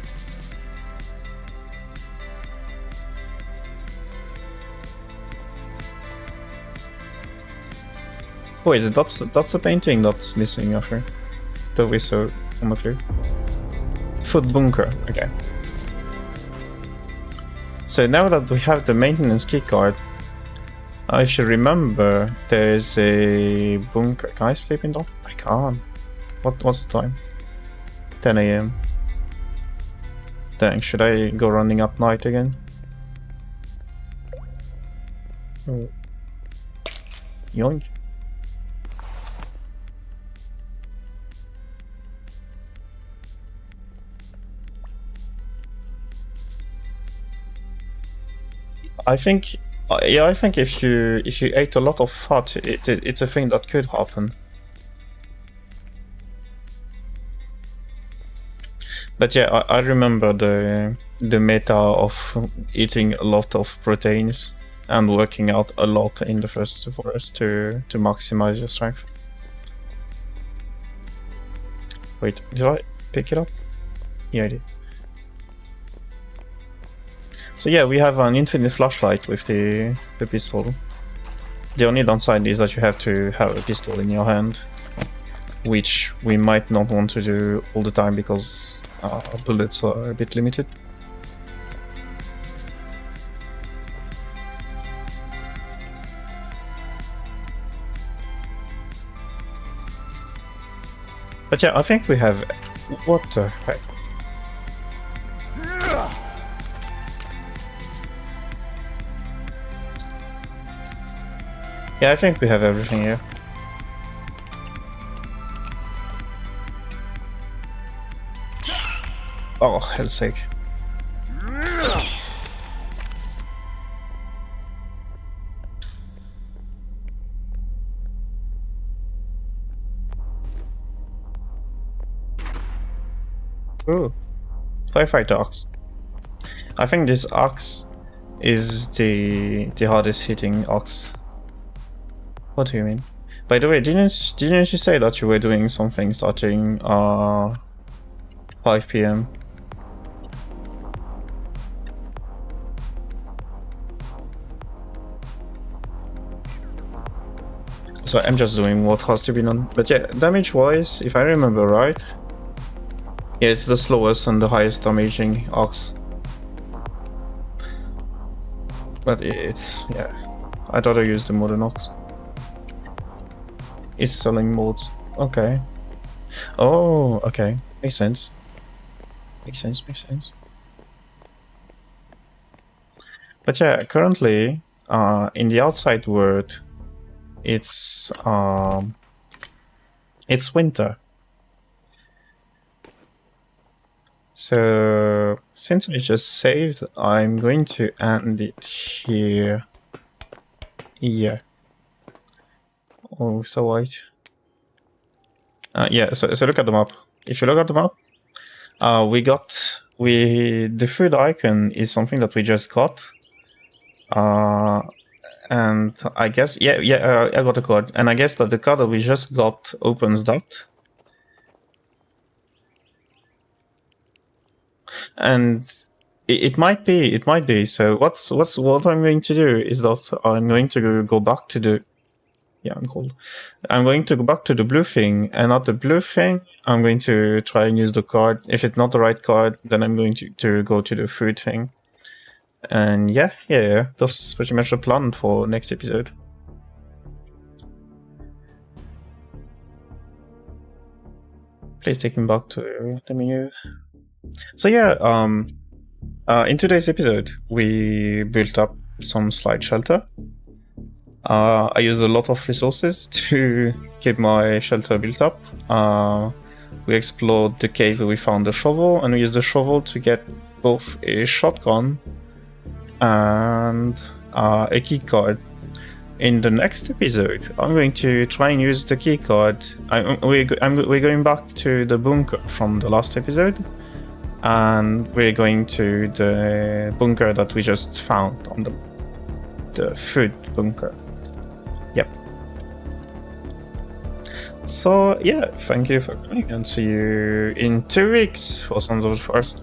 Wait, that's the painting that's missing after that we saw on the clear. Food bunker, okay. So now that we have the maintenance keycard, I should remember there is a bunker. Can I sleep in that? I can't. What's the time? 10 AM. Dang, should I go running up night again? Oh. Yoink. I think, yeah, I think if you ate a lot of fat, it's a thing that could happen. But yeah, I remember the meta of eating a lot of proteins and working out a lot in the first forest to maximize your strength. Wait, did I pick it up? Yeah, I did. So yeah, we have an infinite flashlight with the pistol. The only downside is that you have to have a pistol in your hand, which we might not want to do all the time because bullets are a bit limited. But yeah, I think we have... What the heck? Yeah, I think we have everything here. Oh, hell's sake. Ooh. Firefighter axe. I think this axe is the hardest hitting axe. What do you mean? By the way, didn't you say that you were doing something starting 5 PM? So I'm just doing what has to be done. But yeah, damage wise, if I remember right, yeah, it's the slowest and the highest damaging axe. But it's, yeah, I'd rather use the modern axe. It's selling mods. Okay. Oh, okay. Makes sense. Makes sense, makes sense. But yeah, currently, in the outside world, it's winter. So, since I just saved, I'm going to end it here. Yeah. Oh, so white. Yeah, so look at the map. If you look at the map, the food icon is something that we just got. And I guess, I got a card. And I guess that the card that we just got opens that. And it might be. So what I'm going to do is that I'm going to go back to the... Yeah, I'm cold. I'm going to go back to the blue thing, and at the blue thing, I'm going to try and use the card. If it's not the right card, then I'm going to go to the food thing. And yeah, that's pretty much the plan for next episode. Please take me back to the menu. So yeah, in today's episode, we built up some slide shelter. I used a lot of resources to keep my shelter built up. We explored the cave where we found the shovel, and we used the shovel to get both a shotgun and a key card. In the next episode, I'm going to try and use the key card. We're going back to the bunker from the last episode, and we're going to the bunker that we just found on the food bunker. Yep. So yeah, thank you for coming, and see you in 2 weeks for Sons of the Forest.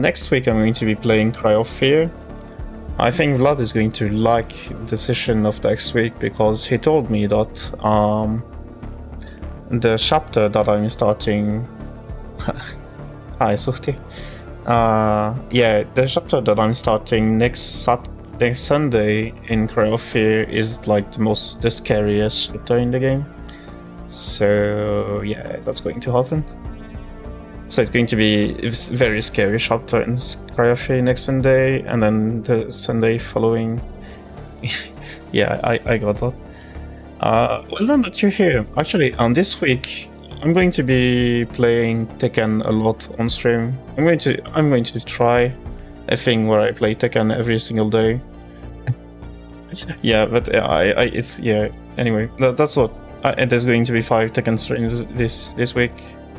Next week I'm going to be playing Cry of Fear. I think Vlad is going to like the session of next week because he told me that the chapter that I'm starting... Hi, Suhti. The chapter that I'm starting next Sunday in Cry of Fear is like the scariest chapter in the game. So yeah, that's going to happen. So it's going to be this very scary chapter in Scryophy next Sunday, and then the Sunday following. Yeah, I got that. Well done that you're here. Actually, this week I'm going to be playing Tekken a lot on stream. I'm going to try a thing where I play Tekken every single day. Yeah, but it's yeah. Anyway, that's what. There's going to be 5 Tekken streams this week,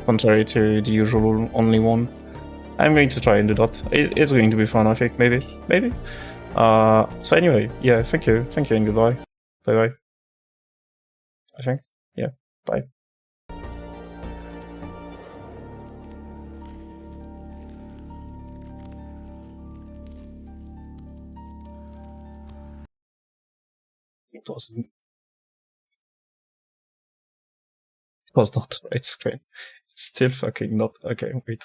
contrary to the usual only one. I'm going to try and do that. It's going to be fun, I think. Maybe. So anyway, yeah. Thank you, and goodbye. Bye. I think. Yeah. Bye. It was not the right screen. It's still fucking not. Okay, wait.